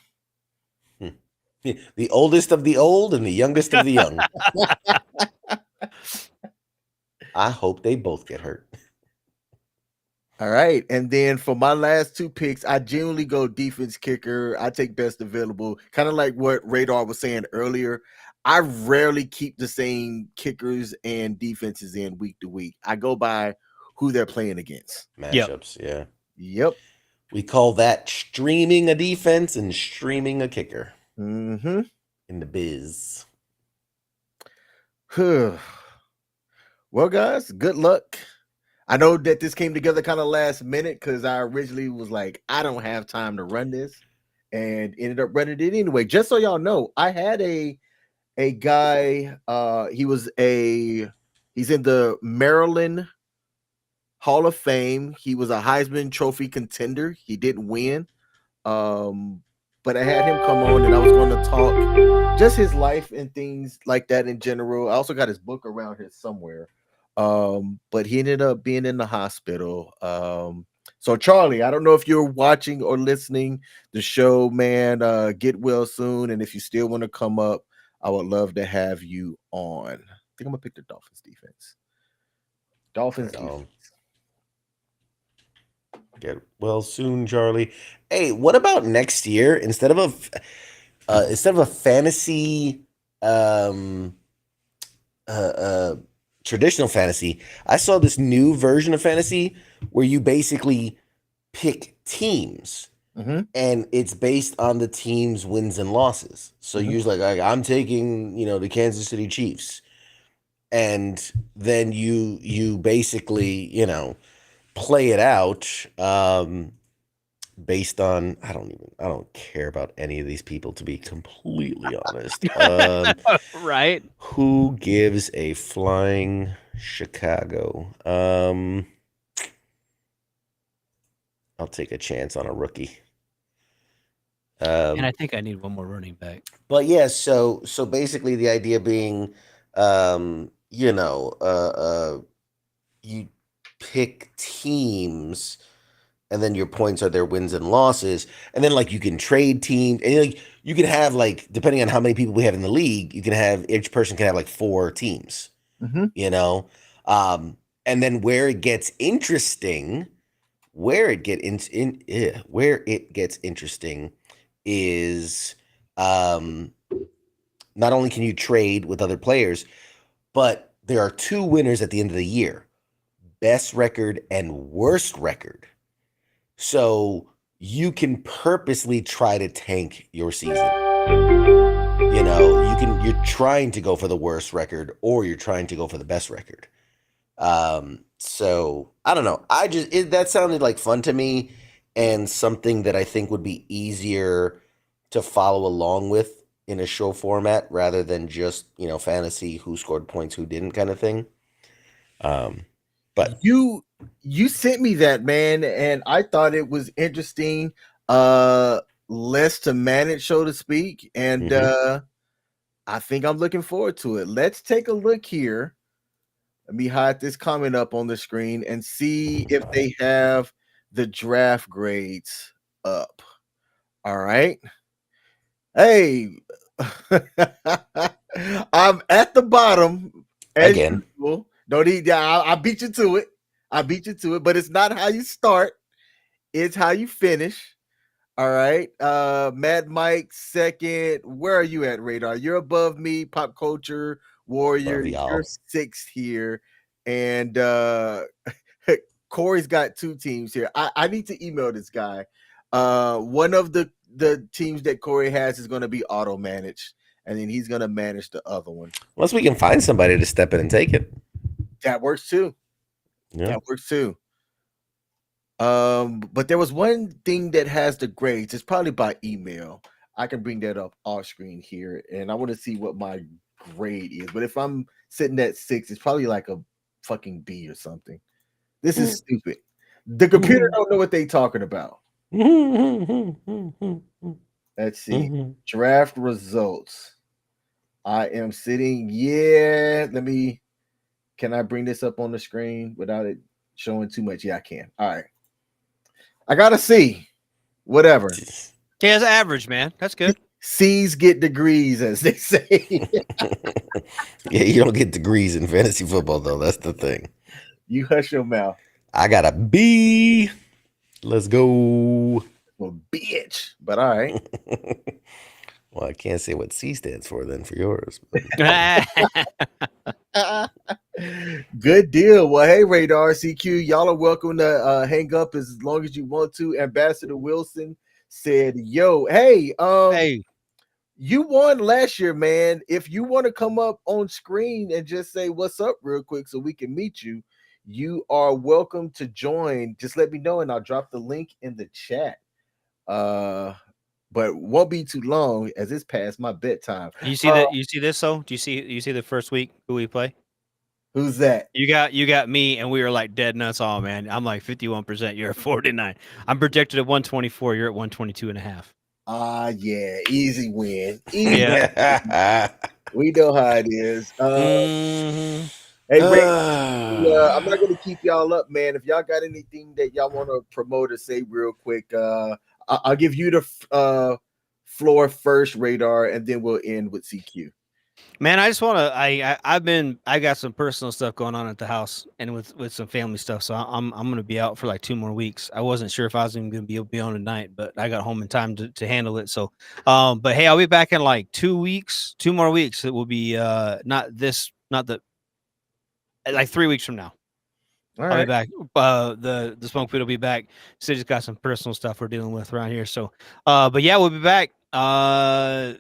The oldest of the old and the youngest of the young. I hope they both get hurt. All right. And then for my last 2 picks, I generally go defense kicker. I take best available, kind of like what Radar was saying earlier. I rarely keep the same kickers and defenses in week to week. I go by who they're playing against. Matchups, yeah. Yep. We call that streaming a defense and streaming a kicker. Mm-hmm. In the biz. Well, guys, good luck. I know that this came together kind of last minute because I originally was like, I don't have time to run this, and ended up running it anyway. Just so y'all know, I had a guy, he's in the Maryland Hall of Fame. He was a Heisman Trophy contender. He didn't win. But I had him come on and I was going to talk just his life and things like that in general. I also got his book around here somewhere. But he ended up being in the hospital. So Charlie, I don't know if you're watching or listening the show, man. Get well soon. And if you still want to come up, I would love to have you on. I think I'm gonna pick the Dolphins defense. Defense. Get well soon, Charlie. Hey, what about next year? Instead of a fantasy, traditional fantasy, I saw this new version of fantasy where you basically pick teams, and it's based on the team's wins and losses. So usually, like I'm taking, the Kansas City Chiefs, and then you basically, play it out. based on I don't care about any of these people, to be completely honest. Right. Who gives a flying Chicago? I'll take a chance on a rookie. And I think I need one more running back. But yeah, so basically the idea being, you know, you pick teams, and then your points are their wins and losses, and then like you can trade teams, and like you can have like depending on how many people we have in the league, you can have each person can have like 4 teams, Mhm. you know, and then where it gets interesting, where it gets interesting is not only can you trade with other players, but there are 2 winners at the end of the year: best record and worst record. So you can purposely try to tank your season. You know, you're trying to go for the worst record or you're trying to go for the best record. So I don't know. That sounded like fun to me and something that I think would be easier to follow along with in a show format rather than just, fantasy, who scored points, who didn't kind of thing. But you sent me that, man, and I thought it was interesting. Less to manage, so to speak, and I think I'm looking forward to it. Let's take a look here. Let me hide this comment up on the screen and see if they have the draft grades up. All right. Hey, I'm at the bottom as again, usual. Don't need. I beat you to it. I beat you to it, but it's not how you start. It's how you finish. All right. Mad Mike second. Where are you at, Radar? You're above me. Pop Culture Warrior. love You're y'all. sixth here. And Corey's got 2 teams here. I need to email this guy. One of the teams that Corey has is going to be auto managed, and then he's going to manage the other one. Unless we can find somebody to step in and take it. That works too. Yeah. That works too. But there was one thing that has the grades. It's probably by email. I can bring that up off screen here, and I want to see what my grade is. But if I'm sitting at 6, it's probably like a fucking B or something. This is stupid. The computer don't know what they talking about. Let's see. Draft results. I am sitting. Yeah, can I bring this up on the screen without it showing too much? Yeah, I can. All right. I got a C. Whatever. Yeah, it's average, man. That's good. C's get degrees, as they say. Yeah, you don't get degrees in fantasy football, though. That's the thing. You hush your mouth. I got a B. Let's go. Well, bitch. But all right. Well, I can't say what C stands for then for yours. Good deal. Well, hey, Radar CQ, y'all are welcome to hang up as long as you want to. Ambassador Wilson said, "Yo, hey, Hey, you won last year, man. If you want to come up on screen and just say what's up real quick so we can meet you, you are welcome to join. Just let me know and I'll drop the link in the chat. But won't be too long as it's past my bedtime. you see that? You see this? though? Do you see the first week who we play? Who's that? You got me, and we were like dead nuts. All man, I'm like 51%. You're at 49. I'm projected at 124. You're at 122.5. Yeah, easy win. Easy. Yeah. We know how it is. Hey, Ray, I'm not gonna keep y'all up, man. If y'all got anything that y'all want to promote or say real quick, I'll give you the floor first, Radar, and then we'll end with CQ. Man, I just want to. I got some personal stuff going on at the house and with some family stuff, so I'm gonna be out for like 2 more weeks. I wasn't sure if I was even gonna be on tonight, but I got home in time to handle it. So, but hey, I'll be back in like 2 weeks, 2 more weeks. It will be not like 3 weeks from now. All I'll right. be back. The smoke pit will be back. So just got some personal stuff we're dealing with around here. So, but yeah, we'll be back. We're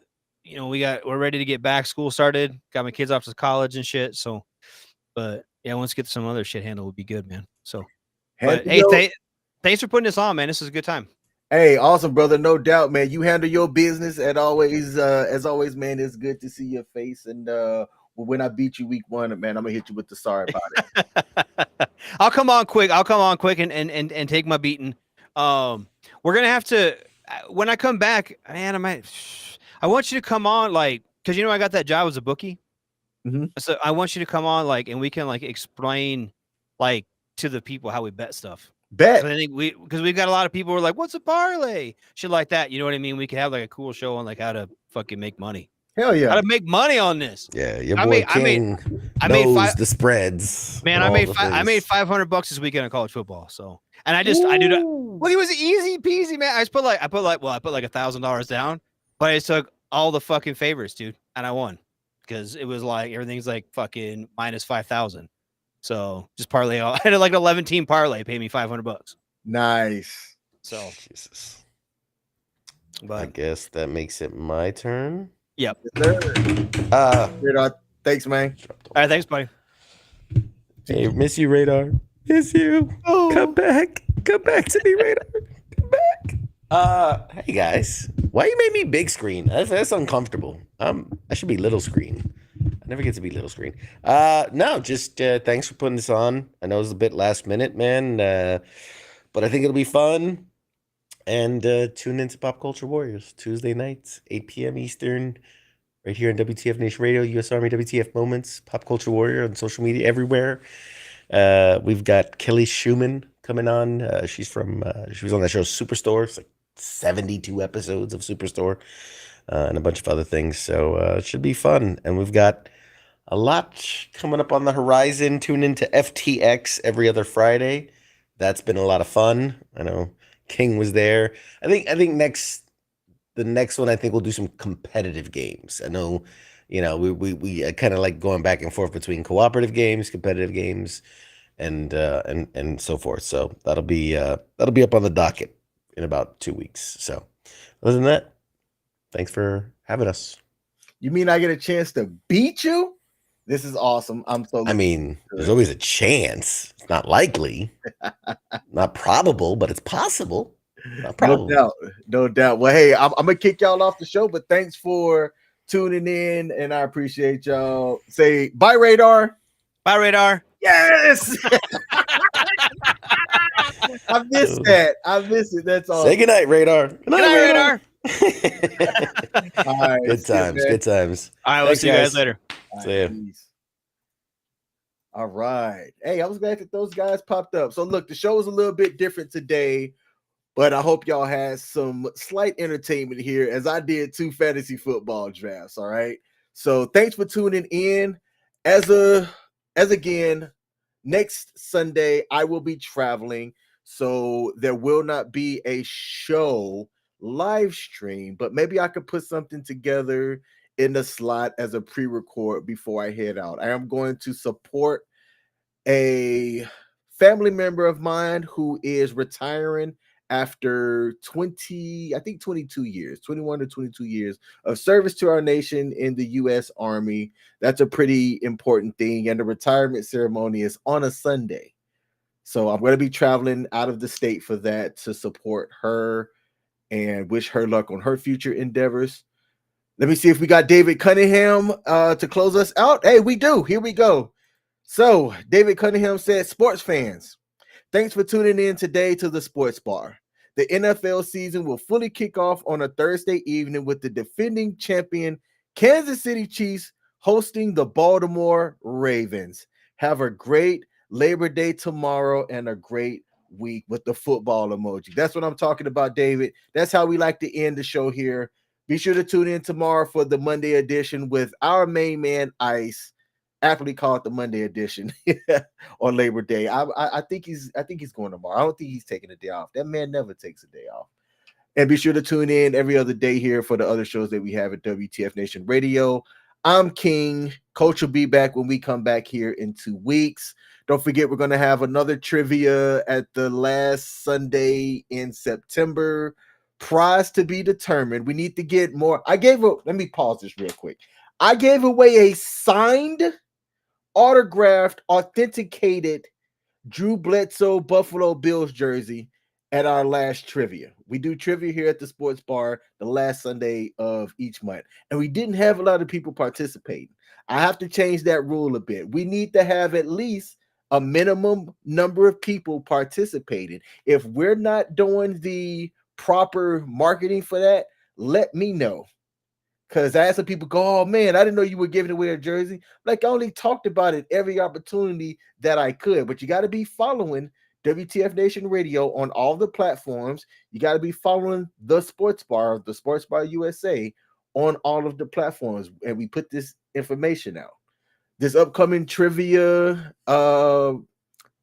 ready to get back. School started. Got my kids off to college and shit. So, but yeah, once we get some other shit handled, would be good, man. So, but hey, thanks for putting this on, man. This is a good time. Hey, awesome, brother. No doubt, man. You handle your business as always, man. It's good to see your face. And when I beat you week 1, man, I'm gonna hit you with the sorry about it. I'll come on quick. And take my beating. We're gonna have to when I come back, man. I want you to come on, like, because I got that job as a bookie. Mhm. So I want you to come on, like, and we can like explain, like, to the people how we bet stuff. Bet. I think because we've got a lot of people who are like, "What's a parlay?" Shit like that. You know what I mean? We could have like a cool show on like how to fucking make money. Hell How yeah. to make money on this. Yeah, your I boy made King knows the spreads. Man, and I all made the I made things. $500 this weekend in college football. So, and I do that. Look, it was easy peasy, man. I put like $1,000 down, but I just took all the fucking favorites, dude, and I won because it was like everything's like fucking minus 5,000. So just parlay all. I had like an 11-team parlay, pay me $500. Nice. So, Jesus. I but guess that makes it my turn. yep. Radar, thanks, man. All right, thanks, buddy. Hey, miss you, Radar. Miss you. Come back. Come back to me, Radar. Come back. Hey guys. Why you made me big screen? That's uncomfortable. I should be little screen. I never get to be little screen. No, just thanks for putting this on. I know it was a bit last minute, man. But I think it'll be fun. And tune into Pop Culture Warriors Tuesday nights, 8 p.m. Eastern, right here on WTF Nation Radio, U.S Army W.T.F moments, Pop Culture Warrior on social media everywhere. We've got Kelly Schumann coming on. She was on that show Superstore. It's like 72 episodes of Superstore and a bunch of other things. So it should be fun. And we've got a lot coming up on the horizon. Tune into FTX every other Friday. That's been a lot of fun. I know King was there. I think the next one, I think we'll do some competitive games. I know, we kind of like going back and forth between cooperative games, competitive games, and so forth. So that'll be up on the docket in about 2 weeks. So other than that, thanks for having us. You mean I get a chance to beat you? This is awesome. I'm so. I mean, there's always a chance. It's not likely, not probable, but it's possible. Not probable. No doubt. Well, hey, I'm gonna kick y'all off the show, but thanks for tuning in, and I appreciate y'all. Say bye, Radar. Bye, Radar. Yes. I missed that. I missed it. That's all. Say goodnight, Radar. Good night, Radar. All right, good times. Good times. All right, we'll see you guys later. See ya. All right. Hey, I was glad that those guys popped up. So look, the show is a little bit different today, but I hope y'all had some slight entertainment here as I did 2 fantasy football drafts. All right. So thanks for tuning in. As again, next Sunday, I will be traveling. So there will not be a show live stream, but maybe I could put something together in the slot as a pre-record before I head out. I am going to support a family member of mine who is retiring after 22 years, 21 to 22 years of service to our nation in the U.S. Army. That's a pretty important thing. And the retirement ceremony is on a Sunday. So I'm going to be traveling out of the state for that to support her and wish her luck on her future endeavors. Let me see if we got David Cunningham to close us out. Hey, we do. Here we go. So David Cunningham said, sports fans, thanks for tuning in today to the Sports Bar. The NFL season will fully kick off on a Thursday evening with the defending champion Kansas City Chiefs hosting the Baltimore Ravens. Have a great Labor Day tomorrow and a great week with the football emoji. That's what I'm talking about, David. That's how we like to end the show here. Be sure to tune in tomorrow for the Monday edition with our main man, Ice, aptly called the Monday edition on Labor Day. I think he's going tomorrow. I don't think he's taking a day off. That man never takes a day off. And be sure to tune in every other day here for the other shows that we have at WTF Nation Radio. I'm King. Coach will be back when we come back here in 2 weeks. Don't forget, we're going to have another trivia at the last Sunday in September. Prize to be determined. We need to get more. Let me pause this real quick. I gave away a signed, autographed, authenticated Drew Bledsoe Buffalo Bills jersey, at our last trivia. We do trivia here at the sports bar the last Sunday of each month, and we didn't have a lot of people participating. I have to change that rule a bit. We need to have at least a minimum number of people participating. If we're not doing the proper marketing for that, let me know. Because I had some people go, oh man, I didn't know you were giving away a jersey. Like I only talked about it every opportunity that I could, but you got to be following WTF Nation Radio on all the platforms. You got to be following the Sports Bar USA on all of the platforms. And we put this information out. This upcoming trivia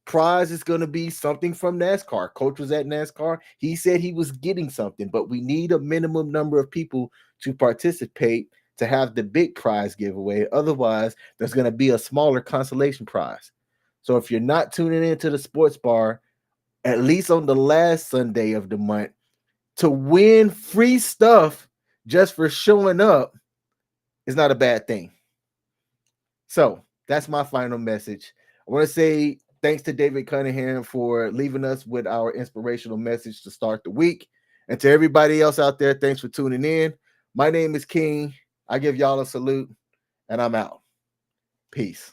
prize is going to be something from NASCAR. Coach was at NASCAR. He said he was getting something, but we need a minimum number of people to participate to have the big prize giveaway. Otherwise, there's going to be a smaller consolation prize. So if you're not tuning into the sports bar, at least on the last Sunday of the month, to win free stuff just for showing up is not a bad thing. So that's my final message. I want to say thanks to David Cunningham for leaving us with our inspirational message to start the week. And to everybody else out there, thanks for tuning in. My name is King. I give y'all a salute, and I'm out. Peace.